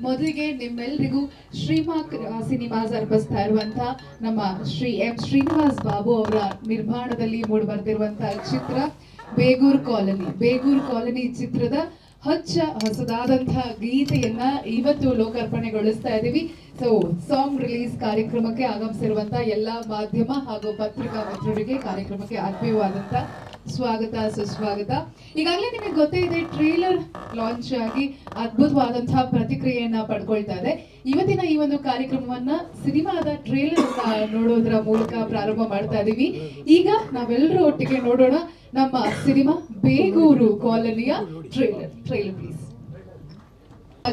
ಮೊದಲಿಗೆ ನಿಮ್ಮೆಲ್ಲರಿಗೂ ಶ್ರೀಮಾಕ್ ಸಿನಿಮಾಸ್ ಅರ್ಪಿಸ್ತಾ ಇರುವಂತಹ ನಮ್ಮ ಶ್ರೀ ಎಂ ಶ್ರೀನಿವಾಸ್ ಬಾಬು ಅವರ ನಿರ್ಮಾಣದಲ್ಲಿ ಮೂಡಿ ಬರ್ತಿರುವಂತಹ ಚಿತ್ರ ಬೇಗೂರು ಕಾಲನಿ ಚಿತ್ರದ ಹೊಸದಾದಂತಹ ಗೀತೆಯನ್ನ ಇವತ್ತು ಲೋಕಾರ್ಪಣೆಗೊಳಿಸ್ತಾ ಇದ್ದೀವಿ. ಸೊ ಸಾಂಗ್ ರಿಲೀಸ್ ಕಾರ್ಯಕ್ರಮಕ್ಕೆ ಆಗಮಿಸಿರುವಂತಹ ಎಲ್ಲಾ ಮಾಧ್ಯಮ ಹಾಗೂ ಪತ್ರಿಕಾ ಮಿತ್ರರಿಗೆ ಕಾರ್ಯಕ್ರಮಕ್ಕೆ ಆತ್ಮೀಯವಾದಂತಹ ಸ್ವಾಗತ ಸುಸ್ವಾಗತ. ಈಗಾಗಲೇ ನಿಮಗೆ ಗೊತ್ತೇ ಇದೆ, ಟ್ರೇಲರ್ ಲಾಂಚ್ ಆಗಿ ಅದ್ಭುತವಾದಂತಹ ಪ್ರತಿಕ್ರಿಯೆಯನ್ನ ಪಡ್ಕೊಳ್ತಾ ಇದೆ. ಇವತ್ತಿನ ಈ ಒಂದು ಕಾರ್ಯಕ್ರಮವನ್ನ ಸಿನಿಮಾದ ಟ್ರೇಲರ್ ನೋಡೋದ್ರ ಮೂಲಕ ಪ್ರಾರಂಭ ಮಾಡ್ತಾ ಇದೀವಿ. ಈಗ ನಾವೆಲ್ಲರೂ ಒಟ್ಟಿಗೆ ನೋಡೋಣ ನಮ್ಮ ಸಿನಿಮಾ ಬೇಗೂರು ಕಾಲನಿಯ ಟ್ರೇಲರ್ ಪ್ಲೀಸ್.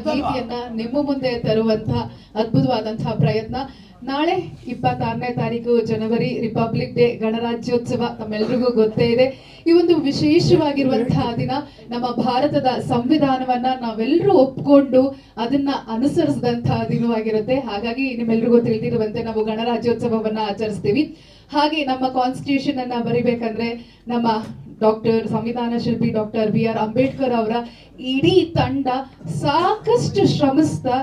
ಗೀತೆಯನ್ನ ನಿಮ್ಮ ಮುಂದೆ ತರುವಂತಹ ಅದ್ಭುತವಾದಂತಹ ಪ್ರಯತ್ನ. ನಾಳೆ 26ನೇ ತಾರೀಕು ಜನವರಿ ರಿಪಬ್ಲಿಕ್ ಡೇ, ಗಣರಾಜ್ಯೋತ್ಸವ ತಮ್ಮೆಲ್ಲರಿಗೂ ಗೊತ್ತೇ ಇದೆ. ಈ ಒಂದು ವಿಶೇಷವಾಗಿರುವಂತಹ ದಿನ, ನಮ್ಮ ಭಾರತದ ಸಂವಿಧಾನವನ್ನ ನಾವೆಲ್ಲರೂ ಒಪ್ಕೊಂಡು ಅದನ್ನ ಅನುಸರಿಸಿದಂತಹ ದಿನವಾಗಿರುತ್ತೆ. ಹಾಗಾಗಿ ನಿಮ್ಮೆಲ್ರಿಗೂ ತಿಳಿದಿರುವಂತೆ ನಾವು ಗಣರಾಜ್ಯೋತ್ಸವವನ್ನ ಆಚರಿಸ್ತೀವಿ. ಹಾಗೆ ನಮ್ಮ ಕಾನ್ಸ್ಟಿಟ್ಯೂಷನ್ ಅನ್ನ ಬರಿಬೇಕಂದ್ರೆ ನಮ್ಮ ಸಂವಿಧಾನ ಶಿಲ್ಪಿ ಡಾಕ್ಟರ್ BR ಅಂಬೇಡ್ಕರ್ ಅವರ ಇಡೀ ತಂಡ ಸಾಕಷ್ಟು ಶ್ರಮಿಸ್ತಾ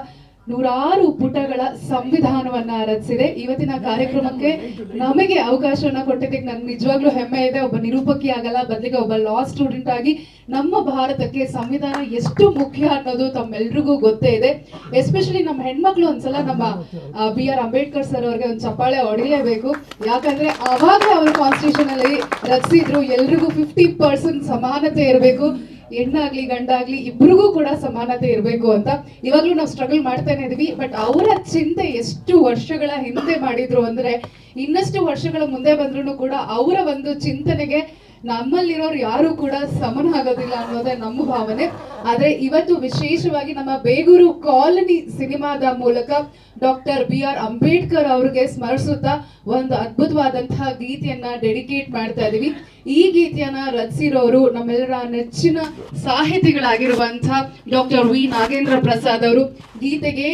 ನೂರಾರು ಪುಟಗಳ ಸಂವಿಧಾನವನ್ನ ರಚಿಸಿದೆ. ಇವತ್ತಿನ ಕಾರ್ಯಕ್ರಮಕ್ಕೆ ನಮಗೆ ಅವಕಾಶವನ್ನ ಕೊಟ್ಟಿದ್ದಕ್ಕೆ ನನ್ಗೆ ನಿಜವಾಗ್ಲೂ ಹೆಮ್ಮೆ ಇದೆ. ಒಬ್ಬ ನಿರೂಪಕಿ ಆಗಲ್ಲ, ಬದಲಿಗೆ ಒಬ್ಬ ಲಾ ಸ್ಟೂಡೆಂಟ್ ಆಗಿ ನಮ್ಮ ಭಾರತಕ್ಕೆ ಸಂವಿಧಾನ ಎಷ್ಟು ಮುಖ್ಯ ಅನ್ನೋದು ತಮ್ಮೆಲ್ರಿಗೂ ಗೊತ್ತೇ ಇದೆ. ಎಸ್ಪೆಷಲಿ ನಮ್ಮ ಹೆಣ್ಮಕ್ಳು ಒಂದ್ಸಲ ನಮ್ಮ BR ಅಂಬೇಡ್ಕರ್ ಸರ್ ಅವ್ರಿಗೆ ಒಂದು ಚಪ್ಪಾಳೆ ಹೊಡಿಲೇಬೇಕು. ಯಾಕಂದ್ರೆ ಅವಾಗ ಅವರು ಕಾನ್ಸ್ಟಿಟ್ಯೂಷನ್ ಅಲ್ಲಿ ರಚಿಸಿದ್ರು, ಎಲ್ರಿಗೂ 50% ಸಮಾನತೆ ಇರಬೇಕು, ಹೆಣ್ಣಾಗ್ಲಿ ಗಂಡಾಗ್ಲಿ ಇಬ್ರಿಗೂ ಕೂಡ ಸಮಾನತೆ ಇರಬೇಕು ಅಂತ. ಇವಾಗ್ಲೂ ನಾವು ಸ್ಟ್ರಗಲ್ ಮಾಡ್ತಾನೆ ಇದೀವಿ. ಬಟ್ ಅವರ ಚಿಂತೆ ಎಷ್ಟು ವರ್ಷಗಳ ಹಿಂದೆ ಮಾಡಿದ್ರು ಅಂದ್ರೆ, ಇನ್ನಷ್ಟು ವರ್ಷಗಳ ಮುಂದೆ ಬಂದ್ರು ಕೂಡ ಅವರ ಒಂದು ಚಿಂತನೆಗೆ ನಮ್ಮಲ್ಲಿರೋರು ಯಾರು ಕೂಡ ಸಮನಾಗೋದಿಲ್ಲ ಅನ್ನೋದೇ ನಮ್ಮ ಭಾವನೆ. ಆದ್ರೆ ಇವತ್ತು ವಿಶೇಷವಾಗಿ ನಮ್ಮ ಬೇಗೂರು ಕಾಲನಿ ಸಿನಿಮಾದ ಮೂಲಕ ಡಾಕ್ಟರ್ BR ಅಂಬೇಡ್ಕರ್ ಅವ್ರಿಗೆ ಸ್ಮರಿಸುತ್ತಾ ಒಂದು ಅದ್ಭುತವಾದಂತಹ ಗೀತೆಯನ್ನ ಡೆಡಿಕೇಟ್ ಮಾಡ್ತಾ ಇದೀವಿ. ಈ ಗೀತೆಯನ್ನ ರಚಿಸಿರೋರು ನಮ್ಮೆಲ್ಲರ ನೆಚ್ಚಿನ ಸಾಹಿತಿಗಳಾಗಿರುವಂತಹ ಡಾಕ್ಟರ್ V ನಾಗೇಂದ್ರ ಪ್ರಸಾದ್ ಅವರು. ಗೀತೆಗೆ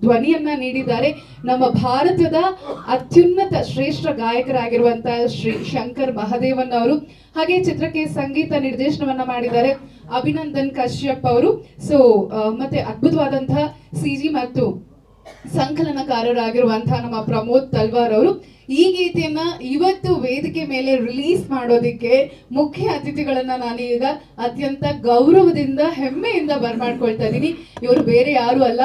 ಧ್ವನಿಯನ್ನ ನೀಡಿದ್ದಾರೆ ನಮ್ಮ ಭಾರತದ ಅತ್ಯುನ್ನತ ಶ್ರೇಷ್ಠ ಗಾಯಕರಾಗಿರುವಂತಹ ಶ್ರೀ ಶಂಕರ್ ಮಹದೇವನ್ ಅವರು. ಹಾಗೆ ಚಿತ್ರಕ್ಕೆ ಸಂಗೀತ ನಿರ್ದೇಶನವನ್ನ ಮಾಡಿದ್ದಾರೆ ಅಭಿನಂದನ್ ಕಶ್ಯಪ್ ಅವರು. ಸೊ ಮತ್ತೆ ಅದ್ಭುತವಾದಂತಹ CG ಮತ್ತು ಸಂಕಲನಕಾರರಾಗಿರುವಂತಹ ನಮ್ಮ ಪ್ರಮೋದ್ ತಲ್ವಾರ್ ಅವರು. ಈ ಗೀತೆಯನ್ನ ಇವತ್ತು ವೇದಿಕೆ ಮೇಲೆ ರಿಲೀಸ್ ಮಾಡೋದಿಕ್ಕೆ ಮುಖ್ಯ ಅತಿಥಿಗಳನ್ನ ನಾನೀಗ ಅತ್ಯಂತ ಗೌರವದಿಂದ ಹೆಮ್ಮೆಯಿಂದ ಬರ್ಮಾಡ್ಕೊಳ್ತಾ ಇದ್ದೀನಿ. ಇವರು ಬೇರೆ ಯಾರು ಅಲ್ಲ,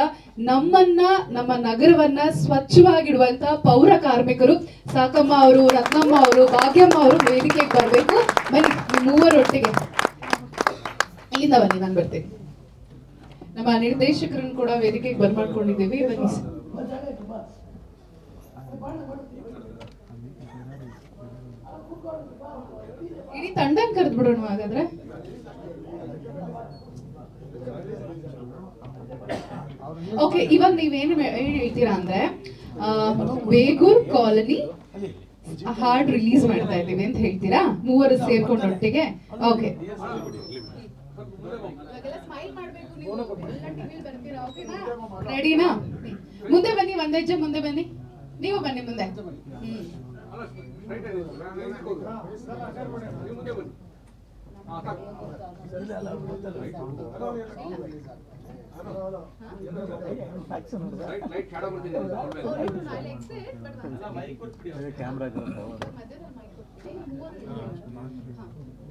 ನಮ್ಮ ನಗರವನ್ನ ಸ್ವಚ್ಛವಾಗಿಡುವಂತಹ ಪೌರ ಕಾರ್ಮಿಕರು ಸಾಕಮ್ಮ ಅವರು, ರತ್ನಮ್ಮ ಅವರು, ಭಾಗ್ಯಮ್ಮ ಅವರು ವೇದಿಕೆಗೆ ಬರಬೇಕು. ಬನ್ನಿ, ಮೂವರೊಟ್ಟಿಗೆ ಇಲ್ಲಿಂದ ಬನ್ನಿ, ನಾನು ಬರ್ತೀನಿ. ನಮ್ಮ ನಿರ್ದೇಶಕರನ್ನು ಕೂಡ ವೇದಿಕೆಗೆ ಬರ್ಮಾಡ್ಕೊಂಡಿದ್ದೀವಿ. ಬನ್ನಿ. ಇಡೀ ತಂಡ ಕರೆದು ಬಿಡೋಣ ಹಾಗಾದ್ರೆ. ಓಕೆ, ಇವಾಗ ನೀವೇನು ಹೇಳ್ತೀರಾ ಅಂದ್ರೆ, ಬೇಗೂರು ಕಾಲನಿ ಹಾಡ್ ರಿಲೀಸ್ ಮಾಡ್ತಾ ಇದ್ದೀವಿ ಅಂತ ಹೇಳ್ತೀರಾ, ಮೂವರು ಸೇರ್ಕೊಂಡು ಒಟ್ಟಿಗೆ. ಓಕೆ, ರೆಡಿನಾ? ಮುಂದೆ ಬನ್ನಿ, ಒಂದ್ ಹೆಜ್ಜೆ ಮುಂದೆ ಬನ್ನಿ. ನೀವು ಬನ್ನಿ ಮುಂದೆ.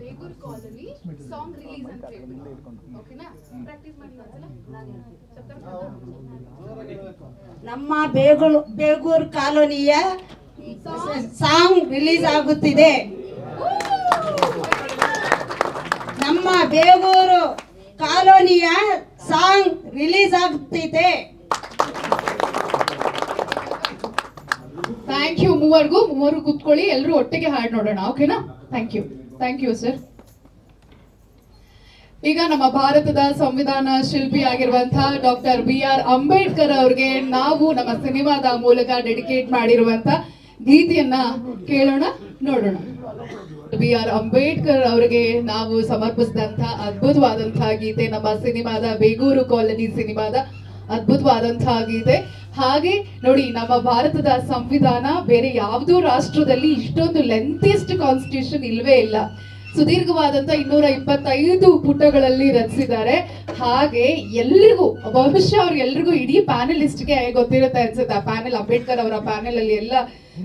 ಬೇಗೂರು ಕಾಲನಿ ಸಾಂಗ್ ರಿಲೀಸ್ ಅಂತ ಹೇಳ್ಬಿಟ್ಟು, ಓಕೆನಾ? ಪ್ರಾಕ್ಟೀಸ್ ಮಾಡಿ ನಮ್ಮ ಬೇಗೂರು ಕಾಲೋನಿಯ ಸಾಂಗ್ ರಿಲೀಸ್ ಆಗುತ್ತಿದೆ. ನಮ್ಮ ಬೇಗೂರು ಕಾಲೋನಿಯ ಸಾಂಗ್ ರಿಲೀಸ್ ಆಗುತ್ತಿದೆ. ಥ್ಯಾಂಕ್ ಯು ಮೂವರು ಕೂತ್ಕೊಳ್ಳಿ, ಎಲ್ಲರೂ ಒಟ್ಟಿಗೆ ಹಾಡು ನೋಡೋಣ. ಓಕೆನಾ? Thank you sir. ಈಗ ನಮ್ಮ ಭಾರತದ ಸಂವಿಧಾನ ಶಿಲ್ಪಿ ಆಗಿರುವಂತಹ ಡಾಕ್ಟರ್ BR ಅಂಬೇಡ್ಕರ್ ಅವ್ರಿಗೆ ನಾವು ನಮ್ಮ ಸಿನಿಮಾದ ಮೂಲಕ ಡೆಡಿಕೇಟ್ ಮಾಡಿರುವಂತಹ ಗೀತೆಯನ್ನ ಕೇಳೋಣ, ನೋಡೋಣ. BR ಅಂಬೇಡ್ಕರ್ ಅವರಿಗೆ ನಾವು ಸಮರ್ಪಿಸಿದಂತಹ ಅದ್ಭುತವಾದಂತಹ ಗೀತೆ, ನಮ್ಮ ಸಿನಿಮಾದ ಬೇಗೂರು ಕಾಲನಿ ಸಿನಿಮಾದ ಅದ್ಭುತವಾದಂತಹ ಗೀತೆ. ಹಾಗೆ ನೋಡಿ, ನಮ್ಮ ಭಾರತದ ಸಂವಿಧಾನ ಬೇರೆ ಯಾವುದೋ ರಾಷ್ಟ್ರದಲ್ಲಿ ಇಷ್ಟೊಂದು ಲೆಂತಿಯಸ್ಟ್ ಕಾನ್ಸ್ಟಿಟ್ಯೂಷನ್ ಇಲ್ವೇ ಇಲ್ಲ. ಸುದೀರ್ಘವಾದಂತ 225 ಪುಟಗಳಲ್ಲಿ ರಚಿಸಿದ್ದಾರೆ. ಹಾಗೆ ಎಲ್ರಿಗೂ ಬಹುಶಃ ಅವ್ರಿಗೆಲ್ರಿಗೂ ಇಡೀ ಪ್ಯಾನಲಿಸ್ಟ್ಗೆ ಗೊತ್ತಿರುತ್ತೆ ಅನ್ಸುತ್ತೆ. ಆ ಪ್ಯಾನೆಲ್, ಅಂಬೇಡ್ಕರ್ ಅವರ ಪ್ಯಾನೆಲ್ ಅಲ್ಲಿ ಎಲ್ಲ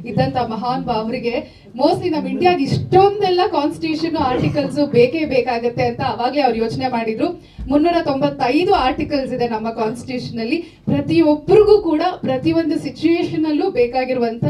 ಇದ್ದಂತ ಮಹಾನ್ ಭಾವರಿಗೆ ಮೋಸ್ಟ್ಲಿ ನಮ್ಮ ಇಂಡಿಯಾಗೆ ಇಷ್ಟೊಂದೆಲ್ಲ ಕಾನ್ಸ್ಟಿಟ್ಯೂಷನ್ ಆರ್ಟಿಕಲ್ಸ್ ಬೇಕೇ ಬೇಕಾಗತ್ತೆ ಅಂತ ಅವಾಗಲೇ ಅವ್ರು ಯೋಚನೆ ಮಾಡಿದ್ರು. 395 ಆರ್ಟಿಕಲ್ಸ್ ಇದೆ ನಮ್ಮ ಕಾನ್ಸ್ಟಿಟ್ಯೂಷನ್ ಅಲ್ಲಿ. ಪ್ರತಿಯೊಬ್ಬರಿಗೂ ಕೂಡ ಪ್ರತಿಯೊಂದು ಸಿಚುಯೇಷನ್ ಅಲ್ಲೂ ಬೇಕಾಗಿರುವಂತ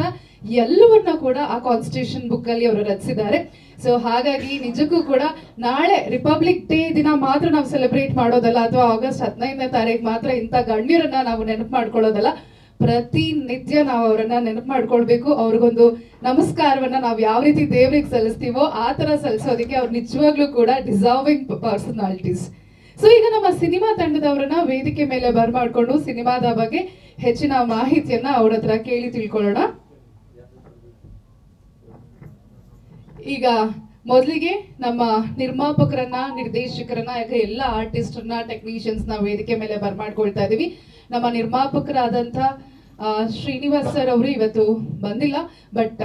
ಎಲ್ಲವನ್ನ ಕೂಡ ಆ ಕಾನ್ಸ್ಟಿಟ್ಯೂಷನ್ ಬುಕ್ ಅಲ್ಲಿ ಅವರು ರಚಿಸಿದ್ದಾರೆ. ಸೊ ಹಾಗಾಗಿ ನಿಜಕ್ಕೂ ಕೂಡ ನಾಳೆ ರಿಪಬ್ಲಿಕ್ ಡೇ ದಿನ ಮಾತ್ರ ನಾವು ಸೆಲೆಬ್ರೇಟ್ ಮಾಡೋದಲ್ಲ, ಅಥವಾ ಆಗಸ್ಟ್ 15ನೇ ತಾರೀಕು ಮಾತ್ರ ಇಂಥ ಗಣ್ಯರನ್ನ ನಾವು ನೆನಪು ಮಾಡ್ಕೊಳ್ಳೋದಲ್ಲ. ಪ್ರತಿನಿತ್ಯ ನಾವು ಅವರನ್ನ ನೆನಪು ಮಾಡ್ಕೊಳ್ಬೇಕು. ಅವ್ರಿಗೊಂದು ನಮಸ್ಕಾರವನ್ನ ನಾವು ಯಾವ ರೀತಿ ದೇವ್ರಿಗೆ ಸಲ್ಲಿಸ್ತೀವೋ ಆ ತರ ಸಲ್ಲಿಸೋದಕ್ಕೆ ಅವ್ರು ನಿಜವಾಗ್ಲೂ ಕೂಡ ಡಿಸರ್ವಿಂಗ್ ಪರ್ಸನಾಲಿಟೀಸ್. ಸೊ ಈಗ ನಮ್ಮ ಸಿನಿಮಾ ತಂಡದವರನ್ನ ವೇದಿಕೆ ಮೇಲೆ ಬರ್ಮಾಡ್ಕೊಂಡು ಸಿನಿಮಾದ ಬಗ್ಗೆ ಹೆಚ್ಚಿನ ಮಾಹಿತಿಯನ್ನ ಅವ್ರ ಹತ್ರ ಕೇಳಿ ತಿಳ್ಕೊಳ್ಳೋಣ. ಈಗ ಮೊದಲಿಗೆ ನಮ್ಮ ನಿರ್ಮಾಪಕರನ್ನ, ನಿರ್ದೇಶಕರನ್ನ, ಯಾಕೆ ಎಲ್ಲ ಆರ್ಟಿಸ್ಟ್ರನ್ನ, ಟೆಕ್ನಿಷಿಯನ್ಸ್ ನ ವೇದಿಕೆ ಮೇಲೆ ಬರ್ಮಾಡ್ಕೊಳ್ತಾ ಇದೀವಿ. ನಮ್ಮ ನಿರ್ಮಾಪಕರಾದಂಥ ಶ್ರೀನಿವಾಸ್ ಸರ್ ಅವರು ಇವತ್ತು ಬಂದಿಲ್ಲ, ಬಟ್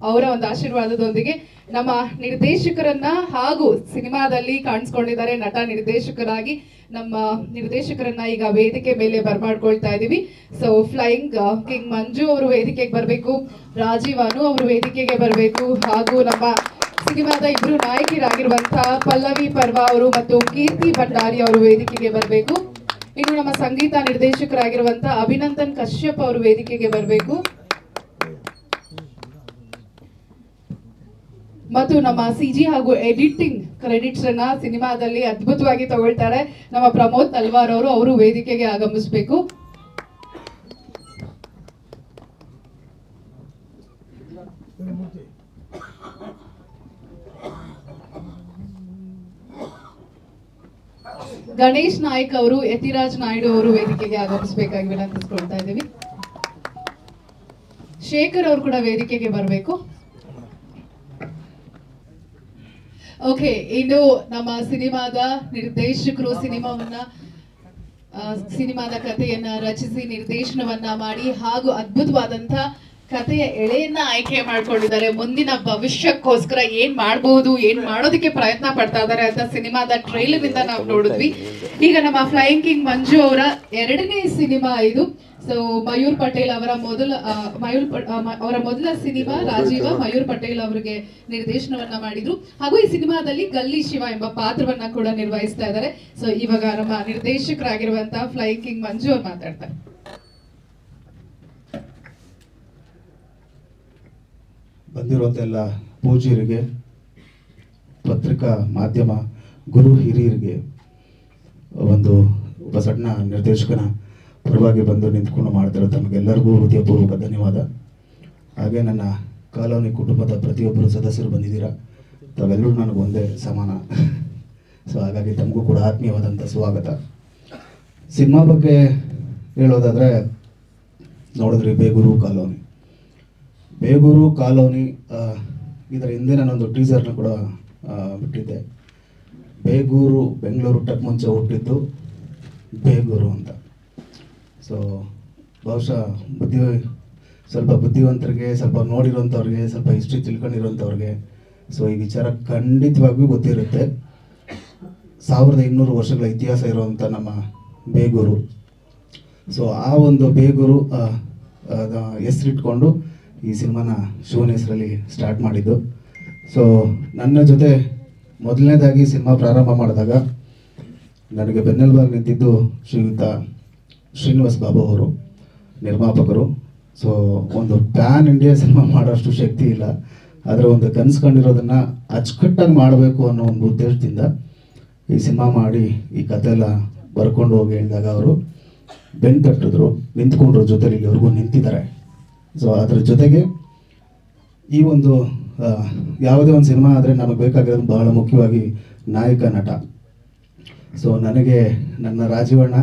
ಅವರ ಒಂದು ಆಶೀರ್ವಾದದೊಂದಿಗೆ ನಮ್ಮ ನಿರ್ದೇಶಕರನ್ನ ಹಾಗೂ ಸಿನಿಮಾದಲ್ಲಿ ಕಾಣಿಸ್ಕೊಂಡಿದ್ದಾರೆ ನಟ ನಿರ್ದೇಶಕರಾಗಿ ನಮ್ಮ ನಿರ್ದೇಶಕರನ್ನ ಈಗ ವೇದಿಕೆ ಮೇಲೆ ಬರ್ಮಾಡ್ಕೊಳ್ತಾ ಇದೀವಿ. ಸೊ ಫ್ಲೈಯಿಂಗ್ ಕಿಂಗ್ ಮಂಜು ಅವರು ವೇದಿಕೆಗೆ ಬರಬೇಕು, ರಾಜೀವ್ ಅನು ಅವರು ವೇದಿಕೆಗೆ ಬರಬೇಕು, ಹಾಗೂ ನಮ್ಮ ಸಿನಿಮಾದ ಇಬ್ರು ನಾಯಕಿಯರಾಗಿರುವಂತಹ ಪಲ್ಲವಿ ಪರ್ವ ಅವರು ಮತ್ತು ಕೀರ್ತಿ ಭಂಡಾರಿ ಅವರು ವೇದಿಕೆಗೆ ಬರಬೇಕು. ಇನ್ನು ನಮ್ಮ ಸಂಗೀತ ನಿರ್ದೇಶಕರಾಗಿರುವಂತಹ ಅಭಿನಂದನ್ ಕಶ್ಯಪ್ ಅವರು ವೇದಿಕೆಗೆ ಬರಬೇಕು. ಮತ್ತು ನಮ್ಮ CG ಹಾಗೂ ಎಡಿಟಿಂಗ್ ಕ್ರೆಡಿಟ್ಸ್ ಅನ್ನ ಸಿನಿಮಾದಲ್ಲಿ ಅದ್ಭುತವಾಗಿ ತಗೊಳ್ತಾರೆ ನಮ್ಮ ಪ್ರಮೋದ್ ತಲ್ವಾರ್ ಅವರು ವೇದಿಕೆಗೆ ಆಗಮಿಸಬೇಕು. ಗಣೇಶ್ ನಾಯ್ಕ್ ಅವರು, ಯತಿರಾಜ್ ನಾಯ್ಡು ಅವರು ವೇದಿಕೆಗೆ ಆಗಮಿಸಬೇಕಾಗಿ ವಿನಂತಿಸ್ಕೊಳ್ತಾ ಇದ್ದೀವಿ. ಶೇಖರ್ ಅವರು ಕೂಡ ವೇದಿಕೆಗೆ ಬರಬೇಕು. ಓಕೆ, ಇನ್ನು ನಮ್ಮ ಸಿನಿಮಾದ ನಿರ್ದೇಶಕರು ಸಿನಿಮಾದ ಕಥೆಯನ್ನ ರಚಿಸಿ ನಿರ್ದೇಶನವನ್ನ ಮಾಡಿ ಹಾಗೂ ಅದ್ಭುತವಾದಂತ ಕಥೆಯ ಎಳೆಯನ್ನ ಆಯ್ಕೆ ಮಾಡ್ಕೊಂಡಿದ್ದಾರೆ. ಮುಂದಿನ ಭವಿಷ್ಯಕ್ಕೋಸ್ಕರ ಏನ್ ಮಾಡಬಹುದು, ಏನ್ ಮಾಡೋದಕ್ಕೆ ಪ್ರಯತ್ನ ಪಡ್ತಾ ಇದ್ದಾರೆ ಅಂತ ಸಿನಿಮಾದ ಟ್ರೈಲರ್ ಇಂದ ನಾವು ನೋಡಿದ್ವಿ. ಈಗ ನಮ್ಮ ಫ್ಲೈಯಿಂಗ್ ಕಿಂಗ್ ಮಂಜು ಅವರ 2ನೇ ಸಿನಿಮಾ ಇದು. ಸೊ ಮಯೂರ್ ಪಟೇಲ್ ಅವರ ಮೊದಲ ಸಿನಿಮಾ ರಾಜೀವ ಮಯೂರ್ ಪಟೇಲ್ ಅವರಿಗೆ ನಿರ್ದೇಶನವನ್ನ ಮಾಡಿದ್ರು, ಹಾಗೂ ಈ ಸಿನಿಮಾದಲ್ಲಿ ಗಲ್ಲಿ ಶಿವ ಎಂಬ ಪಾತ್ರವನ್ನ ಕೂಡ ನಿರ್ವಹಿಸ್ತಾ ಇದ್ದಾರೆ. ಸೊ ಇವಾಗ ನಮ್ಮ ನಿರ್ದೇಶಕರಾಗಿರುವಂತಹ ಫ್ಲೈಯಿಂಗ್ ಕಿಂಗ್ ಮಂಜು ಅವ್ರು ಮಾತಾಡ್ತಾರೆ. ಬಂದಿರುವಂಥ ಎಲ್ಲ ಪೂಜ್ಯರಿಗೆ, ಪತ್ರಿಕಾ ಮಾಧ್ಯಮ ಗುರು ಹಿರಿಯರಿಗೆ, ಒಬ್ಬ ಸಣ್ಣ ನಿರ್ದೇಶಕನ ಪರವಾಗಿ ಬಂದು ನಿಂತ್ಕೊಂಡು ಮಾಡ್ತಿರೋ ತಮಗೆಲ್ಲರಿಗೂ ಹೃದಯಪೂರ್ವಕ ಧನ್ಯವಾದ. ಹಾಗೆ ನನ್ನ ಕಾಲೋನಿ ಕುಟುಂಬದ ಪ್ರತಿಯೊಬ್ಬರು ಸದಸ್ಯರು ಬಂದಿದ್ದೀರಾ, ತಾವೆಲ್ಲರೂ ನನಗೆ ಒಂದೇ ಸಮಾನ. ಸೊ ಹಾಗಾಗಿ ತಮಗೂ ಕೂಡ ಆತ್ಮೀಯವಾದಂಥ ಸ್ವಾಗತ. ಸಿನಿಮಾ ಬಗ್ಗೆ ಹೇಳೋದಾದರೆ ನೋಡಿದ್ರಿ, ಬೇಗೂರು ಕಾಲೋನಿ ಇದರ ಹಿಂದೆ ನಾನೊಂದು ಟೀಸರ್ನ ಕೂಡ ಬಿಟ್ಟಿದ್ದೆ. ಬೇಗೂರು ಬೆಂಗಳೂರು ಟಕ್ ಮುಂಚೆ ಹುಟ್ಟಿದ್ದು ಬೇಗೂರು ಅಂತ. ಸೊ ಬಹುಶಃ ಸ್ವಲ್ಪ ಬುದ್ಧಿವಂತರಿಗೆ, ಸ್ವಲ್ಪ ನೋಡಿರೋಂಥವ್ರಿಗೆ, ಸ್ವಲ್ಪ ಹಿಸ್ಟ್ರಿ ತಿಳ್ಕೊಂಡಿರೋಂಥವ್ರಿಗೆ ಸೊ ಈ ವಿಚಾರ ಖಂಡಿತವಾಗಿಯೂ ಗೊತ್ತಿರುತ್ತೆ. 1200 ವರ್ಷಗಳ ಇತಿಹಾಸ ಇರುವಂಥ ನಮ್ಮ ಬೇಗೂರು. ಸೊ ಆ ಒಂದು ಬೇಗೂರು ಹೆಸರಿಟ್ಕೊಂಡು ಈ ಸಿನಿಮಾನ ಶಿವನ ಹೆಸರಲ್ಲಿ ಸ್ಟಾರ್ಟ್ ಮಾಡಿದ್ದು. ಸೊ ನನ್ನ ಜೊತೆ ಮೊದಲನೇದಾಗಿ ಸಿನಿಮಾ ಪ್ರಾರಂಭ ಮಾಡಿದಾಗ ನನಗೆ ಬೆನ್ನೆಲುಬಾಗಿ ನಿಂತಿದ್ದು ಶ್ರೀಯುತ ಶ್ರೀನಿವಾಸ್ ಬಾಬು ಅವರು, ನಿರ್ಮಾಪಕರು. ಸೊ ಒಂದು ಪ್ಯಾನ್ ಇಂಡಿಯಾ ಸಿನಿಮಾ ಮಾಡೋಷ್ಟು ಶಕ್ತಿ ಇಲ್ಲ, ಆದರೆ ಒಂದು ಕನ್ಸ್ಕೊಂಡಿರೋದನ್ನು ಅಚ್ಚುಕಟ್ಟಾಗಿ ಮಾಡಬೇಕು ಅನ್ನೋ ಒಂದು ಉದ್ದೇಶದಿಂದ ಈ ಸಿನಿಮಾ ಮಾಡಿ ಈ ಕತೆ ಎಲ್ಲ ಬರ್ಕೊಂಡು ಹೋಗಿ ಹೇಳಿದಾಗ ಅವರು ಬೆನ್ನು ತಟ್ಟಿದ್ರು, ನಿಂತ್ಕೊಂಡ್ರ ಜೊತೆಲಿ ಇಲ್ಲಿವರೆಗೂ ನಿಂತಿದ್ದಾರೆ. ಸೊ ಅದರ ಜೊತೆಗೆ ಈ ಒಂದು ಯಾವುದೇ ಒಂದು ಸಿನಿಮಾ ಆದರೆ ನಮಗೆ ಬೇಕಾಗಿರೋದು ಬಹಳ ಮುಖ್ಯವಾಗಿ ನಾಯಕ ನಟ. ಸೊ ನನಗೆ ನನ್ನ ರಾಜೀವಣ್ಣ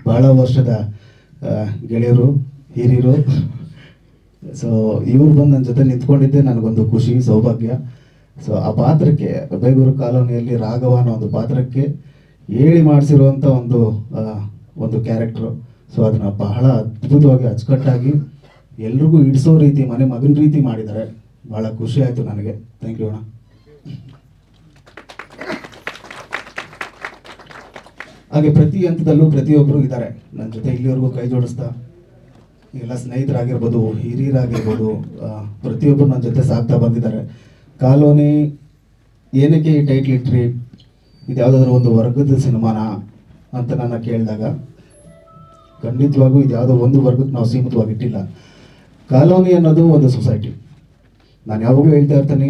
ಬಹಳ ವರ್ಷದ ಗೆಳೆಯರು, ಹಿರಿಯರು. ಸೊ ಇವ್ರು ಬಂದು ನನ್ನ ಜೊತೆ ನಿಂತ್ಕೊಂಡಿದ್ದೆ ನನಗೊಂದು ಖುಷಿ, ಸೌಭಾಗ್ಯ. ಸೊ ಆ ಪಾತ್ರಕ್ಕೆ, ಬೇಗೂರು ಕಾಲೋನಿಯಲ್ಲಿ ರಾಘವ ಅನ್ನೋ ಒಂದು ಪಾತ್ರಕ್ಕೆ ಹೇಳಿ ಮಾಡಿಸಿರುವಂಥ ಒಂದು ಕ್ಯಾರೆಕ್ಟ್ರು. ಸೊ ಅದನ್ನು ಬಹಳ ಅದ್ಭುತವಾಗಿ ಅಚ್ಚುಕಟ್ಟಾಗಿ ಎಲ್ರಿಗೂ ಇಡಿಸೋ ರೀತಿ, ಮನೆ ಮಗನ ರೀತಿ ಮಾಡಿದ್ದಾರೆ. ಭಾಳ ಖುಷಿ ಆಯಿತು ನನಗೆ. ಥ್ಯಾಂಕ್ ಯು ಅಣ್ಣ. ಹಾಗೆ ಪ್ರತಿ ಹಂತದಲ್ಲೂ ಪ್ರತಿಯೊಬ್ಬರು ಇದ್ದಾರೆ ನನ್ನ ಜೊತೆ ಇಲ್ಲಿವರೆಗೂ ಕೈ ಜೋಡಿಸ್ತಾ, ಎಲ್ಲ ಸ್ನೇಹಿತರಾಗಿರ್ಬೋದು, ಹಿರಿಯರಾಗಿರ್ಬೋದು, ಪ್ರತಿಯೊಬ್ಬರು ನನ್ನ ಜೊತೆ ಸಾಗ್ತಾ ಬಂದಿದ್ದಾರೆ. ಕಾಲೋನಿ ಏನಕ್ಕೆ ಈ ಟೈಟ್ಲ್ ಇಟ್ರಿ, ಇದು ಯಾವುದಾದ್ರೂ ಒಂದು ವರ್ಗದ ಸಿನಿಮಾನ ಅಂತ ನನ್ನ ಕೇಳಿದಾಗ, ಖಂಡಿತವಾಗೂ ಇದು ಯಾವುದೋ ಒಂದು ವರ್ಗಕ್ಕೆ ನಾವು ಸೀಮಿತವಾಗಿಟ್ಟಿಲ್ಲ. ಕಾಲೋನಿ ಅನ್ನೋದು ಒಂದು ಸೊಸೈಟಿ. ನಾನು ಯಾವಾಗಲೂ ಹೇಳ್ತಾ ಇರ್ತೀನಿ,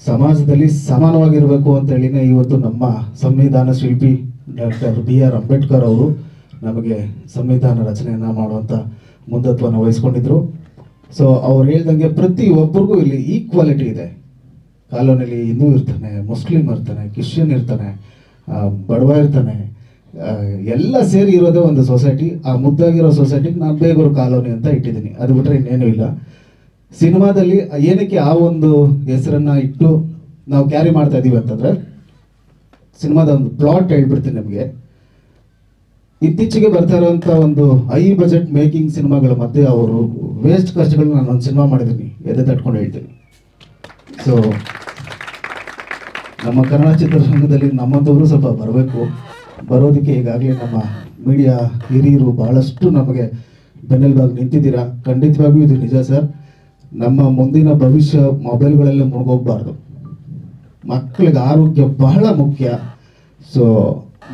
ಸಮಾಜದಲ್ಲಿ ಸಮಾನವಾಗಿರಬೇಕು ಅಂತೇಳಿನೇ ಇವತ್ತು ನಮ್ಮ ಸಂವಿಧಾನ ಶಿಲ್ಪಿ ಡಾಕ್ಟರ್ BR ಅಂಬೇಡ್ಕರ್ ಅವರು ನಮಗೆ ಸಂವಿಧಾನ ರಚನೆಯನ್ನು ಮಾಡುವಂಥ ಮುಂದತ್ವವನ್ನು ವಹಿಸ್ಕೊಂಡಿದ್ರು. ಸೊ ಅವ್ರು ಹೇಳ್ದಂಗೆ ಪ್ರತಿಯೊಬ್ಬರಿಗೂ ಇಲ್ಲಿ ಈಕ್ವಾಲಿಟಿ ಇದೆ. ಕಾಲೋನಿಯಲ್ಲಿ ಹಿಂದೂ ಇರ್ತಾನೆ, ಮುಸ್ಲಿಂ ಇರ್ತಾನೆ, ಕ್ರಿಶ್ಚಿಯನ್ ಇರ್ತಾನೆ, ಬಡವ ಇರ್ತಾನೆ, ಎಲ್ಲ ಸೇರಿ ಇರೋದೇ ಒಂದು ಸೊಸೈಟಿ. ಆ ಮುದ್ದಾಗಿರೋ ಸೊಸೈಟಿಗೆ ನಾನು ಬೇಗೂರು ಕಾಲೋನಿ ಅಂತ ಇಟ್ಟಿದ್ದೀನಿ. ಅದು ಬಿಟ್ಟರೆ ಇನ್ನೇನು ಇಲ್ಲ. ಸಿನಿಮಾದಲ್ಲಿ ಏನಕ್ಕೆ ಆ ಒಂದು ಹೆಸರನ್ನು ಇಟ್ಟು ನಾವು ಕ್ಯಾರಿ ಮಾಡ್ತಾ ಇದ್ದೀವಿ ಅಂತಂದರೆ, ಸಿನಿಮಾದ ಒಂದು ಪ್ಲಾಟ್ ಹೇಳ್ಬಿಡ್ತೀನಿ ನಿಮಗೆ. ಇತ್ತೀಚೆಗೆ ಬರ್ತಾ ಇರೋಂಥ ಒಂದು ಹೈ ಬಜೆಟ್ ಮೇಕಿಂಗ್ ಸಿನಿಮಾಗಳ ಮಧ್ಯೆ ಅವರು ವೇಸ್ಟ್ ಖರ್ಚುಗಳನ್ನ ನಾನು ಒಂದು ಸಿನಿಮಾ ಮಾಡಿದ್ದೀನಿ, ಎದೆ ತಟ್ಕೊಂಡು ಹೇಳ್ತೀನಿ. ಸೊ ನಮ್ಮ ಕನ್ನಡ ಚಿತ್ರರಂಗದಲ್ಲಿ ನಮ್ಮಂಥವರು ಸ್ವಲ್ಪ ಬರಬೇಕು. ಬರೋದಕ್ಕೆ ಈಗಾಗಲೇ ನಮ್ಮ ಮೀಡಿಯಾ ಹಿರಿಯರು ಬಹಳಷ್ಟು ನಮಗೆ ಬೆನ್ನೆಲುಬಾಗಿ ನಿಂತಿದ್ದೀರಾ. ಖಂಡಿತವಾಗಿಯೂ ಇದು ನಿಜ ಸರ್. ನಮ್ಮ ಮುಂದಿನ ಭವಿಷ್ಯ ಮೊಬೈಲ್ಗಳೆಲ್ಲ ಮುಳುಗೋಗ್ಬಾರ್ದು. ಮಕ್ಕಳಿಗೆ ಆರೋಗ್ಯ ಬಹಳ ಮುಖ್ಯ. ಸೊ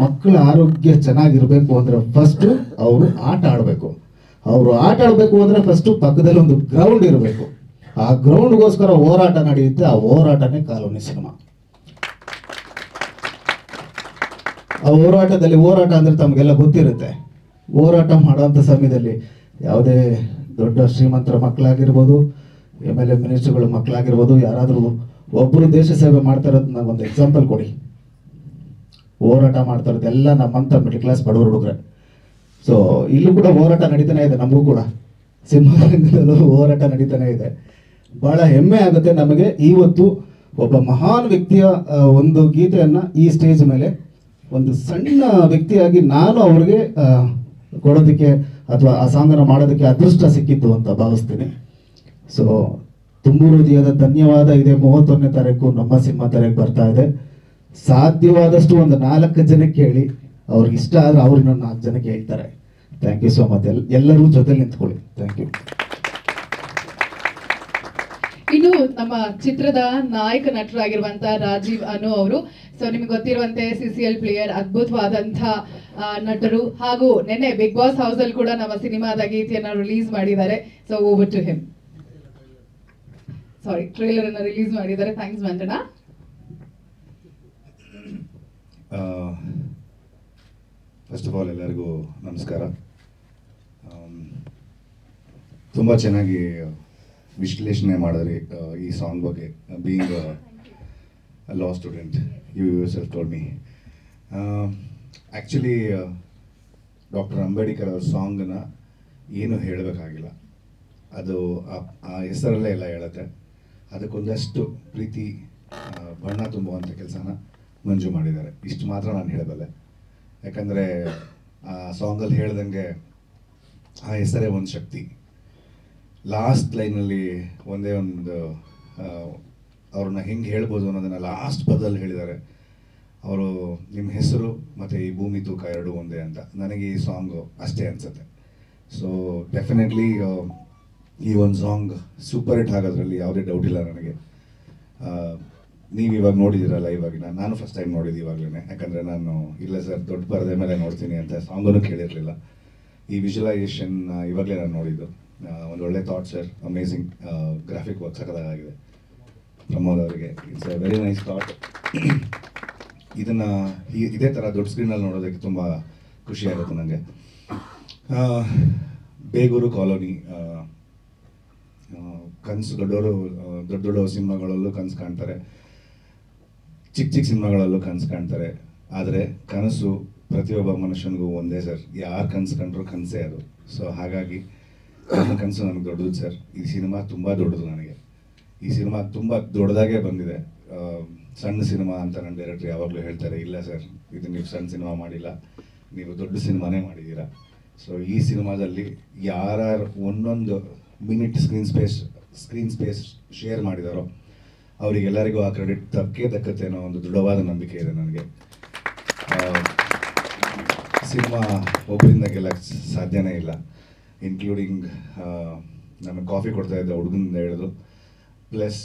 ಮಕ್ಕಳ ಆರೋಗ್ಯ ಚೆನ್ನಾಗಿರಬೇಕು ಅಂದರೆ ಫಸ್ಟು ಅವರು ಆಟ ಆಡಬೇಕು. ಅವರು ಆಟ ಆಡಬೇಕು ಅಂದರೆ ಫಸ್ಟು ಪಕ್ಕದಲ್ಲಿ ಒಂದು ಗ್ರೌಂಡ್ ಇರಬೇಕು. ಆ ಗ್ರೌಂಡ್ಗೋಸ್ಕರ ಹೋರಾಟ ನಡೆಯುತ್ತೆ. ಆ ಹೋರಾಟನೇ ಕಾಲೋನಿ ಸಿನಿಮಾ. ಆ ಹೋರಾಟ ಅಂದರೆ ತಮಗೆಲ್ಲ ಗೊತ್ತಿರುತ್ತೆ. ಹೋರಾಟ ಮಾಡೋವಂಥ ಸಮಯದಲ್ಲಿ ಯಾವುದೇ ದೊಡ್ಡ ಶ್ರೀಮಂತರ ಮಕ್ಕಳಾಗಿರ್ಬೋದು, MLA ಮಿನಿಸ್ಟರ್ಗಳ ಮಕ್ಕಳಾಗಿರ್ಬೋದು, ಯಾರಾದರೂ ಒಬ್ಬರು ದೇಶ ಸೇವೆ ಮಾಡ್ತಾ ಇರೋದು ನನಗೊಂದು ಎಕ್ಸಾಂಪಲ್ ಕೊಡಿ. ಹೋರಾಟ ಮಾಡ್ತಾ ಇರೋದು ಎಲ್ಲ ನಮ್ಮಂಥ ಮಿಡ್ಲ್ ಕ್ಲಾಸ್ ಬಡವರು ಹುಡುಗ್ರೆ. ಸೊ ಇಲ್ಲೂ ಕೂಡ ಹೋರಾಟ ನಡೀತಾನೆ ಇದೆ. ನಮಗೂ ಕೂಡ ಸಿನಿಮಾ ರಂಗದಲ್ಲೂ ಹೋರಾಟ ನಡೀತಾನೆ ಇದೆ. ಭಾಳ ಹೆಮ್ಮೆ ಆಗುತ್ತೆ ನಮಗೆ. ಇವತ್ತು ಒಬ್ಬ ಮಹಾನ್ ವ್ಯಕ್ತಿಯ ಒಂದು ಗೀತೆಯನ್ನು ಈ ಸ್ಟೇಜ್ ಮೇಲೆ ಒಂದು ಸಣ್ಣ ವ್ಯಕ್ತಿಯಾಗಿ ನಾನು ಅವ್ರಿಗೆ ಕೊಡೋದಕ್ಕೆ ಅಥವಾ ಆ ಸಾಂಗನ್ನು ಮಾಡೋದಕ್ಕೆ ಅದೃಷ್ಟ ಸಿಕ್ಕಿತ್ತು ಅಂತ ಭಾವಿಸ್ತೀನಿ. ಸೊ ತುಂಬು ಹೃದಯದ ಧನ್ಯವಾದ. ಇದೆ 31ನೇ ತಾರೀಕು ನಮ್ಮ ಸಿನಿಮಾ ತೆರೆಗೆ ಬರ್ತಾ ಇದೆ. ಸಾಧ್ಯವಾದಷ್ಟು ಒಂದು 4 ಜನಕ್ಕೆ ಹೇಳಿ, ಅವ್ರಿಗೆ ಇಷ್ಟ ಆದರೆ ಅವ್ರು ಇನ್ನೊಂದು 4 ಜನಕ್ಕೆ ಹೇಳ್ತಾರೆ. Thank you so much. ಎಲ್ಲರೂ ಜೊತೆಲಿ ನಿಂತ್ಕೊಳ್ಳಿ. Thank you. ಇನ್ನು ನಮ್ಮ ಚಿತ್ರದ ನಾಯಕ ನಟರಾಗಿರುವಂತ ರಾಜೀವ್ ಅನು ಅವರು. ಸೊ ನಿಮ್ಗೆ ಗೊತ್ತಿರುವಂತೆ CCL ಪ್ಲೇಯರ್, ಅದ್ಭುತವಾದಂಥ ನಟರು. ಹಾಗೂ ನಿನ್ನೆ ಬಿಗ್ ಬಾಸ್ ಹೌಸ್ ಅಲ್ಲಿ ಕೂಡ ನಮ್ಮ ಸಿನಿಮಾದ ಗೀತೆಯನ್ನ ರಿಲೀಸ್ ಮಾಡಿದ್ದಾರೆ. So over to him. Trailer ಅನ್ನ ರಿಲೀಸ್ ಮಾಡಿದ್ದಾರೆ. Thanks Manjanna. First of all ಎಲ್ಲರಿಗೂ ನಮಸ್ಕಾರ. ತುಂಬ ಚೆನ್ನಾಗಿ ವಿಶ್ಲೇಷಣೆ ಮಾಡಿದ್ರಿ ಈ ಸಾಂಗ್ ಬಗ್ಗೆ. Being law student, you self told me. Actually doctor Ambedkar ಅವ್ರ ಸಾಂಗನ್ನು ಏನು ಹೇಳಬೇಕಾಗಿಲ್ಲ, ಅದು ಆ ಹೆಸರಲ್ಲೇ ಎಲ್ಲ ಹೇಳುತ್ತೆ. ಅದಕ್ಕೊಂದಷ್ಟು ಪ್ರೀತಿ ಬಣ್ಣ ತುಂಬುವಂಥ ಕೆಲಸನ ಮಂಜು ಮಾಡಿದ್ದಾರೆ. ಇಷ್ಟು ಮಾತ್ರ ನಾನು ಹೇಳಬಲ್ಲೆ. ಯಾಕಂದರೆ ಆ ಸಾಂಗಲ್ಲಿ ಹೇಳ್ದಂಗೆ ಆ ಹೆಸರೇ ಒಂದು ಶಕ್ತಿ. ಲಾಸ್ಟ್ ಲೈನಲ್ಲಿ ಒಂದೇ ಒಂದು ಅವ್ರನ್ನ ಹೆಂಗೆ ಹೇಳ್ಬೋದು ಅನ್ನೋದನ್ನು ಲಾಸ್ಟ್ ಪದದಲ್ಲಿ ಹೇಳಿದ್ದಾರೆ. ಅವರು ನಿಮ್ಮ ಹೆಸರು ಮತ್ತು ಈ ಭೂಮಿ ತೂಕ ಎರಡು ಒಂದೇ ಅಂತ. ನನಗೆ ಈ ಸಾಂಗು ಅಷ್ಟೇ ಅನಿಸುತ್ತೆ. ಸೊ ಡೆಫಿನೆಟ್ಲಿ ಈ ಒಂದು ಸಾಂಗ್ ಸೂಪರ್ ಹಿಟ್ ಆಗೋದ್ರಲ್ಲಿ ಯಾವುದೇ ಡೌಟ್ ಇಲ್ಲ ನನಗೆ. ನೀವು ಇವಾಗ ನೋಡಿದ್ದೀರ ಲೈವ್ ಆಗಿ. ನಾನು ಫಸ್ಟ್ ಟೈಮ್ ನೋಡಿದ್ದು ಇವಾಗಲೇ. ಯಾಕಂದರೆ ನಾನು ಇಲ್ಲ ಸರ್ ದೊಡ್ಡ ಪರದೆ ಮೇಲೆ ನೋಡ್ತೀನಿ ಅಂತ ಸಾಂಗನ್ನು ಕೇಳಿರಲಿಲ್ಲ. ಈ ವಿಜುವಲೈಸೇಷನ್ ಇವಾಗಲೇ ನಾನು ನೋಡಿದ್ದು. ಒಂದು ಒಳ್ಳೆ thought sir, amazing. Graphic work ಸಕಲಾಗಿದೆ ಪ್ರಮೋದ್ ಅವರಿಗೆ. It's a very nice thought. ಇದನ್ನು ಇದೇ ಥರ ದೊಡ್ಡ ಸ್ಕ್ರೀನಲ್ಲಿ ನೋಡೋದಕ್ಕೆ ತುಂಬ ಖುಷಿಯಾಗುತ್ತೆ ನನಗೆ. ಬೇಗೂರು ಕಾಲೋನಿ ಕನಸು ದೊಡ್ಡ ದೊಡ್ಡ ಸಿನಿಮಾಗಳಲ್ಲೂ ಕನಸು ಕಾಣ್ತಾರೆ, ಚಿಕ್ಕ ಚಿಕ್ಕ ಸಿನಿಮಾಗಳಲ್ಲೂ ಕನಸು ಕಾಣ್ತಾರೆ. ಆದರೆ ಕನಸು ಪ್ರತಿಯೊಬ್ಬ ಮನುಷ್ಯನಿಗೂ ಒಂದೇ ಸರ್. ಯಾರು ಕನಸು ಕಂಡ್ರೂ ಕನಸೇ ಅದು. ಸೊ ಹಾಗಾಗಿ ನನ್ನ ಕನಸು ನನಗೆ ದೊಡ್ಡದು ಸರ್. ಈ ಸಿನಿಮಾ ತುಂಬ ದೊಡ್ಡದು ನನಗೆ. ಈ ಸಿನಿಮಾ ತುಂಬ ದೊಡ್ಡದಾಗೇ ಬಂದಿದೆ. ಸಣ್ಣ ಸಿನಿಮಾ ಅಂತ ನನ್ನ ಡೈರೆಕ್ಟ್ರ್ ಯಾವಾಗಲೂ ಹೇಳ್ತಾರೆ, ಇಲ್ಲ ಸರ್ ಇದು ನೀವು ಸಣ್ಣ ಸಿನಿಮಾ ಮಾಡಿಲ್ಲ, ನೀವು ದೊಡ್ಡ ಸಿನಿಮಾನೇ ಮಾಡಿದ್ದೀರಾ. ಸೊ ಈ ಸಿನಿಮಾದಲ್ಲಿ ಯಾರ್ಯಾರು ಒಂದೊಂದು ಮಿನಿಟ್ ಸ್ಕ್ರೀನ್ ಸ್ಪೇಸ್ ಶೇರ್ ಮಾಡಿದಾರೋ ಅವರಿಗೆಲ್ಲರಿಗೂ ಆ ಕ್ರೆಡಿಟ್ ದಕ್ಕೇ ದಕ್ಕತ್ತೆ ಅನ್ನೋ ಒಂದು ದೃಢವಾದ ನಂಬಿಕೆ ಇದೆ ನನಗೆ. ಸಿನಿಮಾ ಒಬ್ಬರಿಂದ ಗೆಲ್ಲಕ್ಕೆ ಸಾಧ್ಯನೇ ಇಲ್ಲ, ಇನ್ಕ್ಲೂಡಿಂಗ್ ನಮಗೆ ಕಾಫಿ ಕೊಡ್ತಾ ಇದ್ದ ಹುಡುಗನಿಂದ ಹಿಡಿದು ಪ್ಲಸ್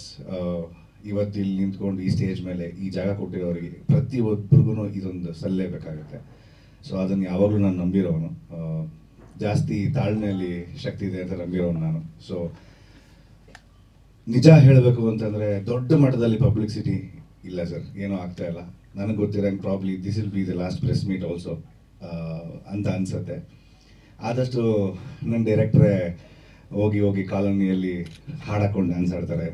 ಇವತ್ತು ಇಲ್ಲಿ ನಿಂತ್ಕೊಂಡು ಈ ಸ್ಟೇಜ್ ಮೇಲೆ ಈ ಜಾಗ ಕೊಟ್ಟಿರೋರಿಗೆ ಪ್ರತಿಯೊಬ್ಬರಿಗೂ ಇದೊಂದು ಸಲ್ಲಲೇಬೇಕಾಗುತ್ತೆ. ಸೊ ಅದನ್ನು ಯಾವಾಗಲೂ ನಾನು ನಂಬಿರೋನು, ಜಾಸ್ತಿ ತಾಳ್ಮೆಯಲ್ಲಿ ಶಕ್ತಿ ಇದೆ ಅಂತ ನಂಬಿರೋನು ನಾನು. ಸೊ ನಿಜ ಹೇಳಬೇಕು ಅಂತಂದರೆ ದೊಡ್ಡ ಮಟ್ಟದಲ್ಲಿ ಪಬ್ಲಿಸಿಟಿ ಇಲ್ಲ ಸರ್, ಏನೂ ಆಗ್ತಾ ಇಲ್ಲ. ನನಗೆ ಗೊತ್ತಿರೋಂಗೆ probably this will be the last press meet also ಅಂತ ಅನಿಸುತ್ತೆ. ಆದಷ್ಟು ನನ್ನ ಡೈರೆಕ್ಟ್ರೇ ಹೋಗಿ ಕಾಲೋನಿಯಲ್ಲಿ ಹಾಡಾಕೊಂಡು ಡ್ಯಾನ್ಸ್ ಆಡ್ತಾರೆ.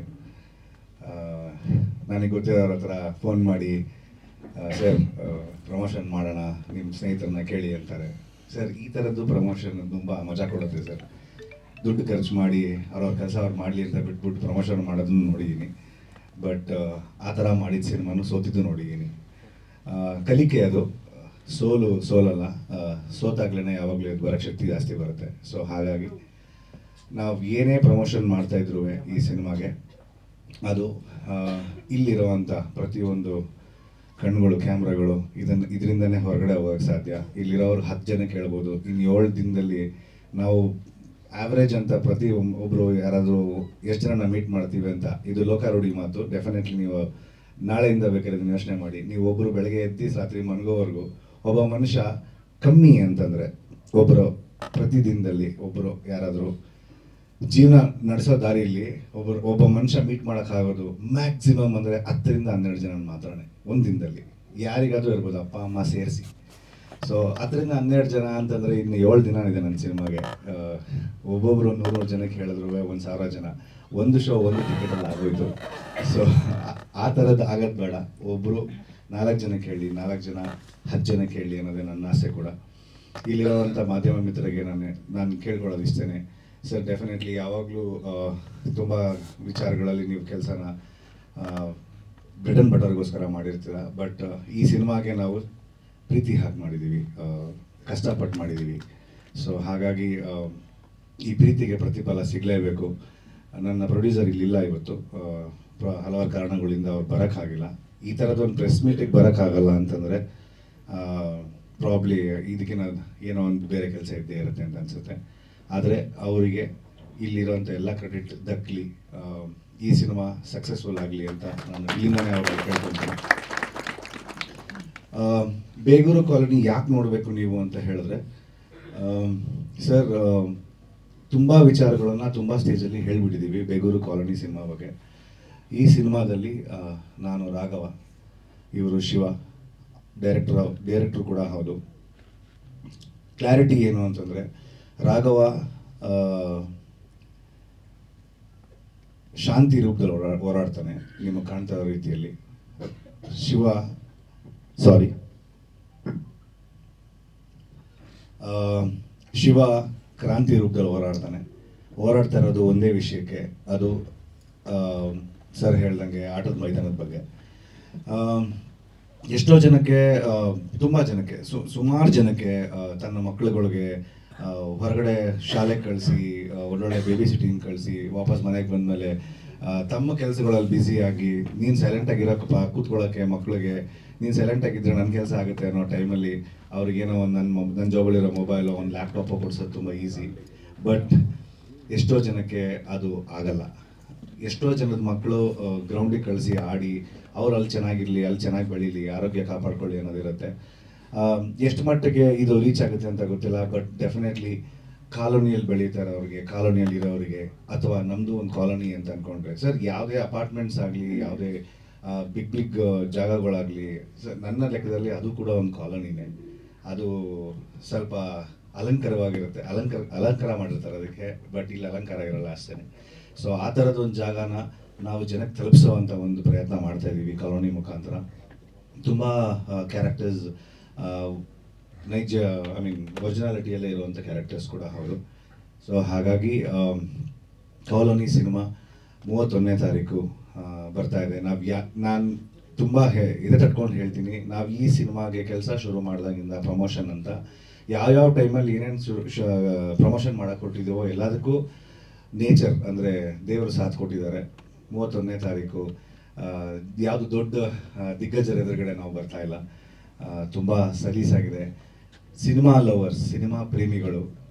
ನನಗೆ ಗೊತ್ತಿರೋರ ಹತ್ರ ಫೋನ್ ಮಾಡಿ ಸರ್ ಪ್ರಮೋಷನ್ ಮಾಡೋಣ, ನಿಮ್ಮ ಸ್ನೇಹಿತರನ್ನ ಕೇಳಿ ಅಂತಾರೆ. ಸರ್ ಈ ಥರದ್ದು ಪ್ರಮೋಷನ್ ತುಂಬ ಮಜಾ ಕೊಡುತ್ತೆ ಸರ್. ದುಡ್ಡು ಖರ್ಚು ಮಾಡಿ ಅವ್ರವ್ರ ಕೆಲಸ ಅವ್ರು ಮಾಡಲಿ ಅಂತ ಬಿಟ್ಬಿಟ್ಟು ಪ್ರಮೋಷನ್ ಮಾಡೋದನ್ನು ನೋಡಿದ್ದೀನಿ. ಬಟ್ ಆ ಥರ ಮಾಡಿದ ಸಿನಿಮಾನು ಸೋತಿದ್ದು ನೋಡಿದ್ದೀನಿ. ಕಲಿಕೆ ಅದು, ಸೋಲಲ್ಲ, ಸೋತಾಗ್ಲೇ ಯಾವಾಗಲೂ ಇದು ಬರೋಕ್ಕೆ ಶಕ್ತಿ ಜಾಸ್ತಿ ಬರುತ್ತೆ. ಸೊ ಹಾಗಾಗಿ ನಾವು ಏನೇ ಪ್ರಮೋಷನ್ ಮಾಡ್ತಾಯಿದ್ರು ಈ ಸಿನಿಮಾಗೆ ಅದು ಇಲ್ಲಿರೋವಂಥ ಪ್ರತಿಯೊಂದು ಕಣ್ಣುಗಳು, ಕ್ಯಾಮ್ರಾಗಳು ಇದರಿಂದನೇ ಹೊರಗಡೆ ಹೋಗೋಕ್ಕೆ ಸಾಧ್ಯ. ಇಲ್ಲಿರೋರು 10 ಜನ ಕೇಳ್ಬೋದು, ಇನ್ನು 7 ದಿನದಲ್ಲಿ ನಾವು ಆವ್ರೇಜ್ ಅಂತ ಒಬ್ಬರು ಯಾರಾದರೂ ಎಷ್ಟು ಜನ ಮೀಟ್ ಮಾಡ್ತೀವಿ ಅಂತ, ಇದು ಲೋಕಾರೂಢಿ ಮಾತು. ಡೆಫಿನೆಟ್ಲಿ ನೀವು ನಾಳೆಯಿಂದ ಬೇಕಾದ್ರೆ ಯೋಚನೆ ಮಾಡಿ. ನೀವು ಒಬ್ಬರು ಬೆಳಗ್ಗೆ ಎದ್ದು ರಾತ್ರಿ ಮನಗೋವರೆಗೂ ಒಬ್ಬ ಮನುಷ್ಯ ಕಮ್ಮಿ ಅಂತಂದರೆ ಪ್ರತಿದಿನದಲ್ಲಿ ಒಬ್ಬರು ಯಾರಾದರೂ ಜೀವನ ನಡೆಸೋ ದಾರಿಯಲ್ಲಿ ಒಬ್ಬ ಮನುಷ್ಯ ಮೀಟ್ ಮಾಡೋಕ್ಕಾಗೋದು ಮ್ಯಾಕ್ಸಿಮಮ್ ಅಂದರೆ 10 ರಿಂದ 12 ಜನ ಮಾತ್ರ ಒಂದು ದಿನದಲ್ಲಿ. ಯಾರಿಗಾದರೂ ಇರ್ಬೋದು, ಅಪ್ಪ ಅಮ್ಮ ಸೇರಿಸಿ. ಸೊ 10 ರಿಂದ 12 ಜನ ಅಂತಂದರೆ ಇನ್ನು 7 ದಿನ ಇದೆ ನನ್ನ ಸಿನಿಮಾಗೆ. ಒಬ್ಬೊಬ್ಬರು 100 ಜನಕ್ಕೆ ಹೇಳಿದ್ರು 1,000 ಜನ, ಒಂದು ಶೋ ಒಂದು ಟಿಕೆಟಲ್ಲಿ ಆಗೋಯ್ತು. ಸೊ ಆ ಥರದ್ದು ಆಗೋದು ಬೇಡ. ಒಬ್ಬರು 4 ಜನಕ್ಕೆ ಹೇಳಿ, 4 ಜನ 10 ಜನಕ್ಕೆ ಹೇಳಿ ಅನ್ನೋದೇ ನನ್ನ ಆಸೆ ಕೂಡ. ಇಲ್ಲಿರೋವಂಥ ಮಾಧ್ಯಮ ಮಿತ್ರರಿಗೆ ನಾನು ಕೇಳ್ಕೊಳ್ಳೋದು ಇಷ್ಟೇ ಸರ್. ಡೆಫಿನೆಟ್ಲಿ ಯಾವಾಗಲೂ ತುಂಬ ವಿಚಾರಗಳಲ್ಲಿ ನೀವು ಕೆಲಸನ ಬ್ರೆಡ್ ಆ್ಯಂಡ್ ಬಟರ್ಗೋಸ್ಕರ ಮಾಡಿರ್ತೀರ. ಬಟ್ ಈ ಸಿನಿಮಾಗೆ ನಾವು ಪ್ರೀತಿ ಹಾಕಿ ಮಾಡಿದ್ದೀವಿ, ಕಷ್ಟಪಟ್ಟು ಮಾಡಿದ್ದೀವಿ. ಸೊ ಹಾಗಾಗಿ ಈ ಪ್ರೀತಿಗೆ ಪ್ರತಿಫಲ ಸಿಗಲೇಬೇಕು. ನನ್ನ ಪ್ರೊಡ್ಯೂಸರ್ ಇಲ್ಲಿಲ್ಲ ಇವತ್ತು, ಹಲವಾರು ಕಾರಣಗಳಿಂದ ಅವ್ರು ಬರೋಕ್ಕಾಗಿಲ್ಲ. ಈ ಥರದೊಂದು ಪ್ರೆಸ್ ಮೀಟಿಗೆ ಬರೋಕ್ಕಾಗಲ್ಲ ಅಂತಂದರೆ ಪ್ರಾಬ್ಲಿ ಇದಕ್ಕಿಂತ ಏನೋ ಒಂದು ಬೇರೆ ಕೆಲಸ ಇದ್ದೇ ಇರುತ್ತೆ ಅಂತ ಅನಿಸುತ್ತೆ. ಆದರೆ ಅವರಿಗೆ ಇಲ್ಲಿರೋಂಥ ಎಲ್ಲ ಕ್ರೆಡಿಟ್ ದಕ್ಕಲಿ, ಈ ಸಿನಿಮಾ ಸಕ್ಸಸ್ಫುಲ್ ಆಗಲಿ ಅಂತ ನಾನು ಇಲ್ಲಿಂದನೇ ಅವ್ರಿಗೆ ಕೇಳ್ಕೊಳ್ತೀನಿ. ಬೇಗೂರು ಕಾಲೋನಿ ಯಾಕೆ ನೋಡಬೇಕು ನೀವು ಅಂತ ಹೇಳಿದ್ರೆ ಸರ್, ತುಂಬ ವಿಚಾರಗಳನ್ನು ತುಂಬ ಸ್ಟೇಜಲ್ಲಿ ಹೇಳಿಬಿಟ್ಟಿದ್ದೀವಿ ಬೇಗೂರು ಕಾಲೋನಿ ಸಿನಿಮಾ ಬಗ್ಗೆ. ಈ ಸಿನಿಮಾದಲ್ಲಿ ನಾನು ರಾಘವ, ಇವರು ಶಿವ, ಡೈರೆಕ್ಟ್ರು ಕೂಡ ಹೌದು. ಕ್ಲಾರಿಟಿ ಏನು ಅಂತಂದರೆ ರಾಘವ ಶಾಂತಿ ರೂಪದಲ್ಲಿ ಹೋರಾಡ್ತಾನೆ ನಿಮಗೆ ಕಾಣ್ತಾ ಇರೋ ರೀತಿಯಲ್ಲಿ. ಶಿವ ಕ್ರಾಂತಿ ರೂಪದಲ್ಲಿ ಹೋರಾಡ್ತಾ ಇರೋದು ಒಂದೇ ವಿಷಯಕ್ಕೆ, ಅದು ಸರ್ ಹೇಳ್ದಂಗೆ ಆಟದ ಮೈದಾನದ ಬಗ್ಗೆ. ಎಷ್ಟೋ ಜನಕ್ಕೆ, ತುಂಬ ಜನಕ್ಕೆ, ಸುಮಾರು ಜನಕ್ಕೆ ತನ್ನ ಮಕ್ಕಳುಗಳಿಗೆ ಹೊರಗಡೆ ಶಾಲೆಗೆ ಕಳಿಸಿ, ಒಳ್ಳೊಳ್ಳೆ ಬೇಬಿ ಸಿಟ್ಟಿಂಗ್ ಕಳಿಸಿ, ವಾಪಸ್ ಮನೆಗೆ ಬಂದಮೇಲೆ ತಮ್ಮ ಕೆಲಸಗಳಲ್ಲಿ ಬ್ಯುಸಿಯಾಗಿ ನೀನು ಸೈಲೆಂಟಾಗಿರೋಕ್ಕಪ್ಪ ಕೂತ್ಕೊಳ್ಳೋಕ್ಕೆ ಮಕ್ಕಳಿಗೆ, ನೀನು ಸೈಲೆಂಟಾಗಿದ್ದರೆ ನನ್ನ ಕೆಲಸ ಆಗುತ್ತೆ ಅನ್ನೋ ಟೈಮಲ್ಲಿ ಅವ್ರಿಗೇನೋ ಒಂದು ನನ್ನ ಜಾಬಲ್ಲಿರೋ ಮೊಬೈಲು, ಒಂದು ಲ್ಯಾಪ್ಟಾಪು ಕೊಡ್ಸೋದು ತುಂಬ ಈಸಿ. ಬಟ್ ಎಷ್ಟೋ ಜನಕ್ಕೆ ಅದು ಆಗಲ್ಲ. ಎಷ್ಟೋ ಜನದ ಮಕ್ಕಳು ಗ್ರೌಂಡಿಗೆ ಕಳಿಸಿ ಆಡಿ ಅವ್ರು ಅಲ್ಲಿ ಚೆನ್ನಾಗಿರಲಿ, ಅಲ್ಲಿ ಚೆನ್ನಾಗಿ ಬೆಳೀಲಿ, ಆರೋಗ್ಯ ಕಾಪಾಡ್ಕೊಳ್ಳಿ ಅನ್ನೋದಿರುತ್ತೆ. ಎಷ್ಟು ಮಟ್ಟಿಗೆ ಇದು ರೀಚ್ ಆಗುತ್ತೆ ಅಂತ ಗೊತ್ತಿಲ್ಲ. ಬಟ್ ಡೆಫಿನೆಟ್ಲಿ ಕಾಲೋನಿಯಲ್ಲಿ ಬೆಳೀತಾರೆ ಅವ್ರಿಗೆ, ಕಾಲೋನಿಯಲ್ಲಿ ಇರೋರಿಗೆ, ಅಥವಾ ನಮ್ಮದು ಒಂದು ಕಾಲೋನಿ ಅಂತ ಅಂದ್ಕೊಂಡ್ರೆ ಸರ್, ಯಾವುದೇ ಅಪಾರ್ಟ್ಮೆಂಟ್ಸ್ ಆಗಲಿ, ಯಾವುದೇ ಬಿಗ್ ಜಾಗಗಳಾಗಲಿ, ಸರ್ ನನ್ನ ಲೆಕ್ಕದಲ್ಲಿ ಅದು ಕೂಡ ಒಂದು ಕಾಲೋನಿನೇ. ಅದು ಸ್ವಲ್ಪ ಅಲಂಕಾರವಾಗಿರುತ್ತೆ, ಅಲಂಕಾರ ಮಾಡಿರ್ತಾರೆ ಅದಕ್ಕೆ. ಬಟ್ ಇಲ್ಲಿ ಅಲಂಕಾರ ಇರಲ್ಲ ಅಷ್ಟೇ. ಸೊ ಆ ಥರದೊಂದು ಜಾಗನ ನಾವು ಜನಕ್ಕೆ ತಲುಪಿಸೋವಂಥ ಒಂದು ಪ್ರಯತ್ನ ಮಾಡ್ತಾ ಇದ್ದೀವಿ ಕಾಲೋನಿ ಮುಖಾಂತರ. ತುಂಬ ಕ್ಯಾರೆಕ್ಟರ್ಸ್ ನೈಜ, ಒರಿಜಿನಾಲಿಟಿಯಲ್ಲೇ ಇರುವಂಥ ಕ್ಯಾರೆಕ್ಟರ್ಸ್ ಕೂಡ ಹೌದು. ಸೊ ಹಾಗಾಗಿ ಕಾಲೋನಿ ಸಿನಿಮಾ 31ನೇ ತಾರೀಕು ಬರ್ತಾ ಇದೆ. ನಾನು ತುಂಬ ಇದೆ ತಟ್ಕೊಂಡು ಹೇಳ್ತೀನಿ, ನಾವು ಈ ಸಿನಿಮಾಗೆ ಕೆಲಸ ಶುರು ಮಾಡಿದಾಗಿಂದ ಪ್ರಮೋಷನ್ ಅಂತ ಯಾವ್ಯಾವ ಟೈಮಲ್ಲಿ ಏನೇನು ಪ್ರಮೋಷನ್ ಮಾಡೋಕ್ಕೆ ಕೊಟ್ಟಿದ್ದೀವೋ ಎಲ್ಲದಕ್ಕೂ ನೇಚರ್ ಅಂದರೆ ದೇವರು ಸಾಥ್ ಕೊಟ್ಟಿದ್ದಾರೆ. 31ನೇ ತಾರೀಕು ಯಾವುದು ದೊಡ್ಡ ದಿಗ್ಗಜರ ಎದುರುಗಡೆ ನಾವು ಬರ್ತಾ ಇಲ್ಲ, ತುಂಬ ಸಲೀಸಾಗಿದೆ. ಸಿನಿಮಾ ಲವರ್ಸ್, ಸಿನಿಮಾ ಪ್ರೇಮಿಗಳು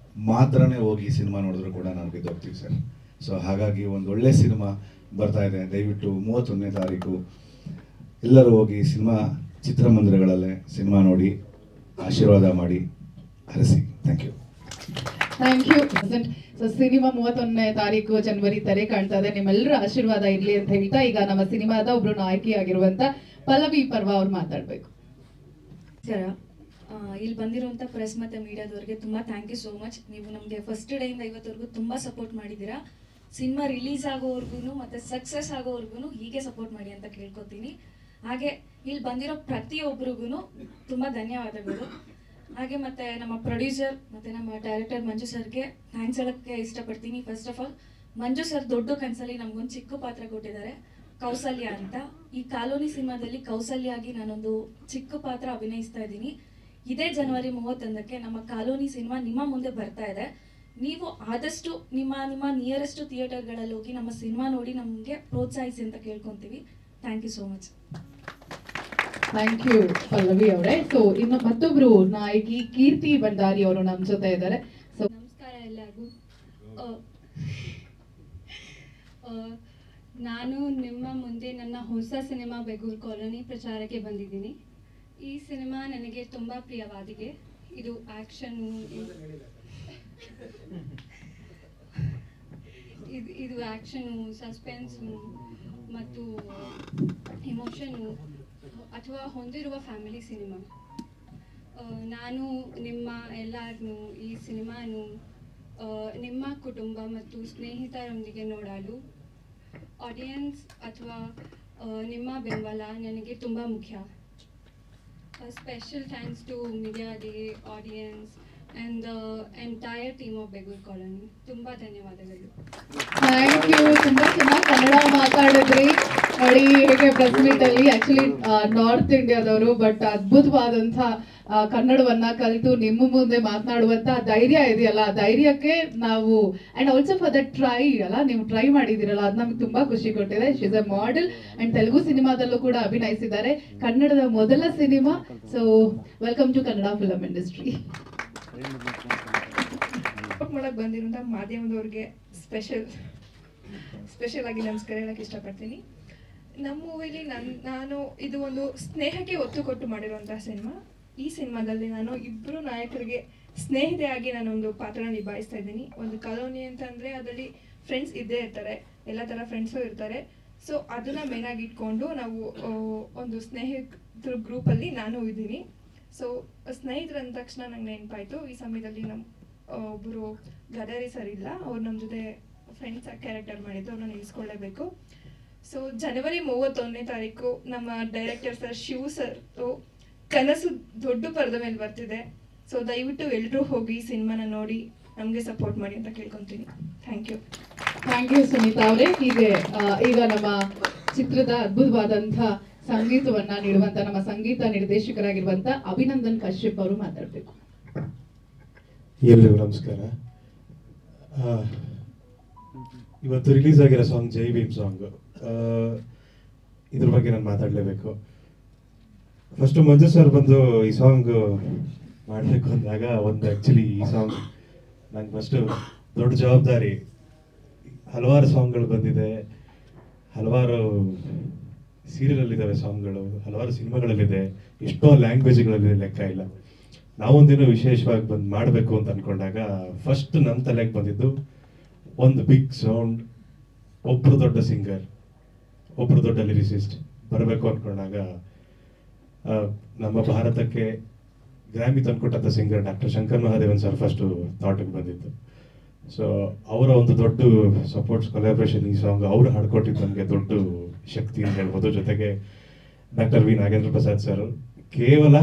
ಮಾತ್ರನೇ ಹೋಗಿ ಸಿನಿಮಾ ನೋಡಿದ್ರು ಕೂಡ ನಾವು ಗೆದ್ದೋಗ್ತೀವಿ ಸರ್. ಸೊ ಹಾಗಾಗಿ ಒಂದು ಒಳ್ಳೆ ಸಿನಿಮಾ ಬರ್ತಾ ಇದೆ. ದಯವಿಟ್ಟು 31ನೇ ತಾರೀಕು ಎಲ್ಲರೂ ಹೋಗಿ ಚಿತ್ರಮಂದಿರಗಳಲ್ಲೇ ಸಿನಿಮಾ ನೋಡಿ ಆಶೀರ್ವಾದ ಮಾಡಿ ಹರಿಸಿ. Thank you. Thank you. So cinema 31ನೇ ತಾರೀಕು ಜನವರಿ ತೆರೆ ಕಾಣ್ತಾ ಇದೆ. ನಿಮ್ಮೆಲ್ಲರ ಆಶೀರ್ವಾದ ಇರ್ಲಿ ಅಂತ ಹೇಳ್ತಾ ಈಗ ನಮ್ಮ ಸಿನಿಮಾದ ಒಬ್ರು ನಾಯಕಿಯಾಗಿರುವಂತ ಪಲ್ಲವಿ ಪರ್ವ ಅವ್ರು ಮಾತಾಡ್ಬೇಕು. ಸರ್, ಇಲ್ಲಿ ಬಂದಿರುವಂಥ ಪ್ರೆಸ್ ಮತ್ತು ಮೀಡಿಯಾದವ್ರಿಗೆ ತುಂಬ ಥ್ಯಾಂಕ್ ಯು ಸೋ ಮಚ್. ನೀವು ನಮಗೆ ಫಸ್ಟ್ ಡೇಯಿಂದ ಇವತ್ತವರೆಗೂ ತುಂಬ ಸಪೋರ್ಟ್ ಮಾಡಿದ್ದೀರಾ. ಸಿನಿಮಾ ರಿಲೀಸ್ ಆಗೋವರೆಗೂ ಮತ್ತು ಸಕ್ಸಸ್ ಆಗೋವರೆಗೂ ಹೀಗೆ ಸಪೋರ್ಟ್ ಮಾಡಿ ಅಂತ ಕೇಳ್ಕೊತೀನಿ. ಹಾಗೆ ಇಲ್ಲಿ ಬಂದಿರೋ ಪ್ರತಿಯೊಬ್ಬರಿಗೂ ತುಂಬ ಧನ್ಯವಾದಗಳು. ಹಾಗೆ ಮತ್ತು ನಮ್ಮ ಪ್ರೊಡ್ಯೂಸರ್ ಮತ್ತು ನಮ್ಮ ಡೈರೆಕ್ಟರ್ ಮಂಜು ಸರ್ಗೆ ಥ್ಯಾಂಕ್ಸ್ ಹೇಳೋಕ್ಕೆ ಇಷ್ಟಪಡ್ತೀನಿ. First of all, Manju sir ದೊಡ್ಡ ಕನಸಲ್ಲಿ ನಮಗೊಂದು ಚಿಕ್ಕ ಪಾತ್ರ ಕೊಟ್ಟಿದ್ದಾರೆ, ಕೌಸಲ್ಯ ಅಂತ. ಈ ಕಾಲೋನಿ ಸಿನಿಮಾದಲ್ಲಿ ಕೌಸಲ್ಯ ಆಗಿ ನಾನೊಂದು ಚಿಕ್ಕ ಪಾತ್ರ ಅಭಿನಯಿಸ್ತಾ ಇದ್ದೀನಿ. ಇದೇ ಜನವರಿ 31ಕ್ಕೆ ನಮ್ಮ ಕಾಲೋನಿ ಸಿನಿಮಾ ನಿಮ್ಮ ಮುಂದೆ ಬರ್ತಾ ಇದೆ. ನೀವು ಆದಷ್ಟು ನಿಮ್ಮ ನಿಯರೆಸ್ಟ್ ಥಿಯೇಟರ್ಗಳಲ್ಲಿ ಹೋಗಿ ನಮ್ಮ ಸಿನಿಮಾ ನೋಡಿ ನಮಗೆ ಪ್ರೋತ್ಸಾಹಿಸಿ ಅಂತ ಕೇಳ್ಕೊತೀವಿ. Thank you so much. Thank you Pallavi ಅವರೇ. ಸೊ ಇನ್ನು ಮತ್ತೊಬ್ರು ನಾಯಕಿ ಕೀರ್ತಿ ಭಂಡಾರಿ ಅವರು ನಮ್ಮ ಜೊತೆ ಇದ್ದಾರೆ. ಸೊ ನಮಸ್ಕಾರ ಎಲ್ಲರಿಗೂ. ನಾನು ನಿಮ್ಮ ಮುಂದೆ ನನ್ನ ಹೊಸ ಸಿನಿಮಾ ಬೇಗೂರು ಕಾಲೋನಿ ಪ್ರಚಾರಕ್ಕೆ ಬಂದಿದ್ದೀನಿ. ಈ ಸಿನಿಮಾ ನನಗೆ ತುಂಬ ಪ್ರಿಯವಾಗಿದೆ. ಇದು ಆ್ಯಕ್ಷನು, ಸಸ್ಪೆನ್ಸು ಮತ್ತು ಇಮೋಷನು ಅಥವಾ ಹೊಂದಿರುವ ಫ್ಯಾಮಿಲಿ ಸಿನಿಮಾ. ನಾನು ನಿಮ್ಮ ಎಲ್ಲರನ್ನೂ ಈ ಸಿನಿಮಾನು ನಿಮ್ಮ ಕುಟುಂಬ ಮತ್ತು ಸ್ನೇಹಿತರೊಂದಿಗೆ ನೋಡಲು ಆಡಿಯನ್ಸ್ ಅಥವಾ ನಿಮ್ಮ ಬೆಂಬಲ ನನಗೆ ತುಂಬ ಮುಖ್ಯ. Special thanks to media day, audience and the entire team of Begur colony. ತುಂಬಾ ಧನ್ಯವಾದಗಳು. Thank you. ತುಂಬಾ ಚೆನ್ನಾಗಿ ಕನ್ನಡ ಮಾತಾಡಿದ್ರಿ ನೋಡಿ. ಹೇಗೆ ಪ್ರೆಸ್ ಮೀಟ್ ಅಲ್ಲಿ ಆಕ್ಚುಲಿ ನಾರ್ತ್ ಇಂಡಿಯಾದವರು ಬಟ್ ಅದ್ಭುತವಾದಂಥ ಕನ್ನಡವನ್ನ ಕಲಿತು ನಿಮ್ಮ ಮುಂದೆ ಮಾತನಾಡುವಂತ ಧೈರ್ಯ ಇದೆಯಲ್ಲ, ಆ ಧೈರ್ಯಕ್ಕೆ ನಾವು and also for the try ಅಲ್ಲ, ನೀವು ಟ್ರೈ ಮಾಡಿದಿರಲ್ಲ, ಅದು ನಮ್ಗೆ ತುಂಬಾ ಖುಷಿ ಕೊಟ್ಟಿದೆ. She is a model and Telugu ಸಿನಿಮಾದಲ್ಲೂ ಕೂಡ ಅಭಿನಯಿಸಿದ್ದಾರೆ. ಕನ್ನಡದ ಮೊದಲ ಸಿನಿಮಾ. So welcome to Kannada film industry. ಮಾಡಕ್ಕೆ ಬಂದಿರೋಂಥ ಮಾಧ್ಯಮದವ್ರಿಗೆ ಸ್ಪೆಷಲ್ ಆಗಿ ನಮಸ್ಕಾರ ಹೇಳಕ್ಕೆ ಇಷ್ಟಪಡ್ತೀನಿ. ನಮ್ಮ ಮೂವಿಲಿ ನಾನು ಇದು ಒಂದು ಸ್ನೇಹಕ್ಕೆ ಒತ್ತು ಕೊಟ್ಟು ಮಾಡಿರುವಂಥ ಸಿನಿಮಾ. ಈ ಸಿನಿಮಾದಲ್ಲಿ ನಾನು ಇಬ್ಬರು ನಾಯಕರಿಗೆ ಸ್ನೇಹಿತೆಯಾಗಿ ನಾನೊಂದು ಪಾತ್ರ ನಿಭಾಯಿಸ್ತಾ ಇದ್ದೀನಿ. ಒಂದು ಕಾಲೋನಿ ಅಂತಂದರೆ ಅದರಲ್ಲಿ ಫ್ರೆಂಡ್ಸ್ ಇದ್ದೇ ಇರ್ತಾರೆ, ಎಲ್ಲ ಥರ ಫ್ರೆಂಡ್ಸು ಇರ್ತಾರೆ. ಸೊ ಅದನ್ನು ಮೇನಾಗಿ ಇಟ್ಕೊಂಡು ನಾವು ಒಂದು ಸ್ನೇಹಿತರ ಗ್ರೂಪಲ್ಲಿ ನಾನು ಇದ್ದೀನಿ. ಸೊ ಸ್ನೇಹಿತರು ಅಂದ ತಕ್ಷಣ ನಂಗೆ ನೆನಪಾಯಿತು, ಈ ಸಮಯದಲ್ಲಿ ನಮ್ಮ ಒಬ್ಬರು ಗದಾರಿ ಸರ್ ಇಲ್ಲ, ಅವ್ರು ನಮ್ಮ ಜೊತೆ ಫ್ರೆಂಡ್ಸ್ ಕ್ಯಾರೆಕ್ಟರ್ ಮಾಡಿದ್ದು, ಅವ್ರನ್ನ ನಿಲ್ಲಿಸ್ಕೊಳ್ಳೇಬೇಕು. ಸೊ ಜನವರಿ 31ನೇ ತಾರೀಕು ನಮ್ಮ ಡೈರೆಕ್ಟರ್ ಸರ್ ಶಿವ್ ಸರ್ ಕನಸು ದೊಡ್ಡ ಪರದ ಮೇಲೆ ಬರ್ತಿದೆ. ಸೊ ದಯವಿಟ್ಟು ಎಲ್ಲರೂ ಹೋಗಿ ಸಿನಿಮಾನ ನೋಡಿ ನಮಗೆ ಸಪೋರ್ಟ್ ಮಾಡಿ ಅಂತ ಕೇಳ್ಕೊತೀನಿ. Thank you. Thank you Sunita ಅವರೇ. ಹೀಗೆ ಈಗ ನಮ್ಮ ಚಿತ್ರದ ಅದ್ಭುತವಾದಂಥ ಸಂಗೀತವನ್ನ ನೀಡುವಂತ ನಮ್ಮ ಸಂಗೀತ ನಿರ್ದೇಶಕರಾಗಿರುವಂತ ಅಭಿನಂದನ್ ಕಶ್ಯಪ್ ಅವರು ಮಾತಾಡಬೇಕು. ಎಲ್ರಿಗೂ ನಮಸ್ಕಾರ. ಇವತ್ತು ರಿಲೀಸ್ ಆಗಿರೋ ಸಾಂಗ್ ಜೈ ಭೀಮ್ ಸಾಂಗ್, ಇದ್ರ ಬಗ್ಗೆ ನಾನು ಮಾತಾಡಲೇಬೇಕು. ಫಸ್ಟು ಮಂಜು ಸರ್ ಬಂದು ಈ ಸಾಂಗ್ ಮಾಡಬೇಕು ಅಂದಾಗ ಆ್ಯಕ್ಚುಲಿ ಈ ಸಾಂಗ್ ನಂಗೆ ಫಸ್ಟು ದೊಡ್ಡ ಜವಾಬ್ದಾರಿ. ಹಲವಾರು ಸಾಂಗ್ಗಳು ಬಂದಿದೆ, ಹಲವಾರು ಸೀರಿಯಲಲ್ಲಿದ್ದಾವೆ ಸಾಂಗ್ಗಳು, ಹಲವಾರು ಸಿನಿಮಾಗಳಲ್ಲಿದೆ, ಎಷ್ಟೋ ಲ್ಯಾಂಗ್ವೇಜ್ಗಳಲ್ಲಿ ಲೆಕ್ಕ ಇಲ್ಲ. ನಾವೊಂದಿನ ವಿಶೇಷವಾಗಿ ಬಂದು ಮಾಡಬೇಕು ಅಂತ ಅಂದ್ಕೊಂಡಾಗ ಫಸ್ಟ್ ನನ್ನ ತಲೆಗೆ ಬಂದಿದ್ದು ಒಂದು ಬಿಗ್ ಸೌಂಡ್, ಒಬ್ಬರು ದೊಡ್ಡ ಸಿಂಗರ್, ಒಬ್ಬರು ದೊಡ್ಡ ಲಿರಿಸಿಸ್ಟ್ ಬರಬೇಕು ಅಂದ್ಕೊಂಡಾಗ ನಮ್ಮ ಭಾರತಕ್ಕೆ ಗ್ರಾಮಿ ತಂದುಕೊಟ್ಟಂಥ singer doctor Shankar Mahadevan sir first ಥಾಟಿಗೆ ಬಂದಿತ್ತು. ಸೊ ಅವರ ಒಂದು ದೊಡ್ಡ ಸಪೋರ್ಟ್ಸ್ ಕೊಲಾಬ್ರೇಷನ್ ಈ ಸಾಂಗ್ ಅವರು ಹಾಡ್ಕೊಟ್ಟಿದ್ದು ನನಗೆ ದೊಡ್ಡ ಶಕ್ತಿ ಅಂತ ಹೇಳ್ಬೋದು. ಜೊತೆಗೆ doctor V Nagendra Prasad sir, ಕೇವಲ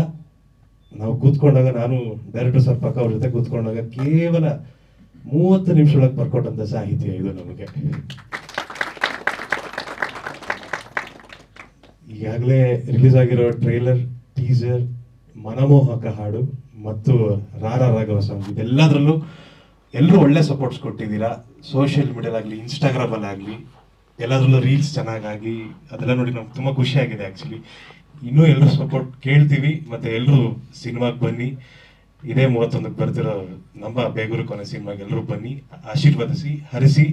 ನಾವು ಕೂತ್ಕೊಂಡಾಗ, ನಾನು ಡೈರೆಕ್ಟರ್ ಸರ್ ಪಕ್ಕ ಅವ್ರ ಜೊತೆ ಕೂತ್ಕೊಂಡಾಗ ಕೇವಲ 30 ನಿಮಿಷದೊಳಗೆ ಬರ್ಕೊಟ್ಟಂಥ ಸಾಹಿತ್ಯ ಇದು ನಮಗೆ. ಈಗಾಗಲೇ ರಿಲೀಸ್ ಆಗಿರೋ ಟ್ರೈಲರ್, ಟೀಸರ್, ಮನಮೋಹಕ ಹಾಡು ಮತ್ತು ರಾರ ರಾಘವ ಸಾಂಗ್, ಇದೆಲ್ಲದರಲ್ಲೂ ಎಲ್ಲರೂ ಒಳ್ಳೆ ಸಪೋರ್ಟ್ಸ್ ಕೊಟ್ಟಿದ್ದೀರಾ. ಸೋಷಿಯಲ್ ಮೀಡಿಯಾದಾಗಲಿ, ಇನ್ಸ್ಟಾಗ್ರಾಮಲ್ಲಾಗಲಿ, ಎಲ್ಲದರಲ್ಲೂ ರೀಲ್ಸ್ ಚೆನ್ನಾಗಾಗಿ ಅದೆಲ್ಲ ನೋಡಿ ನಮ್ಗೆ ತುಂಬ ಖುಷಿಯಾಗಿದೆ. ಆ್ಯಕ್ಚುಲಿ ಇನ್ನೂ ಎಲ್ಲರೂ ಸಪೋರ್ಟ್ ಕೇಳ್ತೀವಿ. ಮತ್ತು ಎಲ್ಲರೂ ಸಿನಿಮಾಗೆ ಬನ್ನಿ, ಇದೇ 31ಕ್ಕೆ ಬರ್ತಿರೋ ನಮ್ಮ ಬೇಗೂರು ಕೊನೆ ಸಿನಿಮಾಗೆ ಎಲ್ಲರೂ ಬನ್ನಿ, ಆಶೀರ್ವದಿಸಿ, ಹರಿಸಿ,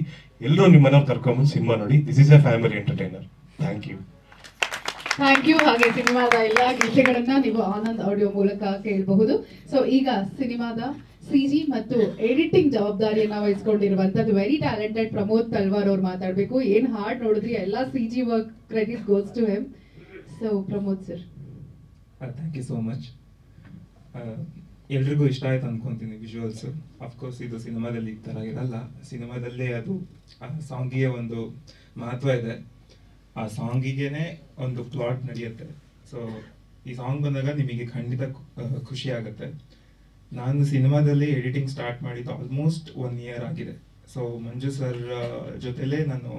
ಎಲ್ಲರೂ ನಿಮ್ಮ ಮನೆಯವ್ರು ಕರ್ಕೊಂಬಂದು ಸಿನಿಮಾ ನೋಡಿ. This is a family entertainer. Thank you. Thank you. ಹಾಗೆ ಸಿನಿಮಾದ ಎಲ್ಲ ಗೀತೆಗಳನ್ನ ನೀವು ಆನಂದ್ ಆಡಿಯೋ ಮೂಲಕ ಕೇಳಬಹುದು. ಸೊ ಈಗ ಸಿನಿಮಾದ CG ಮತ್ತು ಎಡಿಟಿಂಗ್ ಜವಾಬ್ದಾರಿಯನ್ನ ವಹಿಸ್ಕೊಂಡಿರುವಂತದ್ದು ವೆರಿ ಟ್ಯಾಲೆಂಟೆಡ್ ಪ್ರಮೋದ್ ತಲ್ವಾರ್ ಅವ್ರು ಮಾತಾಡ್ಬೇಕು. ಏನ್ ಹಾಡ್ ನೋಡಿದ್ರಿ, ಎಲ್ಲ CG work credit goes to him. So Pramod sir. Thank you so much. ಎಲ್ರಿಗೂ ಇಷ್ಟ ಆಯ್ತು ಅನ್ಕೊಂತೀನಿ ವಿಜುವಲ್ಸ್. ಅಫ್ಕೋರ್ಸ್ ಇದು ಸಿನಿಮಾದಲ್ಲಿ ಈ ಥರ ಇರಲ್ಲ. ಸಿನಿಮಾದಲ್ಲೇ ಅದು ಆ ಸಾಂಗಿಗೆ ಒಂದು ಮಹತ್ವ ಇದೆ. ಆ ಸಾಂಗಿಗೇನೆ ಒಂದು ಪ್ಲಾಟ್ ನಡೆಯುತ್ತೆ. ಸೊ ಈ ಸಾಂಗ್ ಬಂದಾಗ ನಿಮಗೆ ಖಂಡಿತ ಖುಷಿ ಆಗುತ್ತೆ. ನಾನು ಸಿನಿಮಾದಲ್ಲಿ ಎಡಿಟಿಂಗ್ ಸ್ಟಾರ್ಟ್ ಮಾಡಿದ್ದು ಆಲ್ಮೋಸ್ಟ್ 1 year ಆಗಿದೆ. ಸೊ ಮಂಜು ಸರ್ ಜೊತೆಲೇ ನಾನು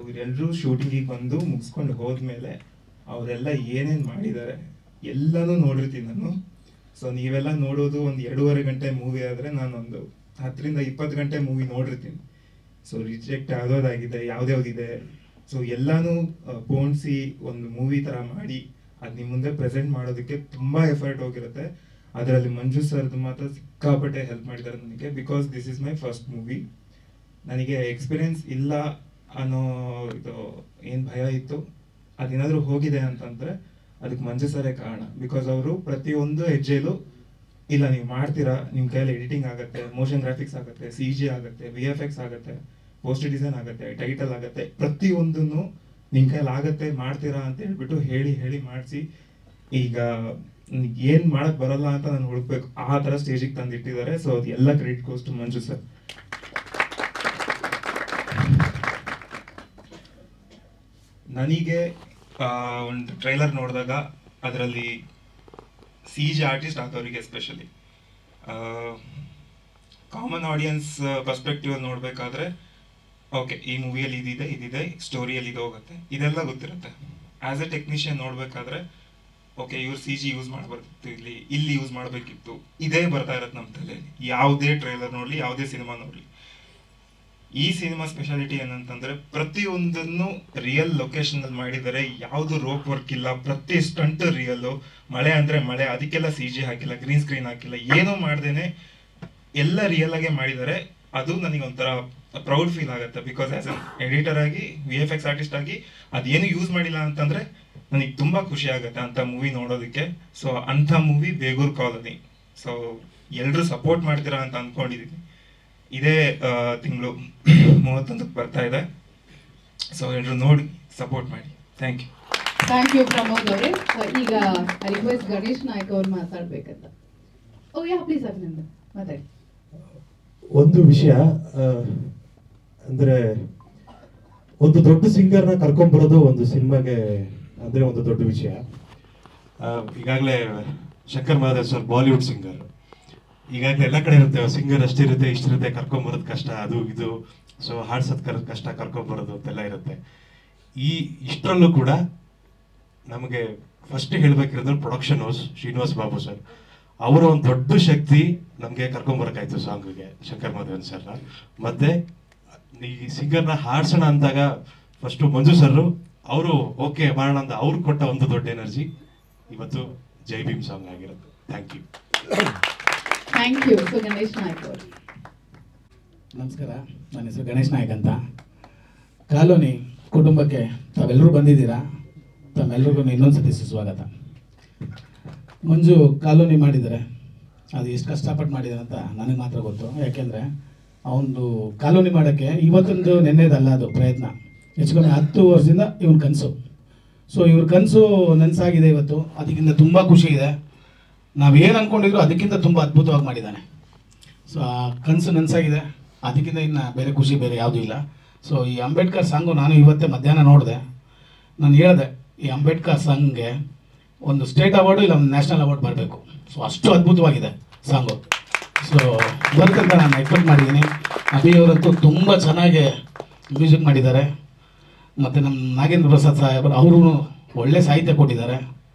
ಇವರೆಲ್ಲರೂ ಶೂಟಿಂಗಿಗೆ ಬಂದು ಮುಗಿಸ್ಕೊಂಡು ಹೋದ್ಮೇಲೆ ಅವರೆಲ್ಲ ಏನೇನು ಮಾಡಿದ್ದಾರೆ ಎಲ್ಲನೂ ನೋಡಿರ್ತೀನಿ ನಾನು. ಸೊ ನೀವೆಲ್ಲ ನೋಡೋದು ಒಂದು 2.5 ಗಂಟೆ ಮೂವಿ ಆದರೆ ನಾನೊಂದು 10 ರಿಂದ 20 ಗಂಟೆ ಮೂವಿ ನೋಡಿರ್ತೀನಿ. ಸೊ ರಿಜೆಕ್ಟ್ ಯಾವುದಾಗಿದೆ ಯಾವ್ದ್ಯಾವ್ದಿದೆ, ಸೊ ಎಲ್ಲಾನು ಪೋಣಿಸಿ ಒಂದು ಮೂವಿ ಥರ ಮಾಡಿ ಅದು ನಿಮ್ಮ ಮುಂದೆ ಪ್ರೆಸೆಂಟ್ ಮಾಡೋದಕ್ಕೆ ತುಂಬ ಎಫರ್ಟ್ ಹೋಗಿರುತ್ತೆ. ಅದರಲ್ಲಿ ಮಂಜು ಸರ್ದು ಮಾತ್ರ ಸಿಕ್ಕಾಪಟ್ಟೆ ಹೆಲ್ಪ್ ಮಾಡಿದ್ದಾರೆ ನನಗೆ. Because this is my first movie. ನನಗೆ ಎಕ್ಸ್ಪೀರಿಯನ್ಸ್ ಇಲ್ಲ ಅನ್ನೋ ಇದು ಏನು ಭಯ ಇತ್ತು, ಅದೇನಾದರೂ ಹೋಗಿದೆ ಅಂತಂದರೆ ಅದಕ್ಕೆ ಮಂಜು ಸರೇ ಕಾರಣ. ಬಿಕಾಸ್ ಅವರು ಪ್ರತಿಯೊಂದು ಹೆಜ್ಜೆಲೂ ಇಲ್ಲ ನೀವು ಮಾಡ್ತೀರಾ, ನಿಮ್ಮ ಕೈಯಲ್ಲಿ ಎಡಿಟಿಂಗ್ ಆಗುತ್ತೆ, ಮೋಷನ್ ಗ್ರಾಫಿಕ್ಸ್ ಆಗುತ್ತೆ, CG ಆಗುತ್ತೆ, VFX ಆಗುತ್ತೆ, ಪೋಸ್ಟರ್ ಡಿಸೈನ್ ಆಗುತ್ತೆ, ಟೈಟಲ್ ಆಗುತ್ತೆ, ಪ್ರತಿಯೊಂದನ್ನು ನಿಮ್ಮ ಕೈಯಲ್ಲಿ ಆಗುತ್ತೆ, ಮಾಡ್ತೀರಾ ಅಂತ ಹೇಳ್ಬಿಟ್ಟು ಹೇಳಿ ಮಾಡಿಸಿ ಈಗ ಏನು ಮಾಡಕ್ ಬರಲ್ಲ ಅಂತ ನಾನು ಹುಡುಕ್ಬೇಕು ಆ ಥರ ಸ್ಟೇಜಿಗೆ ತಂದಿಟ್ಟಿದ್ದಾರೆ. ಸೊ ಅದು ಎಲ್ಲ credit goes to Manju sir. ನನಗೆ ಒಂದು ಟ್ರೈಲರ್ ನೋಡಿದಾಗ ಅದರಲ್ಲಿ CG ಆರ್ಟಿಸ್ಟ್ ಆದವರಿಗೆ ಎಸ್ಪೆಷಲಿ ಕಾಮನ್ ಆಡಿಯನ್ಸ್ ಪರ್ಸ್ಪೆಕ್ಟಿವ್ ನೋಡಬೇಕಾದ್ರೆ ಓಕೆ ಈ ಮೂವಿಯಲ್ಲಿ ಇದಿದೆ ಸ್ಟೋರಿಯಲ್ಲಿ ಇದು ಹೋಗುತ್ತೆ ಇದೆಲ್ಲ ಗೊತ್ತಿರುತ್ತೆ. ಆಸ್ ಎ ಟೆಕ್ನಿಷಿಯನ್ ನೋಡಬೇಕಾದ್ರೆ ಓಕೆ ಇವ್ರು CG ಯೂಸ್ ಮಾಡಬಾರ್ದಿತ್ತು, ಇಲ್ಲಿ ಯೂಸ್ ಮಾಡಬೇಕಿತ್ತು, ಇದೇ ಬರ್ತಾ ಇರತ್ತೆ ನಮ್ಮ ತಲೆಯಲ್ಲಿ. ಯಾವುದೇ ಟ್ರೈಲರ್ ನೋಡಲಿ, ಯಾವುದೇ ಸಿನಿಮಾ ನೋಡಲಿ, ಈ ಸಿನಿಮಾ ಸ್ಪೆಷಾಲಿಟಿ ಏನಂತಂದ್ರೆ ಪ್ರತಿಯೊಂದನ್ನು ರಿಯಲ್ ಲೊಕೇಶನ್ ಅಲ್ಲಿ ಮಾಡಿದ್ದಾರೆ. ಯಾವುದು ರೋಪ್ ವರ್ಕ್ ಇಲ್ಲ, ಪ್ರತಿ ಸ್ಟಂಟ್ ರಿಯಲ್ಲು. ಮಳೆ ಅಂದ್ರೆ ಮಳೆ, ಅದಕ್ಕೆಲ್ಲ CG ಹಾಕಿಲ್ಲ, ಗ್ರೀನ್ ಸ್ಕ್ರೀನ್ ಹಾಕಿಲ್ಲ, ಏನೂ ಮಾಡ್ದೇನೆ ಎಲ್ಲ ರಿಯಲ್ ಆಗೇ ಮಾಡಿದ್ದಾರೆ. ಅದು ನನಗೆ ಒಂಥರ ಪ್ರೌಡ್ ಫೀಲ್ ಆಗುತ್ತೆ. ಬಿಕಾಸ್ ಆಸ್ ಅನ್ ಎಡಿಟರ್ ಆಗಿ, VFX ಆರ್ಟಿಸ್ಟ್ ಆಗಿ ಅದೇನು ಯೂಸ್ ಮಾಡಿಲ್ಲ ಅಂತಂದ್ರೆ ನನಗೆ ತುಂಬಾ ಖುಷಿ ಆಗುತ್ತೆ ಅಂತ ಮೂವಿ ನೋಡೋದಕ್ಕೆ. ಸೊ ಅಂಥ ಮೂವಿ ಬೇಗೂರು ಕಾಲೋನಿ. ಸೊ ಎಲ್ಲರೂ ಸಪೋರ್ಟ್ ಮಾಡ್ತೀರಾ ಅಂತ ಅನ್ಕೊಂಡಿದ್ದೀನಿ. ಇದೇ ತಿಂಗಳು 31ಕ್ಕೆ ಬರ್ತಾ ಇದೆ. ಸೊ ಎಲ್ಲರೂ ನೋಡಿ ಸಪೋರ್ಟ್ ಮಾಡಿ. Thank you. Thank you Pramod ಅವರೇ. ಈಗ ರಿಕ್ವೆಸ್ಟ್ ಗಣೇಶ್ ನಾಯ್ಕ ಅವ್ರು ಮಾತಾಡ್ಬೇಕಂತ. ಓ ಯಾ ಪ್ಲೀಸ್ ಅಭಿನಂದನ್ ಮಾತಾಡಿ. ಒಂದು ವಿಷಯ ಅಂದ್ರೆ ಒಂದು ದೊಡ್ಡ ಸಿಂಗರ್ನ ಕರ್ಕೊಂಡ್ಬರೋದು ಒಂದು ಸಿನಿಮಾಗೆ ಅಂದ್ರೆ ಒಂದು ದೊಡ್ಡ ವಿಷಯ. ಈಗಾಗಲೇ Shankar Mahadev sir Bollywood singer, ಈಗಾಗಲೇ ಎಲ್ಲ ಕಡೆ ಇರುತ್ತೆ ಸಿಂಗರ್, ಅಷ್ಟಿರುತ್ತೆ ಇಷ್ಟಿರುತ್ತೆ, ಕರ್ಕೊಂಬರೋದು ಕಷ್ಟ, ಅದು ಇದು. ಸೊ ಹಾಡ್ಸೋದ್ ಕಷ್ಟ, ಕರ್ಕೊಂಬರೋದು ಅಂತೆಲ್ಲ ಇರುತ್ತೆ. ಇಷ್ಟರಲ್ಲೂ ಕೂಡ ನಮಗೆ ಫಸ್ಟ್ ಹೇಳ್ಬೇಕಿರೋದು production house Srinivas Babu sir, ಅವರ ಒಂದು ದೊಡ್ಡ ಶಕ್ತಿ ನಮಗೆ ಕರ್ಕೊಂಬರಕಾಯ್ತು ಸಾಂಗ್ಗೆ ಶಂಕರ್ ಮಹಾದೇವನ್ ಸರ್ನ. ಮತ್ತೆ ಈ ಸಿಂಗರ್ನ ಹಾಡ್ಸೋಣ ಅಂದಾಗ ಫಸ್ಟು ಮಂಜು ಸರ್ ಅವರು ಓಕೆ ಮಾಡೋಣ ಅಂತ ಅವ್ರು ಕೊಟ್ಟ ಒಂದು ದೊಡ್ಡ ಎನರ್ಜಿ ಇವತ್ತು ಜೈ ಭೀಮ್ ಸಾಂಗ್ ಆಗಿರುತ್ತೆ. Thank you. Thank you. So Ganesh Naik ಅವರು. ನಮಸ್ಕಾರ, ನನ್ನ ಹೆಸರು ಗಣೇಶ್ ನಾಯ್ಕ್ ಅಂತ. ಕಾಲೋನಿ ಕುಟುಂಬಕ್ಕೆ ತಾವೆಲ್ಲರೂ ಬಂದಿದ್ದೀರಾ, ತಮ್ಮೆಲ್ಲರಿಗೂ ಇನ್ನೊಂದ್ಸತಿ ಸುಸ್ವಾಗತ. ಮಂಜು ಕಾಲೋನಿ ಮಾಡಿದರೆ ಅದು ಎಷ್ಟು ಕಷ್ಟಪಟ್ಟು ಮಾಡಿದ್ದಾರೆ ಅಂತ ನನಗೆ ಮಾತ್ರ ಗೊತ್ತು. ಯಾಕೆಂದರೆ ಅವನು ಕಾಲೋನಿ ಮಾಡೋಕ್ಕೆ ಇವತ್ತೊಂದು ನೆನ್ನೆದಲ್ಲ, ಅದು ಪ್ರಯತ್ನ ಹೆಚ್ಚು ಕಮ್ಮಿ 10 ವರ್ಷದಿಂದ ಇವನ ಕನಸು. ಸೊ ಇವ್ರ ಕನಸು ನನಸಾಗಿದೆ ಇವತ್ತು. ಅದಕ್ಕಿಂತ ತುಂಬ ಖುಷಿ ಇದೆ. ನಾವೇನು ಅಂದ್ಕೊಂಡಿದ್ರು ಅದಕ್ಕಿಂತ ತುಂಬ ಅದ್ಭುತವಾಗಿ ಮಾಡಿದ್ದಾನೆ. ಸೊ ಆ ಕನಸು ನನಸಾಗಿದೆ, ಅದಕ್ಕಿಂತ ಇನ್ನು ಬೇರೆ ಖುಷಿ ಬೇರೆ ಯಾವುದೂ ಇಲ್ಲ. ಸೊ ಈ ಅಂಬೇಡ್ಕರ್ ಸಾಂಗು ನಾನು ಇವತ್ತೇ ಮಧ್ಯಾಹ್ನ ನೋಡಿದೆ. ನಾನು ಹೇಳಿದೆ ಈ ಅಂಬೇಡ್ಕರ್ ಸಾಂಗ್ಗೆ ಒಂದು ಸ್ಟೇಟ್ ಅವಾರ್ಡು ಇಲ್ಲ ಒಂದು ನ್ಯಾಷನಲ್ ಅವಾರ್ಡ್ ಬರಬೇಕು. ಸೊ ಅಷ್ಟು ಅದ್ಭುತವಾಗಿದೆ ಸಾಂಗು. ಸೊ ಬರ್ತಂತ ನಾನು ಎಕ್ಸ್ಪೆಕ್ಟ್ ಮಾಡಿದ್ದೀನಿ. ಅಭಿ ಅವರಂತೂ ತುಂಬ ಚೆನ್ನಾಗಿ ಮ್ಯೂಸಿಕ್ ಮಾಡಿದ್ದಾರೆ. ಮತ್ತು ನಮ್ಮ ನಾಗೇಂದ್ರ ಪ್ರಸಾದ್ ಸಾಹೇಬರು ಅವರು ಒಳ್ಳೆ ಸಾಹಿತ್ಯ ಕೊಟ್ಟಿದ್ದಾರೆ.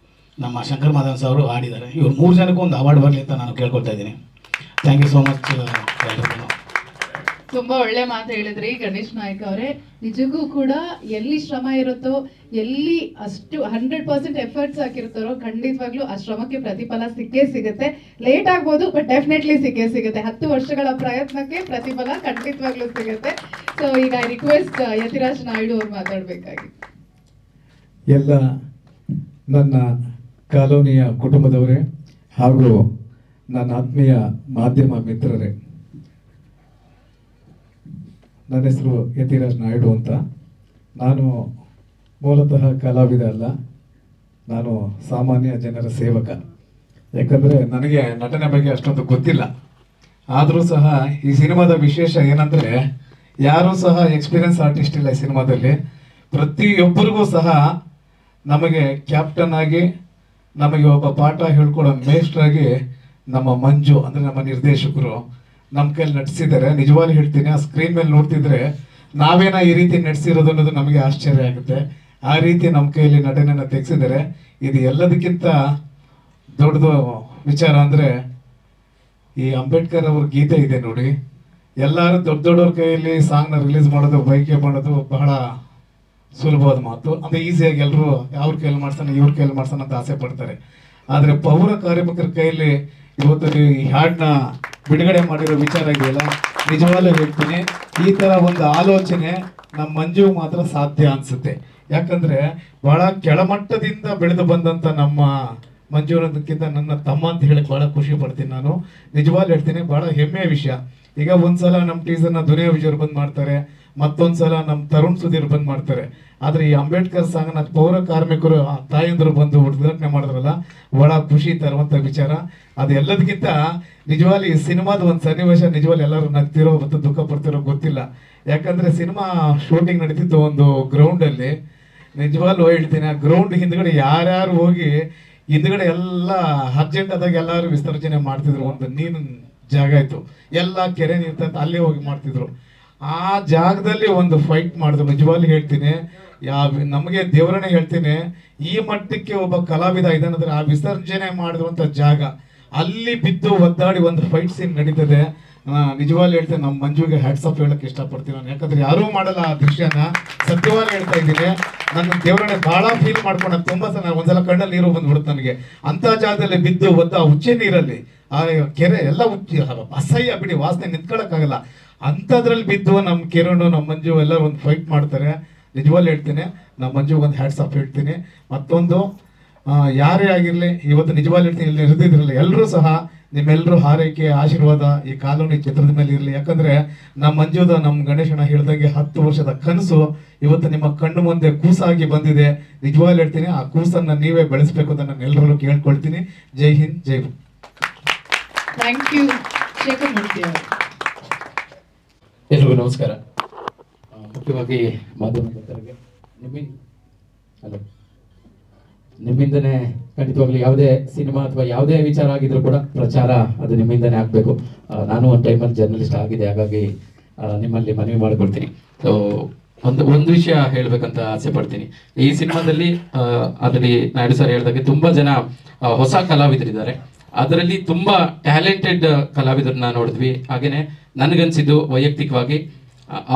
ನಮ್ಮ ಶಂಕರ್ ಮಾಧವನ್ ಸಾವರು ಹಾಡಿದ್ದಾರೆ. ಇವ್ರು 3 ಜನಕ್ಕೂ ಒಂದು ಅವಾರ್ಡ್ ಬರಲಿ ಅಂತ ನಾನು ಕೇಳ್ಕೊಳ್ತಾ ಇದ್ದೀನಿ. Thank you so much. ತುಂಬಾ ಒಳ್ಳೆ ಮಾತು ಹೇಳಿದ್ರಿ ಗಣೇಶ್ ನಾಯಕ್ ಅವರೇ. ನಿಜಕ್ಕೂ ಕೂಡ ಎಲ್ಲಿ ಶ್ರಮ ಇರುತ್ತೋ, ಎಲ್ಲಿ ಅಷ್ಟು 100% ಎಫರ್ಟ್ಸ್ ಹಾಕಿರ್ತಾರೋ ಖಂಡಿತವಾಗ್ಲೂ ಆ ಶ್ರಮಕ್ಕೆ ಪ್ರತಿಫಲ ಸಿಕ್ಕೇ ಸಿಗುತ್ತೆ. ಲೇಟ್ ಆಗ್ಬೋದು, ಬಟ್ ಡೆಫಿನೆಟ್ಲಿ ಸಿಕ್ಕೇ ಸಿಗುತ್ತೆ. 10 ವರ್ಷಗಳ ಪ್ರಯತ್ನಕ್ಕೆ ಪ್ರತಿಫಲ ಖಂಡಿತವಾಗ್ಲೂ ಸಿಗುತ್ತೆ. ಸೊ ಈಗ ರಿಕ್ವೆಸ್ಟ್ ಯತಿರಾಜ್ ನಾಯ್ಡು ಅವ್ರು ಮಾತಾಡ್ಬೇಕಾಗಿ. ಎಲ್ಲ ನನ್ನ ಕಾಲೋನಿಯ ಕುಟುಂಬದವರೇ ಹಾಗೂ ನನ್ನ ಆತ್ಮೀಯ ಮಾಧ್ಯಮ ಮಿತ್ರರೇ, ನನ್ನ ಹೆಸರು ಯತಿರಾಜ್ ನಾಯ್ಡು ಅಂತ. ನಾನು ಮೂಲತಃ ಕಲಾವಿದ ಅಲ್ಲ, ನಾನು ಸಾಮಾನ್ಯ ಜನರ ಸೇವಕ. ಯಾಕಂದರೆ ನನಗೆ ನಟನೆ ಬಗ್ಗೆ ಅಷ್ಟೊಂದು ಗೊತ್ತಿಲ್ಲ. ಆದರೂ ಸಹ ಈ ಸಿನಿಮಾದ ವಿಶೇಷ ಏನಂದರೆ, ಯಾರೂ ಸಹ ಎಕ್ಸ್ಪೀರಿಯನ್ಸ್ ಆರ್ಟಿಸ್ಟ್ ಇಲ್ಲ ಈ ಸಿನಿಮಾದಲ್ಲಿ. ಪ್ರತಿಯೊಬ್ಬರಿಗೂ ಸಹ ನಮಗೆ ಕ್ಯಾಪ್ಟನ್ ಆಗಿ, ನಮಗೆ ಒಬ್ಬ ಪಾಠ ಹೇಳ್ಕೊಡೋ ಮೇಸ್ಟ್ರಾಗಿ ನಮ್ಮ ಮಂಜು ಅಂದರೆ ನಮ್ಮ ನಿರ್ದೇಶಕರು ನಮ್ಮ ಕೈಲಿ ನಟಿಸಿದ್ದಾರೆ. ನಿಜವಾಗ್ಲೂ ಹೇಳ್ತೀನಿ, ಆ ಸ್ಕ್ರೀನ್ ಮೇಲೆ ನೋಡ್ತಿದ್ರೆ ನಾವೇನ ಈ ರೀತಿ ನಟಿಸಿರೋದು ಅನ್ನೋದು ನಮಗೆ ಆಶ್ಚರ್ಯ ಆಗುತ್ತೆ. ಆ ರೀತಿ ನಮ್ಮ ಕೈಯಲ್ಲಿ ನಟನೆಯನ್ನು ತೆಗೆಸಿದ್ದಾರೆ. ಇದು ಎಲ್ಲದಕ್ಕಿಂತ ದೊಡ್ಡದು ವಿಚಾರ ಅಂದರೆ ಈ ಅಂಬೇಡ್ಕರ್ ಅವ್ರ ಗೀತೆ ಇದೆ ನೋಡಿ. ಎಲ್ಲರೂ ದೊಡ್ಡ ದೊಡ್ಡವ್ರ ಕೈಯಲ್ಲಿ ಸಾಂಗ್ನ ರಿಲೀಸ್ ಮಾಡೋದು, ಬೈಕೆ ಮಾಡೋದು ಬಹಳ ಸುಲಭವಾದ ಮಾತು. ಅಂದರೆ ಈಸಿಯಾಗಿ ಎಲ್ಲರೂ ಅವ್ರ ಕೈಯಲ್ಲಿ ಮಾಡ್ಸೋಣ, ಇವ್ರ ಕೈಯಲ್ಲಿ ಮಾಡ್ಸೋಣ ಅಂತ ಆಸೆ ಪಡ್ತಾರೆ. ಆದರೆ ಪೌರ ಕಾರ್ಮಿಕರ ಕೈಯಲ್ಲಿ ಇವತ್ತು ಈ ಹಾಡನ್ನ ಬಿಡುಗಡೆ ಮಾಡಿರೋ ವಿಚಾರ ಇದೆಯಲ್ಲ, ನಿಜವಾಗ್ಲೂ ಹೇಳ್ತೀನಿ, ಈ ಥರ ಒಂದು ಆಲೋಚನೆ ನಮ್ಮ ಮಂಜು ಮಾತ್ರ ಸಾಧ್ಯ ಅನಿಸುತ್ತೆ. ಯಾಕಂದರೆ ಭಾಳ ಕೆಳಮಟ್ಟದಿಂದ ಬೆಳೆದು ಬಂದಂಥ ನಮ್ಮ ಮಂಜು ಅನ್ನೋದಕ್ಕಿಂತ ನನ್ನ ತಮ್ಮ ಅಂತ ಹೇಳಕ್ಕೆ ಭಾಳ ಖುಷಿ ಪಡ್ತೀನಿ ನಾನು. ನಿಜವಾಗ್ಲೂ ಹೇಳ್ತೀನಿ, ಭಾಳ ಹೆಮ್ಮೆಯ ವಿಷಯ. ಈಗ ಒಂದ್ಸಲ ನಮ್ಮ ಟೀಸರ್ನ ದುನಿಯಾ ವಿಜಯರು ಬಂದು ಮಾಡ್ತಾರೆ, ಮತ್ತೊಂದ್ಸಲ ನಮ್ಮ ತರುಣ್ ಸುಧೀರ್ ಬಂದು ಮಾಡ್ತಾರೆ. ಆದರೆ ಈ ಅಂಬೇಡ್ಕರ್ ಸಾಂಗ್ನ ಪೌರ ಕಾರ್ಮಿಕರು ತಾಯಂದರು ಬಂದು ಉದ್ಘಾಟನೆ ಮಾಡಿದ್ರಲ್ಲ, ಬಹಳ ಖುಷಿ ತರುವಂಥ ವಿಚಾರ. ಅದು ಎಲ್ಲದಕ್ಕಿಂತ ನಿಜವಾಗ್ಲೂ ಈ ಸಿನಿಮಾದ ಒಂದು ಸನ್ನಿವೇಶ ನಿಜವಾಗ್ಲೂ ಎಲ್ಲರೂ ನಗ್ತಿರೋ ಮತ್ತು ದುಃಖ ಪಡ್ತಿರೋ ಗೊತ್ತಿಲ್ಲ. ಯಾಕಂದರೆ ಸಿನಿಮಾ ಶೂಟಿಂಗ್ ನಡೀತಿತ್ತು ಒಂದು ಗ್ರೌಂಡಲ್ಲಿ. ನಿಜವಾಗ್ಲೂ ಹೇಳ್ತೀನಿ, ಆ ಗ್ರೌಂಡ್ ಹಿಂದ್ಗಡೆ ಯಾರ್ಯಾರು ಹೋಗಿ ಹಿಂದ್ಗಡೆ ಎಲ್ಲ ಅರ್ಜೆಂಟ್ ಆದಾಗ ಎಲ್ಲರೂ ವಿಸರ್ಜನೆ ಮಾಡ್ತಿದ್ರು. ಒಂದು ನೀರಿನ ಜಾಗ ಇತ್ತು, ಎಲ್ಲ ಕೆರೆ ನೀರು ಅಲ್ಲೇ ಹೋಗಿ ಮಾಡ್ತಿದ್ರು. ಆ ಜಾಗದಲ್ಲಿ ಒಂದು ಫೈಟ್ ಮಾಡಿದ್ರು. ನಿಜವಾಗ್ಲೂ ಹೇಳ್ತೀನಿ, ನಮಗೆ ದೇವರನ್ನೇ ಹೇಳ್ತೀನಿ, ಈ ಮಟ್ಟಕ್ಕೆ ಒಬ್ಬ ಕಲಾವಿದ ಇದಾನಂದ್ರೆ ಆ ವಿಸರ್ಜನೆ ಮಾಡಿರುವಂಥ ಜಾಗ ಅಲ್ಲಿ ಬಿದ್ದು ಒದ್ದಾಡಿ ಒಂದು ಫೈಟ್ ಸೀನ್ ನಡೀತದೆ. ನಿಜವಾಗ್ಲೂ ಹೇಳ್ತೀನಿ, ನಮ್ಮ ಮಂಜುಗೆ ಹ್ಯಾಟ್ಸ್ ಆಫ್ ಹೇಳಕ್ಕೆ ಇಷ್ಟಪಡ್ತೀನಿ ನಾನು. ಯಾಕಂದ್ರೆ ಯಾರೂ ಮಾಡಲ್ಲ ಆ ದೃಶ್ಯನ. ಸತ್ಯವಾಗಿ ಹೇಳ್ತಾ ಇದ್ದೀನಿ, ನನ್ನ ದೇವರನ್ನೇ ಭಾಳ ಫೀಲ್ ಮಾಡ್ಕೊಂಡು ತುಂಬ ಸಲ ಒಂದ್ಸಲ ಕಣ್ಣಲ್ಲಿ ನೀರು ಬಂದ್ಬಿಡುತ್ತೆ ನನಗೆ. ಅಂಥ ಜಾಗದಲ್ಲಿ ಬಿದ್ದು ಒದ್ದ ಉಚ್ಚೆ ನೀರಲ್ಲಿ ಆ ಕೆರೆ ಎಲ್ಲ ಅಸಹ್ಯ ಬಿಡಿ, ವಾಸನೆ ನಿಂತ್ಕೊಳ್ಳೋಕ್ಕಾಗಲ್ಲ. ಅಂಥದ್ರಲ್ಲಿ ಬಿದ್ದು ನಮ್ಮ ಕಿರಣ್, ನಮ್ಮ ಮಂಜು ಎಲ್ಲರೂ ಒಂದು ಫೈಟ್ ಮಾಡ್ತಾರೆ. ನಿಜವಾಗ್ಲೂ ಹೇಳ್ತೀನಿ, ನಮ್ಮ ಮಂಜುಗೆ ಒಂದು ಹ್ಯಾಟ್ಸ್ ಆಫ್ ಹೇಳ್ತೀನಿ. ಮತ್ತೊಂದು, ಯಾರೇ ಆಗಿರಲಿ ಇವತ್ತು ನಿಜವಾಗ್ಲೂ ಹೇಳ್ತೀನಿ, ಇಲ್ಲಿ ಇರ್ದಿದ್ರಲ್ಲ ಎಲ್ಲರೂ ಸಹ ನಿಮ್ಮೆಲ್ಲರೂ ಹಾರೈಕೆ ಆಶೀರ್ವಾದ ಈ ಕಾಲೋನಿ ಚಿತ್ರದ ಮೇಲೆ ಇರಲಿ. ಯಾಕಂದರೆ ನಮ್ಮ ಮಂಜುದ, ನಮ್ಮ ಗಣೇಶನ ಹೇಳ್ದಂಗೆ 10 ವರ್ಷದ ಕನಸು ಇವತ್ತು ನಿಮ್ಮ ಕಣ್ಣು ಮುಂದೆ ಕೂಸಾಗಿ ಬಂದಿದೆ. ನಿಜವಾಗ್ಲೂ ಹೇಳ್ತೀನಿ, ಆ ಕೂಸನ್ನು ನೀವೇ ಬೆಳೆಸಬೇಕು ಅಂತ ನಾನು ಎಲ್ಲರಲ್ಲೂ ಕೇಳ್ಕೊಳ್ತೀನಿ. ಜೈ ಹಿಂದ್, ಜೈ ಹಿಂದ್. ಥ್ಯಾಂಕ್ ಯು ಶೇಖರ್ ಮೂರ್ತಿ ಅವರು. ಎಲ್ರಿಗೂ ನಮಸ್ಕಾರ. ಮುಖ್ಯವಾಗಿ ಮಾಧ್ಯಮ ಮಿತ್ರರಿಗೆ ನಿಮ್ಮಿಂದನೇ ಖಂಡಿತವಾಗ್ಲೂ ಯಾವುದೇ ಸಿನಿಮಾ ಅಥವಾ ಯಾವುದೇ ವಿಚಾರ ಆಗಿದ್ರು ಕೂಡ ಪ್ರಚಾರ ಅದು ನಿಮ್ಮಿಂದನೇ ಆಗಬೇಕು. ನಾನು ಒಂದು ಟೈಮಲ್ಲಿ ಜರ್ನಲಿಸ್ಟ್ ಆಗಿದೆ, ಹಾಗಾಗಿ ನಿಮ್ಮಲ್ಲಿ ಮನವಿ ಮಾಡಿಕೊಳ್ತೀನಿ. ಸೊ ಒಂದು ವಿಷಯ ಹೇಳಬೇಕಂತ ಆಸೆ ಪಡ್ತೀನಿ. ಈ ಸಿನಿಮಾದಲ್ಲಿ ಅದರಲ್ಲಿ ನಾಯ್ಡು ಸರ್ ಹೇಳಿದಾಗೆ ತುಂಬ ಜನ ಹೊಸ ಕಲಾವಿದರಿದ್ದಾರೆ. ಅದರಲ್ಲಿ ತುಂಬ ಟ್ಯಾಲೆಂಟೆಡ್ ಕಲಾವಿದರನ್ನ ನೋಡಿದ್ವಿ. ಹಾಗೆಯೇ ನನಗನ್ಸಿದ್ದು ವೈಯಕ್ತಿಕವಾಗಿ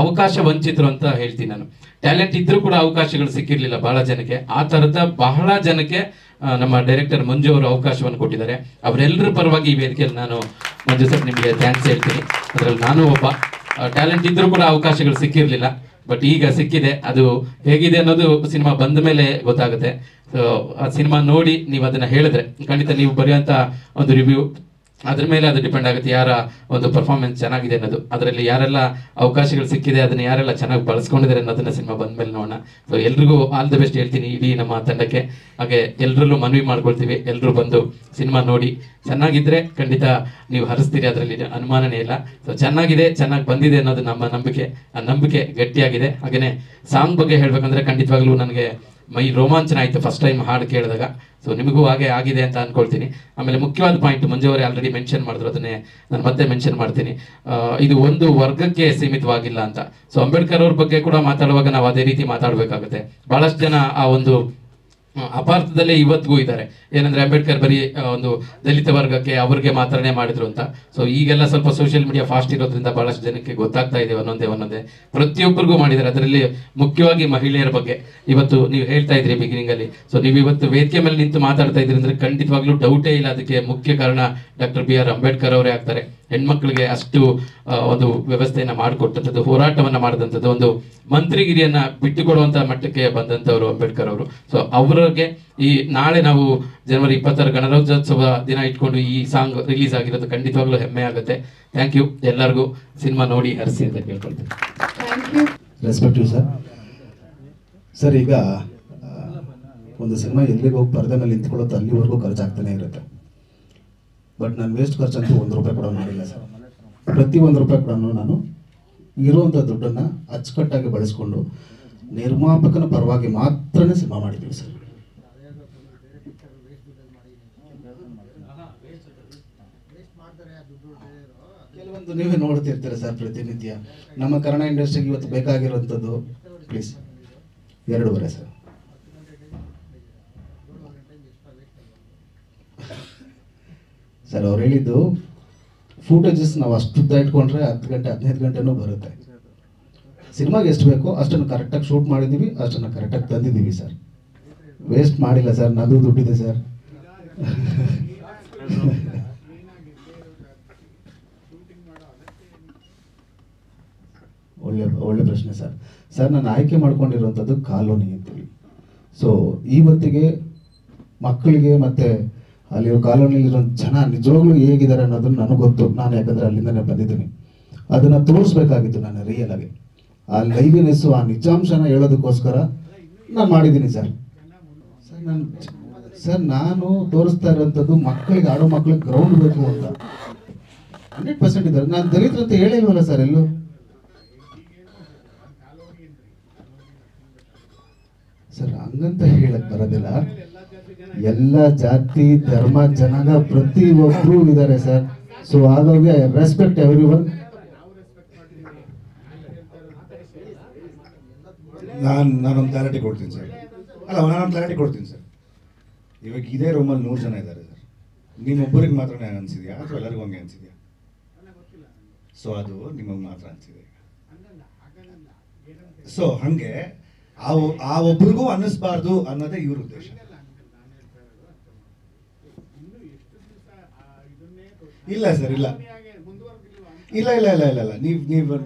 ಅವಕಾಶ ವಂಚಿತರು ಅಂತ ಹೇಳ್ತೀನಿ ನಾನು. ಟ್ಯಾಲೆಂಟ್ ಇದ್ರೂ ಕೂಡ ಅವಕಾಶಗಳು ಸಿಕ್ಕಿರಲಿಲ್ಲ ಬಹಳ ಜನಕ್ಕೆ. ಆ ಥರದ ಬಹಳ ಜನಕ್ಕೆ ನಮ್ಮ ಡೈರೆಕ್ಟರ್ ಮಂಜು ಅವರು ಅವಕಾಶವನ್ನು ಕೊಟ್ಟಿದ್ದಾರೆ. ಅವರೆಲ್ಲರ ಪರವಾಗಿ ಈ ವೇದಿಕೆಯಲ್ಲಿ ನಾನು ಮಂಜು ಸರ್ ನಿಮಗೆ ಥ್ಯಾಂಕ್ಸ್ ಹೇಳ್ತೀನಿ. ಅದರಲ್ಲಿ ನಾನು ಒಬ್ಬ. ಟ್ಯಾಲೆಂಟ್ ಇದ್ರೂ ಕೂಡ ಅವಕಾಶಗಳು ಸಿಕ್ಕಿರಲಿಲ್ಲ, ಬಟ್ ಈಗ ಸಿಕ್ಕಿದೆ. ಅದು ಹೇಗಿದೆ ಅನ್ನೋದು ಸಿನಿಮಾ ಬಂದ ಮೇಲೆ ಗೊತ್ತಾಗುತ್ತೆ. ಸೊ ಆ ಸಿನಿಮಾ ನೋಡಿ ನೀವು ಅದನ್ನು ಹೇಳಿದ್ರೆ ಖಂಡಿತ ನೀವು ಬರೆಯುವಂಥ ಒಂದು ರಿವ್ಯೂ ಅದ್ರ ಮೇಲೆ ಅದು ಡಿಪೆಂಡ್ ಆಗುತ್ತೆ, ಯಾರ ಒಂದು ಪರ್ಫಾರ್ಮೆನ್ಸ್ ಚೆನ್ನಾಗಿದೆ ಅನ್ನೋದು. ಅದರಲ್ಲಿ ಯಾರೆಲ್ಲ ಅವಕಾಶಗಳು ಸಿಕ್ಕಿದೆ, ಅದನ್ನು ಯಾರೆಲ್ಲ ಚೆನ್ನಾಗಿ ಬಳಸ್ಕೊಂಡಿದ್ದಾರೆ ಅನ್ನೋದನ್ನ ಸಿನಿಮಾ ಬಂದ ಮೇಲೆ ನೋಡೋಣ. ಸೊ ಎಲ್ರಿಗೂ ಆಲ್ ದಿ ಬೆಸ್ಟ್ ಹೇಳ್ತೀನಿ ಇಡೀ ನಮ್ಮ ತಂಡಕ್ಕೆ. ಹಾಗೆ ಎಲ್ಲರಲ್ಲೂ ಮನವಿ ಮಾಡ್ಕೊಳ್ತೀವಿ, ಎಲ್ಲರೂ ಬಂದು ಸಿನಿಮಾ ನೋಡಿ ಚೆನ್ನಾಗಿದ್ದರೆ ಖಂಡಿತ ನೀವು ಹರಿಸ್ತೀರಿ, ಅದರಲ್ಲಿ ಅನುಮಾನನೇ ಇಲ್ಲ. ಸೊ ಚೆನ್ನಾಗಿದೆ, ಚೆನ್ನಾಗಿ ಬಂದಿದೆ ಅನ್ನೋದು ನಮ್ಮ ನಂಬಿಕೆ. ಆ ನಂಬಿಕೆ ಗಟ್ಟಿಯಾಗಿದೆ. ಹಾಗೆಯೇ ಸಾಂಗ್ ಬಗ್ಗೆ ಹೇಳಬೇಕಂದ್ರೆ ಖಂಡಿತವಾಗ್ಲೂ ನನಗೆ ಮೈ ರೋಮಾಂಚನ ಆಯಿತು ಫಸ್ಟ್ ಟೈಮ್ ಹಾಡು ಕೇಳಿದಾಗ. ಸೊ ನಿಮಗೂ ಹಾಗೆ ಆಗಿದೆ ಅಂತ ಅಂದ್ಕೊಳ್ತೀನಿ. ಆಮೇಲೆ ಮುಖ್ಯವಾದ ಪಾಯಿಂಟ್ ಮಂಜು ಅವರೇ ಆಲ್ರೆಡಿ ಮೆನ್ಷನ್ ಮಾಡಿದ್ರು, ಅದನ್ನೇ ನಾನು ಮತ್ತೆ ಮೆನ್ಷನ್ ಮಾಡ್ತೀನಿ. ಇದು ಒಂದು ವರ್ಗಕ್ಕೆ ಸೀಮಿತವಾಗಿಲ್ಲ ಅಂತ. ಸೊ ಅಂಬೇಡ್ಕರ್ ಅವ್ರ ಬಗ್ಗೆ ಕೂಡ ಮಾತಾಡುವಾಗ ನಾವು ಅದೇ ರೀತಿ ಮಾತಾಡಬೇಕಾಗುತ್ತೆ. ಭಾಳಷ್ಟು ಜನ ಆ ಒಂದು ಅಪಾರ್ಥದಲ್ಲೇ ಇವತ್ತಿಗೂ ಇದ್ದಾರೆ. ಏನಂದ್ರೆ ಅಂಬೇಡ್ಕರ್ ಬರೀ ಒಂದು ದಲಿತ ವರ್ಗಕ್ಕೆ ಅವ್ರಿಗೆ ಮಾತ್ರನೇ ಮಾಡಿದ್ರು ಅಂತ. ಸೊ ಈಗೆಲ್ಲ ಸ್ವಲ್ಪ ಸೋಷಿಯಲ್ ಮೀಡಿಯಾ ಫಾಸ್ಟ್ ಇರೋದ್ರಿಂದ ಬಹಳಷ್ಟು ಜನಕ್ಕೆ ಗೊತ್ತಾಗ್ತಾ ಇದೆ ಒಂದೊಂದೇ ಪ್ರತಿಯೊಬ್ಬರಿಗೂ ಮಾಡಿದ್ದಾರೆ. ಅದರಲ್ಲಿ ಮುಖ್ಯವಾಗಿ ಮಹಿಳೆಯರ ಬಗ್ಗೆ ಇವತ್ತು ನೀವು ಹೇಳ್ತಾ ಇದ್ರಿ ಬಿಗಿನಿಂಗ್ ಅಲ್ಲಿ. ಸೊ ನೀವು ಇವತ್ತು ವೇದಿಕೆ ಮೇಲೆ ನಿಂತು ಮಾತಾಡ್ತಾ ಇದ್ರಿ ಅಂದ್ರೆ ಖಂಡಿತವಾಗ್ಲೂ ಡೌಟೇ ಇಲ್ಲ, ಅದಕ್ಕೆ ಮುಖ್ಯ ಕಾರಣ ಡಾಕ್ಟರ್ BR ಅಂಬೇಡ್ಕರ್ ಅವರೇ ಆಗ್ತಾರೆ. ಹೆಣ್ಮಕ್ಳಿಗೆ ಅಷ್ಟು ಒಂದು ವ್ಯವಸ್ಥೆಯನ್ನ ಮಾಡಿಕೊಟ್ಟಂಥದ್ದು, ಹೋರಾಟವನ್ನ ಮಾಡಿದಂಥದ್ದು, ಒಂದು ಮಂತ್ರಿಗಿರಿಯನ್ನ ಬಿಟ್ಟುಕೊಡುವಂತ ಮಟ್ಟಕ್ಕೆ ಬಂದಂಥವ್ರು ಅಂಬೇಡ್ಕರ್ ಅವರು. ಸೊ ಅವರಿಗೆ ಈ ನಾಳೆ ನಾವು ಜನವರಿ 26 ಗಣರಾಜ್ಯೋತ್ಸವ ದಿನ ಇಟ್ಕೊಂಡು ಈ ಸಾಂಗ್ ರಿಲೀಸ್ ಆಗಿರೋದು ಖಂಡಿತವಾಗ್ಲೂ ಹೆಮ್ಮೆ ಆಗುತ್ತೆ. ಥ್ಯಾಂಕ್ ಯು ಎಲ್ಲರಿಗೂ. ಸಿನಿಮಾ ನೋಡಿ ಹರಿಸಿ ಅಂತ ಕೇಳ್ಕೊಳ್ತೀನಿ. Respective sir. ಸರ್ ಈಗ ಒಂದು ಸಿನಿಮಾ ಎಲ್ಲಿಗೆ ಹೋಗಿ ಪರದೆ ಮೇಲೆ ನಿಂತ್ಕೊಳ್ಳುತ್ತೆ ಅಲ್ಲಿವರೆಗೂ ಖರ್ಚಾಗ್ತಾನೆ ಇರುತ್ತೆ. ಬಟ್ ನಾನು ವೇಸ್ಟ್ ಖರ್ಚಂತೂ ₹1 ಕೂಡ ಮಾಡಿಲ್ಲ ಸರ್. ಪ್ರತಿ ₹1 ಕೂಡ ನಾನು ಇರುವಂಥ ದುಡ್ಡನ್ನು ಅಚ್ಚುಕಟ್ಟಾಗಿ ಬಳಸ್ಕೊಂಡು ನಿರ್ಮಾಪಕನ ಪರವಾಗಿ ಮಾತ್ರನೇ ಸಿನಿಮಾ ಮಾಡಿದ್ದೀವಿ ಸರ್. ಕೆಲವೊಂದು ನೀವೇ ನೋಡ್ತಿರ್ತೀರ ಸರ್ ಪ್ರತಿನಿತ್ಯ. ನಮ್ಮ ಕನ್ನಡ ಇಂಡಸ್ಟ್ರಿಗೆ ಇವತ್ತು ಬೇಕಾಗಿರುವಂಥದ್ದು ಪ್ಲೀಸ್ 2:30 ಸರ್. ಸರ್ ಅವ್ರು ಹೇಳಿದ್ದು ಫೂಟೇಜಸ್ ನಾವು ಅಷ್ಟುದ್ದ ಇಟ್ಕೊಂಡ್ರೆ 10 ಗಂಟೆ 15 ಗಂಟೆನೂ ಬರುತ್ತೆ. ಸಿನಿಮಾಗೆ ಎಷ್ಟು ಬೇಕೋ ಅಷ್ಟನ್ನು ಕರೆಕ್ಟಾಗಿ ಶೂಟ್ ಮಾಡಿದ್ದೀವಿ, ಅಷ್ಟನ್ನು ಕರೆಕ್ಟಾಗಿ ತಂದಿದ್ದೀವಿ ಸರ್. ವೇಸ್ಟ್ ಮಾಡಿಲ್ಲ ಸರ್. ನನ್ನದು ದುಡ್ಡಿದೆ ಸರ್. ಒಳ್ಳೆ ಪ್ರಶ್ನೆ ಸರ್. ಸರ್ ನಾನು ಆಯ್ಕೆ ಮಾಡ್ಕೊಂಡಿರುವಂಥದ್ದು ಕಾಲೋನಿ ಅಂತೀವಿ. ಸೊ ಇವತ್ತಿಗೆ ಮಕ್ಕಳಿಗೆ ಮತ್ತು ಅಲ್ಲಿರೋ ಕಾಲೋನಿಲಿರೋ ಜನ ನಿಜವಾಗ್ಲೂ ಹೇಗಿದ್ದಾರೆ ಅನ್ನೋದನ್ನು ನನಗೆ ಗೊತ್ತು. ನಾನು ಯಾಕಂದರೆ ಅಲ್ಲಿಂದನೇ ಬಂದಿದ್ದೀನಿ. ಅದನ್ನು ತೋರಿಸ್ಬೇಕಾಗಿತ್ತು ನಾನು ರಿಯಲ್ ಆಗಿ. ಆ ಲೈವ್ನೆಸ್ಸು, ಆ ನಿಜಾಂಶನ ಹೇಳೋದಕ್ಕೋಸ್ಕರ ನಾನು ಮಾಡಿದ್ದೀನಿ ಸರ್. ನಾನು ತೋರಿಸ್ತಾ ಇರೋಂಥದ್ದು ಮಕ್ಕಳಿಗೆ, ಆಡೋ ಮಕ್ಕಳಿಗೆ ಗ್ರೌಂಡ್ ಬೇಕು ಅಂತ 100% ಇದ್ದಾರೆ. ನಾನು ದಲಿತರು ಅಂತ ಹೇಳಿಲ್ವಲ್ಲ ಸರ್ ಎಲ್ಲೂ. ಸರ್ ಹಂಗಂತ ಹೇಳಕ್ ಬರೋದಿಲ್ಲ. ಎಲ್ಲ ಜಾತಿ ಧರ್ಮ ಜನಾಂಗ ಪ್ರತಿಯೊಬ್ಬರು ಇದ್ದಾರೆ ಸರ್. ಸೊ ಹಾಗಾಗಿ ರೆಸ್ಪೆಕ್ಟ್ ಎವ್ರಿವನ್. ನಾನೊಂದು ಕ್ಲಾರಿಟಿ ಕೊಡ್ತೀನಿ ಸರ್. ನಾನೊಂದು ಕ್ಲಾರಿಟಿ ಕೊಡ್ತೀನಿ ಸರ್. ಇವಾಗ ಇದೇ ರೂಮಲ್ಲಿ 100 ಜನ ಇದ್ದಾರೆ ಸರ್. ನೀನೊಬ್ಬರಿಗೆ ಮಾತ್ರನೇ ಅನಿಸಿದ್ಯಾ ಅಥವಾ ಎಲ್ಲರಿಗೂ ಹಂಗೆ ಅನಿಸಿದ್ಯಾ? ಸೊ ಅದು ನಿಮಗೆ ಮಾತ್ರ ಅನಿಸಿದೆ. ಸೊ ಹಾಗೆ ಆ ಒಬ್ರಿಗೂ ಅನ್ನಿಸ್ಬಾರ್ದು ಅನ್ನೋದೇ ಇವ್ರ ಉದ್ದೇಶ. ಇಲ್ಲ ಸರ್, ಇಲ್ಲ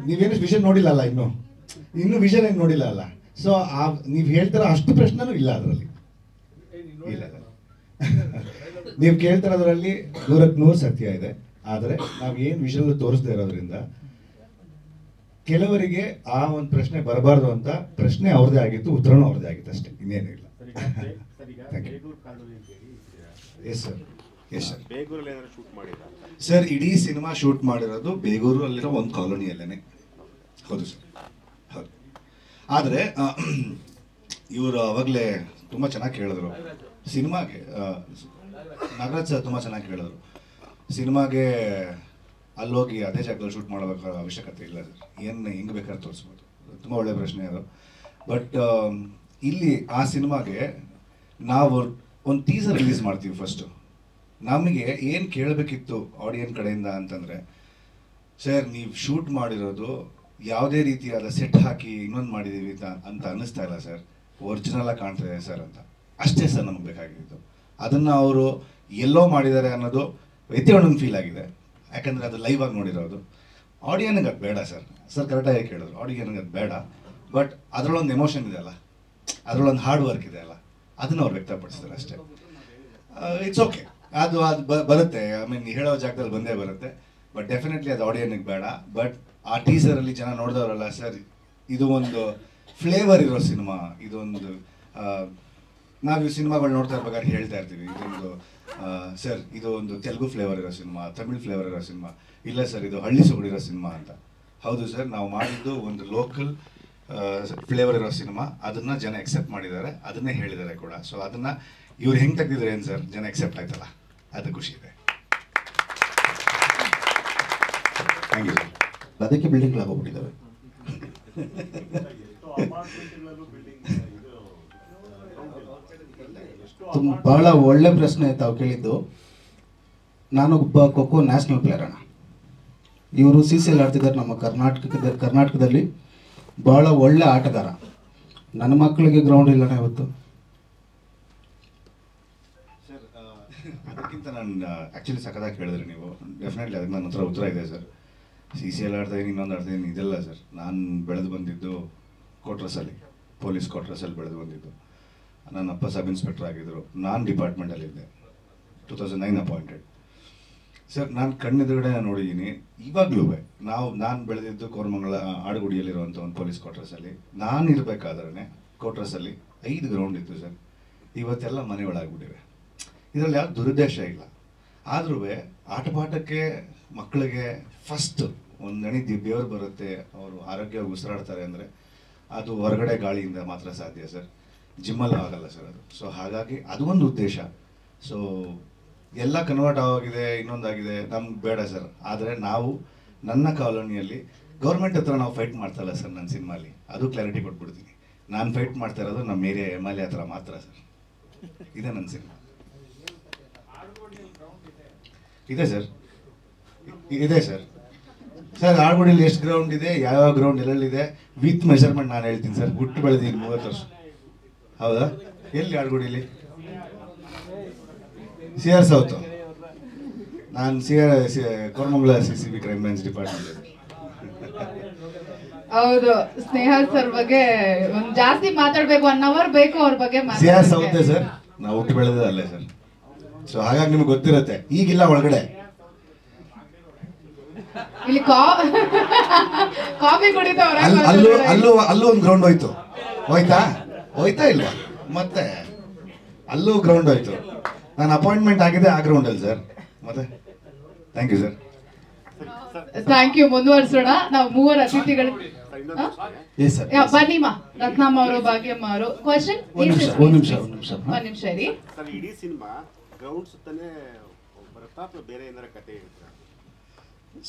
ನೀವೇನು ವಿಷನ್ ನೋಡಿಲ್ಲ ಅಲ್ಲ, ಇನ್ನೂ ವಿಷನ್ ಏನು ನೋಡಿಲ್ಲ ಅಲ್ಲ. ಸೊ ನೀವು ಹೇಳ್ತಾರ ಅಷ್ಟು ಪ್ರಶ್ನೆನೂ ಇಲ್ಲ ಅದರಲ್ಲಿ. ಇಲ್ಲ ನೀವು ಕೇಳ್ತಾರದ್ರಲ್ಲಿ 100% ಸತ್ಯ ಇದೆ. ಆದರೆ ನಾವು ಏನು ವಿಷನ್ ತೋರಿಸ್ತಾ ಇರೋದ್ರಿಂದ ಕೆಲವರಿಗೆ ಆ ಒಂದು ಪ್ರಶ್ನೆ ಬರಬಾರ್ದು ಅಂತ ಪ್ರಶ್ನೆ ಅವ್ರದೇ ಆಗಿತ್ತು, ಉತ್ತರನೂ ಅವ್ರದೇ ಆಗಿತ್ತು ಅಷ್ಟೇ, ಇನ್ನೇನು ಇಲ್ಲ. Yes sir, yes sir. Sir ಇಡೀ ಸಿನಿಮಾ ಶೂಟ್ ಮಾಡಿರೋದು ಬೇಗೂರಲ್ಲಿರೋ ಒಂದು ಕಾಲೋನಿಯಲ್ಲೇನೆ. ಹೌದು ಸರ್, ಹೌದು. ಆದರೆ ಇವರು ಅವಾಗಲೇ ತುಂಬ ಚೆನ್ನಾಗಿ ಕೇಳಿದ್ರು ಸಿನಿಮಾಗೆ. ನಾಗರಾಜ್ ಸರ್ ತುಂಬ ಚೆನ್ನಾಗಿ ಕೇಳಿದ್ರು ಸಿನಿಮಾಗೆ ಅಲ್ಲೋಗಿ ಅದೇ ಜಾಗದಲ್ಲಿ ಶೂಟ್ ಮಾಡಬೇಕಾದ ಅವಶ್ಯಕತೆ ಇಲ್ಲ ಸರ್, ಏನು ಹೆಂಗೆ ಬೇಕಾದ್ರೆ ತೋರಿಸ್ಬೋದು. ತುಂಬ ಒಳ್ಳೆಯ ಪ್ರಶ್ನೆ ಅದು. ಬಟ್ ಇಲ್ಲಿ ಆ ಸಿನಿಮಾಗೆ ನಾವು ಒಂದು ಟೀಸರ್ ರಿಲೀಸ್ ಮಾಡ್ತೀವಿ ಫಸ್ಟು. ನಮಗೆ ಏನು ಕೇಳಬೇಕಿತ್ತು ಆಡಿಯನ್ಸ್ ಕಡೆಯಿಂದ ಅಂತಂದರೆ, ಸರ್ ನೀವು ಶೂಟ್ ಮಾಡಿರೋದು ಯಾವುದೇ ರೀತಿಯಾದ ಸೆಟ್ ಹಾಕಿ ಇನ್ನೊಂದು ಮಾಡಿದ್ದೀವಿ ಅಂತ ಅನ್ನಿಸ್ತಾ ಇಲ್ಲ ಸರ್, ಒರಿಜಿನಲಾಗಿ ಕಾಣ್ತಿದೆ ಸರ್ ಅಂತ. ಅಷ್ಟೇ ಸರ್ ನಮಗೆ ಬೇಕಾಗಿದ್ದು. ಅದನ್ನು ಅವರು ಎಲ್ಲೋ ಮಾಡಿದ್ದಾರೆ ಅನ್ನೋದು ವ್ಯತ್ಯಾಸವನ್ನು ಫೀಲ್ ಆಗಿದೆ. ಯಾಕಂದರೆ ಅದು ಲೈವ್ ಆಗಿ ನೋಡಿರೋದು. ಆಡಿಯನ್ಗೆ ಅದು ಬೇಡ ಸರ್. ಸರ್ ಕರೆಕ್ಟಾಗಿ ಕೇಳಿದ್ರು, ಆಡಿಯನ್ಗೆ ಅದು ಬೇಡ. ಬಟ್ ಅದರಲ್ಲೊಂದು ಎಮೋಷನ್ ಇದೆ ಅಲ್ಲ, ಅದರಲ್ಲೊಂದು ಹಾರ್ಡ್ ವರ್ಕ್ ಇದೆ ಅಲ್ಲ, ಅದನ್ನು ಅವ್ರು ವ್ಯಕ್ತಪಡಿಸ್ತಾರೆ ಅಷ್ಟೇ. ಇಟ್ಸ್ ಓಕೆ, ಅದು ಬರುತ್ತೆ. ಐ ಮೀನ್ ಹೇಳೋ ಜಾಗದಲ್ಲಿ ಬಂದೇ ಬರುತ್ತೆ. ಬಟ್ ಡೆಫಿನೆಟ್ಲಿ ಅದು ಆಡಿಯನ್ಗೆ ಬೇಡ. ಬಟ್ ಆ ಟೀಸರಲ್ಲಿ ಜನ ನೋಡಿದವರಲ್ಲ ಸರ್, ಇದು ಒಂದು ಫ್ಲೇವರ್ ಇರೋ ಸಿನಿಮಾ. ಇದೊಂದು ನಾವು ಈ ಸಿನಿಮಾಗಳು ನೋಡ್ತಾ ಇರ್ಬೇಕಾದ್ರೆ ಹೇಳ್ತಾ ಇರ್ತೀವಿ, ಇದೊಂದು ಸರ್ ಇದು ಒಂದು ತೆಲುಗು ಫ್ಲೇವರ್ ಇರೋ ಸಿನಿಮಾ, ತಮಿಳ್ ಫ್ಲೇವರ್ ಇರೋ ಸಿನಿಮಾ. ಇಲ್ಲ ಸರ್ ಇದು ಹಳ್ಳಿ ಸೊಗಡಿರೋ ಸಿನಿಮಾ ಅಂತ. ಹೌದು ಸರ್, ನಾವು ಮಾಡಿದ್ದು ಒಂದು ಲೋಕಲ್ ಫ್ಲೇವರ್ ಇರೋ ಸಿನಿಮಾ. ಅದನ್ನು ಜನ ಎಕ್ಸೆಪ್ಟ್ ಮಾಡಿದ್ದಾರೆ, ಅದನ್ನೇ ಹೇಳಿದ್ದಾರೆ ಕೂಡ. ಸೊ ಅದನ್ನು ಇವ್ರು ಹೆಂಗೆ ತೆಗೆದಿದ್ದಾರೆ ಏನು ಸರ್, ಜನ ಎಕ್ಸೆಪ್ಟ್ ಆಯ್ತಲ್ಲ, ಅದು ಖುಷಿ ಇದೆ. Thank you sir. ಅದಕ್ಕೆ ಬಿಲ್ಡಿಂಗ್ಗಳಾಗೋಗ್ಬಿಟ್ಟಿದ್ದಾವೆ. ಭಾಳ ಒಳ್ಳೆ ಪ್ರಶ್ನೆ ತಾವು ಕೇಳಿದ್ದು. ನಾನು ಒಬ್ಬ ಖೋಖೋ ನ್ಯಾಷನಲ್ ಪ್ಲೇಯರ್ ಅಣ್ಣ. ಇವರು CCL ಆಡ್ತಿದ್ದಾರೆ ನಮ್ಮ ಕರ್ನಾಟಕದಲ್ಲಿ. ಭಾಳ ಒಳ್ಳೆ ಆಟಗಾರ. ನನ್ನ ಮಕ್ಕಳಿಗೆ ಗ್ರೌಂಡ್ ಇಲ್ಲಣ್ಣ ಇವತ್ತು. ಸರ್ ಅದಕ್ಕಿಂತ ನಾನು ಆ್ಯಕ್ಚುಲಿ ಸಖತ್ತಾಗಿ ಕೇಳಿದ್ರಿ ನೀವು. ಡೆಫಿನೆಟ್ಲಿ ಅದಕ್ಕೆ ನನ್ನ ಹತ್ರ ಉತ್ತರ ಇದೆ ಸರ್. CCL ಆಡ್ತಾಯಿದ್ದೀನಿ, ಇನ್ನೊಂದು ಆಡ್ತಾಯಿದ್ದೀನಿ, ಇದೆಲ್ಲ ಸರ್. ನಾನು ಬೆಳೆದು ಬಂದಿದ್ದು ಕ್ವಾರ್ಟರ್ಸಲ್ಲಿ, ಪೊಲೀಸ್ ಕ್ವಾರ್ಟರ್ಸಲ್ಲಿ ಬೆಳೆದು ಬಂದಿದ್ದು. ನನ್ನ ಅಪ್ಪ ಸಬ್ ಇನ್ಸ್ಪೆಕ್ಟರ್ ಆಗಿದ್ದರು. ನಾನು ಡಿಪಾರ್ಟ್ಮೆಂಟಲ್ಲಿದ್ದೆ, 2009 ಅಪಾಯಿಂಟೆಡ್. ಸರ್ ನಾನು ಕಣ್ಣೆದುರುಗಡೆ ನೋಡಿದ್ದೀನಿ. ಇವಾಗಲೂ ನಾನು ಬೆಳೆದಿದ್ದು ಕೋರಮಂಗಲ ಆಡುಗುಡಿಯಲ್ಲಿರುವಂಥ ಒಂದು ಪೊಲೀಸ್ ಕ್ವಾರ್ಟರ್ಸಲ್ಲಿ. ನಾನು ಇರಬೇಕಾದ್ರೆ ಕ್ವಾರ್ಟರ್ಸಲ್ಲಿ 5 ಗ್ರೌಂಡ್ ಇತ್ತು ಸರ್. ಇವತ್ತೆಲ್ಲ ಮನೆ ಒಳಗಾಗ್ಬಿಟ್ಟಿವೆ. ಇದರಲ್ಲಿ ಯಾವ ದುರುದ್ದೇಶ ಇಲ್ಲ. ಆದ್ರೂ ಆಟಪಾಠಕ್ಕೆ ಮಕ್ಕಳಿಗೆ ಫಸ್ಟ್ ಒಂದು ನಣಿ ಬೆವರು ಬರುತ್ತೆ, ಅವರು ಆರೋಗ್ಯವಾಗಿ ಉಸಿರಾಡ್ತಾರೆ ಅಂದರೆ ಅದು ಹೊರಗಡೆ ಗಾಳಿಯಿಂದ ಮಾತ್ರ ಸಾಧ್ಯ ಸರ್. ಜಿಮ್ಮಲ್ಲಿ ಆಗಲ್ಲ ಸರ್ ಅದು. ಸೊ ಹಾಗಾಗಿ ಅದು ಒಂದು ಉದ್ದೇಶ. ಸೊ ಎಲ್ಲ ಕನ್ವರ್ಟ್ ಆಗಿದೆ, ಇನ್ನೊಂದಾಗಿದೆ, ನಮ್ಗೆ ಬೇಡ ಸರ್. ಆದರೆ ನಾವು ನನ್ನ ಕಾಲೋನಿಯಲ್ಲಿ ಗೌರ್ಮೆಂಟ್ ಹತ್ರ ನಾವು ಫೈಟ್ ಮಾಡ್ತಾ ಇಲ್ಲ ಸರ್. ನನ್ನ ಸಿನಿಮಾಲಿ ಅದು ಕ್ಲಾರಿಟಿ ಕೊಟ್ಬಿಡ್ತೀನಿ. ನಾನು ಫೈಟ್ ಮಾಡ್ತಾ ಇರೋದು ನಮ್ಮ ಏರಿಯಾ MLA ಹತ್ರ ಮಾತ್ರ ಸರ್. ಇದೆ ನನ್ನ ಸಿನಿಮಾ. ಇದೆ ಸರ್, ಇದೆ ಸರ್. ಸರ್ ಆಡುಗುಡಿಯಲ್ಲಿ ಎಷ್ಟು ಗ್ರೌಂಡ್ ಇದೆ, ಯಾವ ಗ್ರೌಂಡ್ ಎಲ್ಲೆಲ್ಲಿದೆ ವಿತ್ ಮೆಷರ್ಮೆಂಟ್ ನಾನು ಹೇಳ್ತೀನಿ ಸರ್. ಗುಟ್ಟು ಬೆಳೆದಿದ್ದೀನಿ 30 ವರ್ಷ. ಹೌದಾ? ಎಲ್ಲಿ ಆಡುಗುಡಿಯಲ್ಲಿ? CR south. ನಾನು Koramangala CCB crime branch department. ಹೌದು, ಸ್ನೇಹ ಸರ್ ಬಗ್ಗೆ ಒಂದು ಜಾಸ್ತಿ ಮಾತಾಡ್ಬೇಕು, 1 hour ಬೇಕು ಅವ್ರ ಬಗ್ಗೆ. CR ಸೌತ್ ಸರ್, ನಾವು ಹುಟ್ಟು ಬೆಳೆದ ಅಲ್ಲೇ ಸರ್. ಸೊ ಹಾಗಾಗಿ ನಿಮ್ಗೆ ಗೊತ್ತಿರುತ್ತೆ. ಈಗಿಲ್ಲ ಒಳಗಡೆ ಇಲ್ಲಿ ಕಾಫಿ ಕುಡಿತವ್ರೆ. ಅಲ್ಲೂ ಒಂದು ಗ್ರೌಂಡ್ ಹೋಯ್ತಾ ಇಲ್ವಾ? ಮತ್ತೆ ಅಲ್ಲೂ ಗ್ರೌಂಡ್ ಹೋಯ್ತು. ನಾನು ಅಪಾಯಿಂಟ್ಮೆಂಟ್ ಆಗಿದೆ ಆ ಗ್ರೌಂಡಲ್ಲಿ ಸರ್. ಮತ್ತೆ thank you sir. Thank you. ಮುಂದುವರಿಸೋಣ. ನಾವು 3 ಅತಿಥಿಗಳು ಬನ್ನಿಮ್ಮ. ರತ್ನಮ್ಮ ಅವರು, ಭಾಗ್ಯಮ್ಮ ಅವರು. ಕ್ವಶನ್ ಒಂದು ನಿಮಿಷ ಇರಿ. ಇಡೀ ಸಿನಿಮಾ ಗ್ರೌಂಡ್ ಸುತ್ತನೇ ಬರುತ್ತಾ ಅಥವಾ ಬೇರೆ ಏನಾರ ಕತೆ ಇರುತ್ತಾ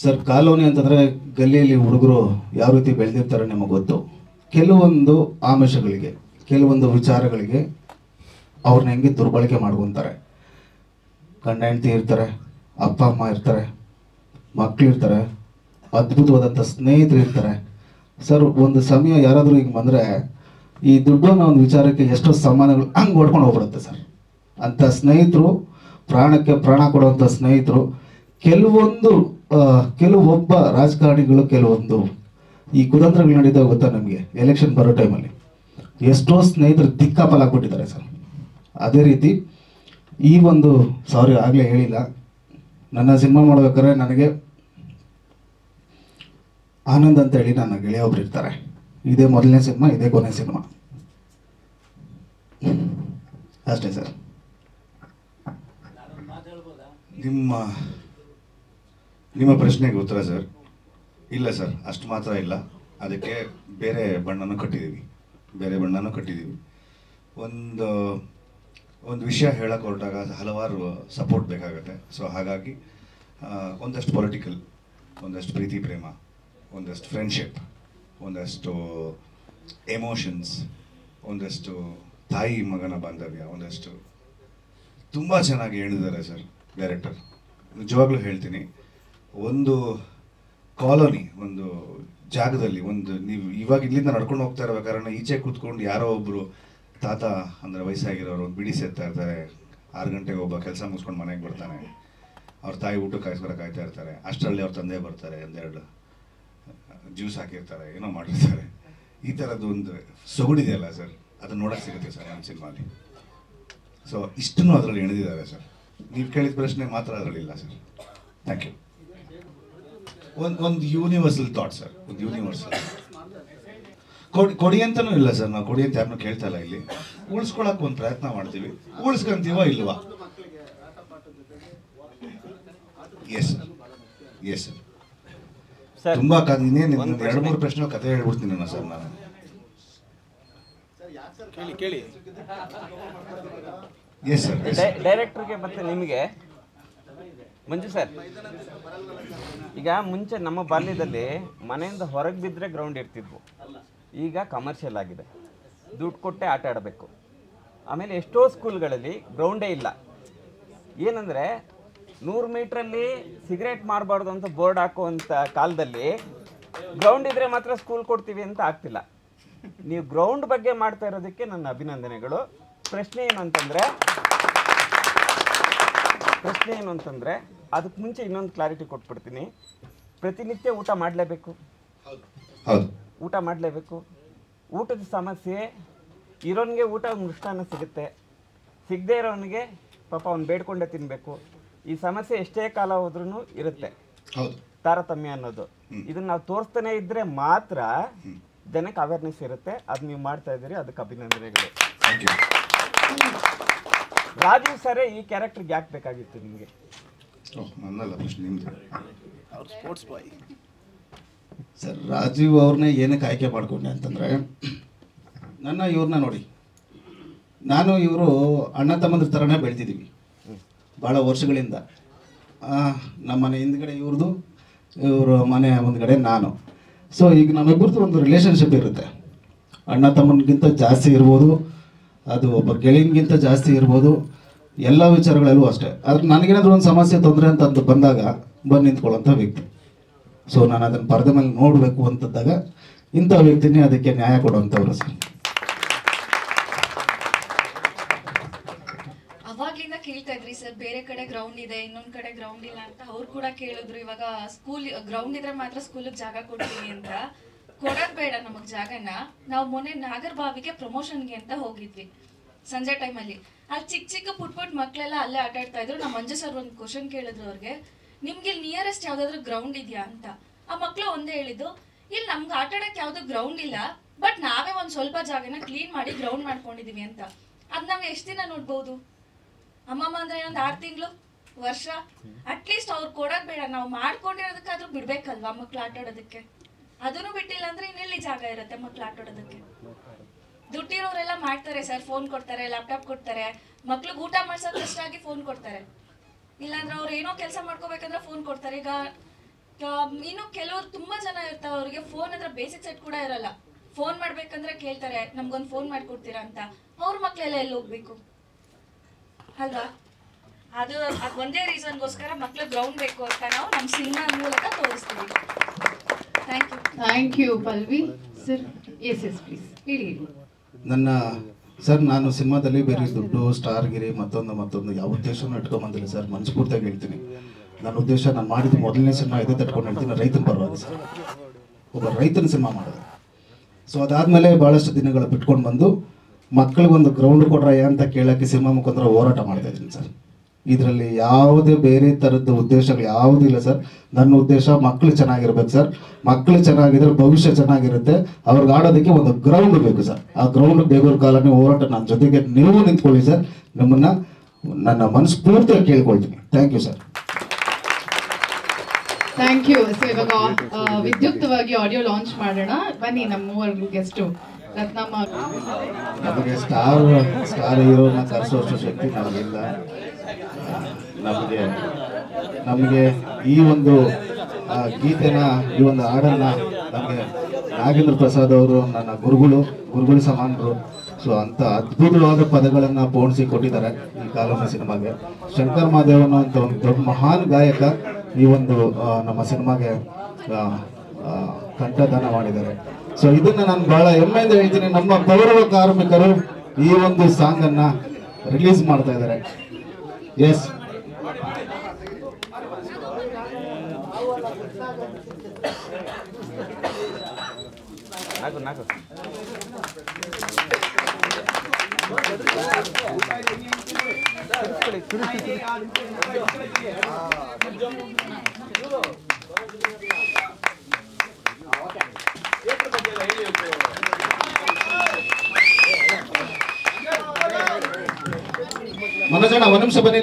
ಸರ್? ಕಾಲೋನಿ ಅಂತಂದ್ರೆ ಗಲ್ಲಿಯಲ್ಲಿ ಹುಡುಗರು ಯಾವ ರೀತಿ ಬೆಳೆದಿರ್ತಾರೆ ನಿಮಗೆ ಗೊತ್ತು. ಕೆಲವೊಂದು ಆಮಿಷಗಳಿಗೆ, ಕೆಲವೊಂದು ವಿಚಾರಗಳಿಗೆ ಅವ್ರನ್ನ ಹೆಂಗೆ ದುರ್ಬಳಕೆ ಮಾಡ್ಕೊತಾರೆ. ಗಂಡ ಹೆಂಡತಿ ಇರ್ತಾರೆ, ಅಪ್ಪ ಅಮ್ಮ ಇರ್ತಾರೆ, ಮಕ್ಕಳು ಇರ್ತಾರೆ, ಅದ್ಭುತವಾದಂಥ ಸ್ನೇಹಿತರು ಇರ್ತಾರೆ ಸರ್. ಒಂದು ಸಮಯ ಯಾರಾದರೂ ಹಿಂಗೆ ಬಂದರೆ ಈ ದುಡ್ಡು ಅನ್ನೋ ಒಂದು ವಿಚಾರಕ್ಕೆ ಎಷ್ಟೋ ಸಮಾನಗಳು ಹಂಗೆ ಓಡ್ಕೊಂಡು ಹೋಗ್ಬಿಡುತ್ತೆ ಸರ್. ಅಂಥ ಸ್ನೇಹಿತರು, ಪ್ರಾಣಕ್ಕೆ ಪ್ರಾಣ ಕೊಡುವಂಥ ಸ್ನೇಹಿತರು. ಕೆಲವೊಬ್ಬ ರಾಜಕಾರಣಿಗಳು ಕೆಲವೊಂದು ಈ ಕುತಂತ್ರಗಳು ನಡೀತಾವೆ ಗೊತ್ತಾ ನಮಗೆ. ಎಲೆಕ್ಷನ್ ಬರೋ ಟೈಮಲ್ಲಿ ಎಷ್ಟೋ ಸ್ನೇಹಿತರು ದಿಕ್ಕಾಪಾಲಾಗ್ಬಿಟ್ಟಿದ್ದಾರೆ ಸರ್. ಅದೇ ರೀತಿ ಈ ಒಂದು ಆಗಲೇ ಹೇಳಿಲ್ಲ, ನನ್ನ ಸಿನಿಮಾ ಮಾಡ್ಬೇಕಾದ್ರೆ ನನಗೆ ಆನಂದ್ ಅಂತ ಹೇಳಿ ನನ್ನ ಗೆಳೆಯ ಒಬ್ರು ಇರ್ತಾರೆ. ಇದೇ ಮೊದಲನೇ ಸಿನಿಮಾ, ಇದೇ ಕೊನೆ ಸಿನಿಮಾ ಅಷ್ಟೇ ಸರ್. ನಿಮ್ಮ ಪ್ರಶ್ನೆಗೆ ಉತ್ತರ ಸರ್, ಇಲ್ಲ ಸರ್, ಅಷ್ಟು ಮಾತ್ರ ಇಲ್ಲ. ಅದಕ್ಕೆ ಬೇರೆ ಬಣ್ಣನೂ ಕಟ್ಟಿದ್ದೀವಿ. ಒಂದು ವಿಷಯ ಹೇಳಕ್ಕೆ ಹೊರಟಾಗ ಹಲವಾರು ಸಪೋರ್ಟ್ ಬೇಕಾಗುತ್ತೆ. ಸೊ ಹಾಗಾಗಿ ಒಂದಷ್ಟು ಪೊಲಿಟಿಕಲ್, ಒಂದಷ್ಟು ಪ್ರೀತಿ ಪ್ರೇಮ, ಒಂದಷ್ಟು ಫ್ರೆಂಡ್ಶಿಪ್, ಒಂದಷ್ಟು ಎಮೋಷನ್ಸ್, ಒಂದಷ್ಟು ತಾಯಿ ಮಗನ ಬಾಂಧವ್ಯ, ಒಂದಷ್ಟು ತುಂಬ ಚೆನ್ನಾಗಿ ಹೇಳಿದ್ದಾರೆ ಸರ್ ಡೈರೆಕ್ಟರ್. ನಿಜವಾಗ್ಲೂ ಹೇಳ್ತೀನಿ, ಒಂದು ಕಾಲೋನಿ, ಒಂದು ಜಾಗದಲ್ಲಿ, ನೀವು ಇವಾಗ ಇಲ್ಲಿಂದ ನಡ್ಕೊಂಡು ಹೋಗ್ತಾ ಇರ್ಬೇಕಾದ್ರೆ ಈಚೆ ಕೂತ್ಕೊಂಡು ಯಾರೋ ಒಬ್ಬರು ತಾತ ಅಂದರೆ ವಯಸ್ಸಾಗಿರೋರು ಒಂದು ಬಿಡಿ ಸೇರ್ತಾ ಇರ್ತಾರೆ. 6 ಗಂಟೆಗೆ ಒಬ್ಬ ಕೆಲಸ ಮುಗಿಸ್ಕೊಂಡು ಮನೆಗೆ ಬರ್ತಾನೆ. ಅವ್ರ ತಾಯಿ ಊಟಕ್ಕೆ ಕಾಯ್ತಾ ಇರ್ತಾರೆ. ಅಷ್ಟರಲ್ಲಿ ಅವ್ರ ತಂದೆ ಬರ್ತಾರೆ, ಒಂದೆರಡು ಜ್ಯೂಸ್ ಹಾಕಿರ್ತಾರೆ, ಏನೋ ಮಾಡಿರ್ತಾರೆ. ಈ ಥರದ್ದು ಒಂದು ಸೊಗಡಿದೆಯಲ್ಲ ಸರ್, ಅದನ್ನ ನೋಡೋಕೆ ಸಿಗುತ್ತೆ ಸರ್ ನಮ್ಮ ಸಿನಿಮಾಲಿ. ಸೊ ಇಷ್ಟನ್ನು ಅದರಲ್ಲಿ ಎಳೆದಿದ್ದಾರೆ ಸರ್. ನೀವು ಕೇಳಿದ ಪ್ರಶ್ನೆ ಮಾತ್ರ ಅದರಲ್ಲಿಲ್ಲ ಸರ್. Thank you. ಒಂದು ಯೂನಿವರ್ಸಲ್ ಥಾಟ್ ಸರ್, ಒಂದು ಯೂನಿವರ್ಸಲ್. ಕೊಡಿ ಅಂತನೂ ಇಲ್ಲ ಸರ್, ನಾವು ಕೊಡಿ ಅಂತ ಯಾರನ್ನೂ ಕೇಳ್ತಾ ಇಲ್ಲ. ಇಲ್ಲಿ ಉಳಿಸ್ಕೊಳಕ್ಕೆ ಒಂದು ಪ್ರಯತ್ನ ಮಾಡ್ತೀವಿ. ಉಳಿಸ್ಕೊಂತೀವೋ ಇಲ್ವಾ? Yes sir, yes sir. ತುಂಬಾ ಇನ್ನೇನು 2-3 ಪ್ರಶ್ನೆ ಕತೆ ಹೇಳ್ಬಿಡ್ತೀನಿ ನಾನು ಸರ್. ನಾನು ಕೇಳಿ ಎಸ್ ಸರ್. ಡೈರೆಕ್ಟರ್ಗೆ ಮತ್ತೆ ನಿಮಗೆ ಮಂಜು ಸರ್, ಈಗ ಮುಂಚೆ ನಮ್ಮ ಬಾಲ್ಯದಲ್ಲಿ ಮನೆಯಿಂದ ಹೊರಗೆ ಬಿದ್ದರೆ ಗ್ರೌಂಡ್ ಇರ್ತಿದ್ವು. ಈಗ ಕಮರ್ಷಿಯಲ್ ಆಗಿದೆ, ದುಡ್ಡು ಕೊಟ್ಟೆ ಆಟ ಆಡಬೇಕು. ಆಮೇಲೆ ಎಷ್ಟೋ ಸ್ಕೂಲ್ಗಳಲ್ಲಿ ಗ್ರೌಂಡೇ ಇಲ್ಲ. ಏನಂದರೆ 100 ಮೀಟ್ರಲ್ಲಿ ಸಿಗರೇಟ್ ಮಾರಬಾರ್ದು ಅಂತ ಬೋರ್ಡ್ ಹಾಕುವಂಥ ಕಾಲದಲ್ಲಿ ಗ್ರೌಂಡ್ ಇದ್ದರೆ ಮಾತ್ರ ಸ್ಕೂಲ್ ಕೊಡ್ತೀವಿ ಅಂತ ಆಗ್ತಿಲ್ಲ. ನೀವು ಗ್ರೌಂಡ್ ಬಗ್ಗೆ ಮಾಡ್ತಾ ಇರೋದಕ್ಕೆ ನನ್ನ ಅಭಿನಂದನೆಗಳು. ಪ್ರಶ್ನೆ ಏನು ಅಂತಂದರೆ ಅದಕ್ಕೆ ಮುಂಚೆ ಇನ್ನೊಂದು ಕ್ಲಾರಿಟಿ ಕೊಟ್ಬಿಡ್ತೀನಿ. ಪ್ರತಿನಿತ್ಯ ಊಟ ಮಾಡಲೇಬೇಕು, ಊಟ ಮಾಡಲೇಬೇಕು. ಊಟದ ಸಮಸ್ಯೆ ಇರೋನಿಗೆ ಊಟ ಮೃಷ್ಟಾನ್ನ ಸಿಗುತ್ತೆ, ಸಿಗದೆ ಇರೋನಿಗೆ ಪಾಪ ಅವ್ನು ಬೇಡ್ಕೊಂಡೇ ತಿನ್ನಬೇಕು. ಈ ಸಮಸ್ಯೆ ಎಷ್ಟೇ ಕಾಲ ಹೋದ್ರೂ ಇರುತ್ತೆ, ತಾರತಮ್ಯ ಅನ್ನೋದು. ಇದನ್ನು ನಾವು ತೋರಿಸ್ತಾನೆ ಇದ್ದರೆ ಮಾತ್ರ ಜನಕ್ಕೆ ಅವೇರ್ನೆಸ್ ಇರುತ್ತೆ. ಅದು ನೀವು ಮಾಡ್ತಾ ಇದ್ದೀರಿ, ಅದಕ್ಕೆ ಅಭಿನಂದನೆಗಳು. ರಾಜೀವ್ ಸರೇ ಈ ಕ್ಯಾರೆಕ್ಟರ್ಗೆ ಯಾಕೆ ಬೇಕಾಗಿತ್ತು ನಿಮಗೆ? ನನ್ನಲ್ಲ ಪ್ರಶ್ನೆ ನಿಮ್ದು. ಅವ್ರು ಸ್ಪೋರ್ಟ್ಸ್ ಬಾಯ್ ಸರ್. ರಾಜೀವ್ ಅವ್ರನ್ನೇ ಏನಕ್ಕೆ ಆಯ್ಕೆ ಮಾಡ್ಕೊಂಡೆ ಅಂತಂದರೆ, ಇವ್ರನ್ನ ನೋಡಿ, ನಾನು ಇವರು ಅಣ್ಣ ತಮ್ಮಂದ್ರ ಥರನೇ ಬೆಳ್ತಿದ್ದೀವಿ ಭಾಳ ವರ್ಷಗಳಿಂದ. ನಮ್ಮ ಮನೆ ಹಿಂದ್ಗಡೆ ಇವ್ರದ್ದು, ಇವ್ರ ಮನೆ ಮುಂದ್ಗಡೆ ನಾನು. ಸೊ ಈಗ ನಮ್ಮಿಬ್ಬರದ್ದು ಒಂದು ರಿಲೇಷನ್ಶಿಪ್ ಇರುತ್ತೆ. ಅಣ್ಣ ತಮ್ಮನಿಗಿಂತ ಜಾಸ್ತಿ ಇರ್ಬೋದು, ಅದು ಒಬ್ಬ ಗೆಳೆಯನಿಗಿಂತ ಜಾಸ್ತಿ ಇರ್ಬೋದು, ಎಲ್ಲ ವಿಚಾರಗಳಲ್ಲೂ ಅಷ್ಟೇ. ಆದರೆ ನನಗೇನಾದರೂ ಒಂದು ಸಮಸ್ಯೆ ತೊಂದರೆ ಅಂತ ಬಂದಾಗ ಬಂದು ನಿಂತ್ಕೊಳ್ಳೋಂಥ ವ್ಯಕ್ತಿ. ಸೊ ನಾನು ಅದನ್ನು ಪರದೆ ಮೇಲೆ ನೋಡಬೇಕು ಅಂತಂದಾಗ ಇಂಥ ವ್ಯಕ್ತಿನೇ ಅದಕ್ಕೆ ನ್ಯಾಯ ಕೊಡುವಂಥವ್ರು ಸರ್. ಅವಾಗ್ಲಿಂದ ಕೇಳ್ತಾ ಇದ್ರಿ ಸರ್, ಬೇರೆ ಕಡೆ ಗ್ರೌಂಡ್ ಇದೆ, ಇನ್ನೊಂದ್ ಕಡೆ ಗ್ರೌಂಡ್ ಇಲ್ಲ ಅಂತ ಅವ್ರು ಕೂಡ ಕೇಳಿದ್ರು. ಇವಾಗ ಸ್ಕೂಲ್ ಗ್ರೌಂಡ್ ಇದ್ರೆ ಮಾತ್ರ ಸ್ಕೂಲಿಗೆ ಜಾಗ ಕೊಡ್ತೀವಿ ಅಂತ. ಕೊಡೋದ್ ಬೇಡ ನಮಗ್ ಜಾಗನ. ನಾವು ಮೊನ್ನೆ ನಾಗರಬಾವಿಗೆ ಪ್ರಮೋಷನ್ಗೆ ಅಂತ ಹೋಗಿದ್ವಿ ಸಂಜೆ ಟೈಮಲ್ಲಿ. ಅಲ್ಲಿ ಚಿಕ್ಕ ಪುಟ್ ಮಕ್ಳೆಲ್ಲ ಅಲ್ಲೇ ಆಟ ಆಡ್ತಾ ಇದ್ರು. ನಮ್ಮ ಮಂಜು ಸರ್ ಒಂದು ಕ್ವಶನ್ ಕೇಳಿದ್ರು ಅವ್ರಿಗೆ, ನಿಮ್ಗೆ ಇಲ್ಲಿ ನಿಯರೆಸ್ಟ್ ಯಾವ್ದಾದ್ರು ಗ್ರೌಂಡ್ ಇದೆಯಾ ಅಂತ. ಆ ಮಕ್ಳು ಒಂದೇ ಹೇಳಿದ್ದು, ಇಲ್ಲಿ ನಮ್ಗೆ ಆಟ ಆಡಕ್ ಯಾವ್ದು ಗ್ರೌಂಡ್ ಇಲ್ಲ, ಬಟ್ ನಾವೇ ಒಂದ್ ಸ್ವಲ್ಪ ಜಾಗನ ಕ್ಲೀನ್ ಮಾಡಿ ಗ್ರೌಂಡ್ ಮಾಡ್ಕೊಂಡಿದೀವಿ ಅಂತ. ಅದ್ ನಾವ್ ಎಷ್ಟ್ ದಿನ ನೋಡ್ಬೋದು? ಅಮ್ಮಮ್ಮ ಅಂದ್ರೆ ಇನ್ನೊಂದು 6 ತಿಂಗಳು, ವರ್ಷ. ಅಟ್ಲೀಸ್ಟ್ ಅವ್ರು ಕೊಡೋದ್ ಬೇಡ, ನಾವು ಮಾಡ್ಕೊಂಡಿರೋದಕ್ಕಾದ್ರೂ ಬಿಡ್ಬೇಕಲ್ವಾ ಮಕ್ಳು ಆಟ ಆಡೋದಕ್ಕೆ. ಅದನ್ನು ಬಿಟ್ಟಿಲ್ಲ ಅಂದ್ರೆ ಇನ್ನೆಲ್ಲಿ ಜಾಗ ಇರುತ್ತೆ ಮಕ್ಳು ಆಟ ಆಡೋದಕ್ಕೆ? ದುಡ್ಡಿರೋರೆಲ್ಲ ಮಾಡ್ತಾರೆ ಸರ್, ಫೋನ್ ಕೊಡ್ತಾರೆ, ಲ್ಯಾಪ್ಟಾಪ್ ಕೊಡ್ತಾರೆ, ಮಕ್ಳಿಗೆ ಊಟ ಮಾಡ್ಸೋದಷ್ಟಾಗಿ ಫೋನ್ ಕೊಡ್ತಾರೆ. ಇಲ್ಲಾಂದ್ರೆ ಅವ್ರು ಏನೋ ಕೆಲಸ ಮಾಡ್ಕೋಬೇಕಂದ್ರೆ ಫೋನ್ ಕೊಡ್ತಾರೆ. ಈಗ ಇನ್ನು ಕೆಲವ್ರು ತುಂಬಾ ಜನ ಇರ್ತಾರೆ, ಅವ್ರಿಗೆ ಫೋನ್ ಹತ್ರ ಬೇಸಿಕ್ ಸೆಟ್ ಕೂಡ ಇರಲ್ಲ. ಫೋನ್ ಮಾಡ್ಬೇಕಂದ್ರೆ ಕೇಳ್ತಾರೆ, ನಮ್ಗೊಂದು ಫೋನ್ ಮಾಡ್ಕೊಡ್ತೀರಾ ಅಂತ. ಅವ್ರ ಮಕ್ಳೆಲ್ಲ ಎಲ್ಲಿ ಹೋಗ್ಬೇಕು ಅಲ್ವಾ? ಅದು ಒಂದೇ ರೀಸನ್ಗೋಸ್ಕರ ಮಕ್ಳು ಗ್ರೌಂಡ್ ಬೇಕು ಅಂತ ನಾವು ನಮ್ಮ ಸಿನಿಮಾ ಮೂಲಕ ತೋರಿಸ್ತೀವಿ. Thank you Pallavi sir. Yes please ಹೇಳಿ. ನಾನು ಸಿನಿಮಾದಲ್ಲಿ ಬೇರೆ ದುಡ್ಡು ಸ್ಟಾರ್ಗಿರಿ ಮತ್ತೊಂದು ಯಾವ ಉದ್ದೇಶನೂ ಇಟ್ಕೊಂಬಂದಿಲ್ಲ ಸರ್. ಮನಸ್ಫೂರ್ತಿಯಾಗಿ ಹೇಳ್ತೀನಿ. ನನ್ನ ಉದ್ದೇಶ, ನಾನು ಮಾಡಿದ ಮೊದಲನೇ ಸಿನಿಮಾ ಇದೆ ತಟ್ಕೊಂಡು ಹೇಳ್ತೀನಿ, ರೈತನ ಪರವಾಗಿ ಸರ್. ಒಬ್ಬ ರೈತನ ಸಿನಿಮಾ ಮಾಡೋದು. ಸೊ ಅದಾದಮೇಲೆ ಭಾಳಷ್ಟು ದಿನಗಳು ಬಿಟ್ಕೊಂಡು ಬಂದು ಮಕ್ಕಳಿಗೊಂದು ಗ್ರೌಂಡ್ ಕೊಡ್ರಯ್ಯ ಅಂತ ಕೇಳೋಕ್ಕೆ ಸಿನಿಮಾ ಮುಖಾಂತರ ಹೋರಾಟ ಮಾಡ್ತಾ ಇದ್ದೀನಿ ಸರ್. ಇದರಲ್ಲಿ ಯಾವುದೇ ಬೇರೆ ಥರದ್ದು ಉದ್ದೇಶಗಳು ಯಾವುದೂ ಇಲ್ಲ ಸರ್. ನನ್ನ ಉದ್ದೇಶ ಮಕ್ಕಳು ಚೆನ್ನಾಗಿರ್ಬೇಕು ಸರ್. ಮಕ್ಕಳು ಚೆನ್ನಾಗಿದ್ರೆ ಭವಿಷ್ಯ ಚೆನ್ನಾಗಿರುತ್ತೆ. ಅವ್ರಿಗೆ ಆಡೋದಕ್ಕೆ ಒಂದು ಗ್ರೌಂಡ್ ಬೇಕು ಸರ್. ಆ ಗ್ರೌಂಡ್ ಬೇಗೂರು ಕಾಲೋನಿ ಹೋರಾಟ ನನ್ನ ಜೊತೆಗೆ ನೀವು ನಿಂತ್ಕೊಳ್ಳಿ ಸರ್. ನಿಮ್ಮನ್ನು ನನ್ನ ಮನಸ್ಫೂರ್ತಿಯಾಗಿ ಕೇಳ್ಕೊಳ್ತೀನಿ. Thank you sir. Thank you. So ಇವಾಗ ವಿದ್ಯುಕ್ತವಾಗಿ ಆಡಿಯೋ ಲಾಂಚ್ ಮಾಡೋಣ. ಬನ್ನಿ ನಮ್ಮ ಮೂವರು ಗೆಸ್ಟು. ರತ್ನಮ್ಮ, ನಮಗೆ ಸ್ಟಾರ್ ಹೀರೋನ ಕರೆಸೋಷ್ಟು ಶಕ್ತಿ ನಮಗಿಲ್ಲ. ನಮಗೆ ಈ ಒಂದು ಗೀತೆನ, ಈ ಒಂದು ಹಾಡನ್ನು ನಮಗೆ ನಾಗೇಂದ್ರ ಪ್ರಸಾದ್ ಅವರು ನನ್ನ ಗುರುಗಳು ಸಮಾನರು. ಸೊ ಅಂಥ ಅದ್ಭುತವಾದ ಪದಗಳನ್ನು ಪೋಣಿಸಿ ಕೊಟ್ಟಿದ್ದಾರೆ ಈ ಕಾಲೋನಿ ಸಿನಿಮಾಗೆ. ಶಂಕರ್ ಮಹಾದೇವನ ಅಂತ ಒಂದು ದೊಡ್ಡ ಮಹಾನ್ ಗಾಯಕ ಈ ಒಂದು ನಮ್ಮ ಸಿನಿಮಾಗೆ ಕಂಠದಾನ ಮಾಡಿದ್ದಾರೆ. ಸೊ ಇದನ್ನು ನಾನು ಬಹಳ ಹೆಮ್ಮೆಯಿಂದ ಹೇಳ್ತೀನಿ. ನಮ್ಮ ಪೌರವ ಕಾರ್ಮಿಕರು ಈ ಒಂದು ಸಾಂಗನ್ನು ರಿಲೀಸ್ ಮಾಡ್ತಾ ಇದ್ದಾರೆ. ಎಸ್, ಮನೋಜಣ್ಣ ಒಂದು ನಿಮಿಷ ಬನ್ನಿ.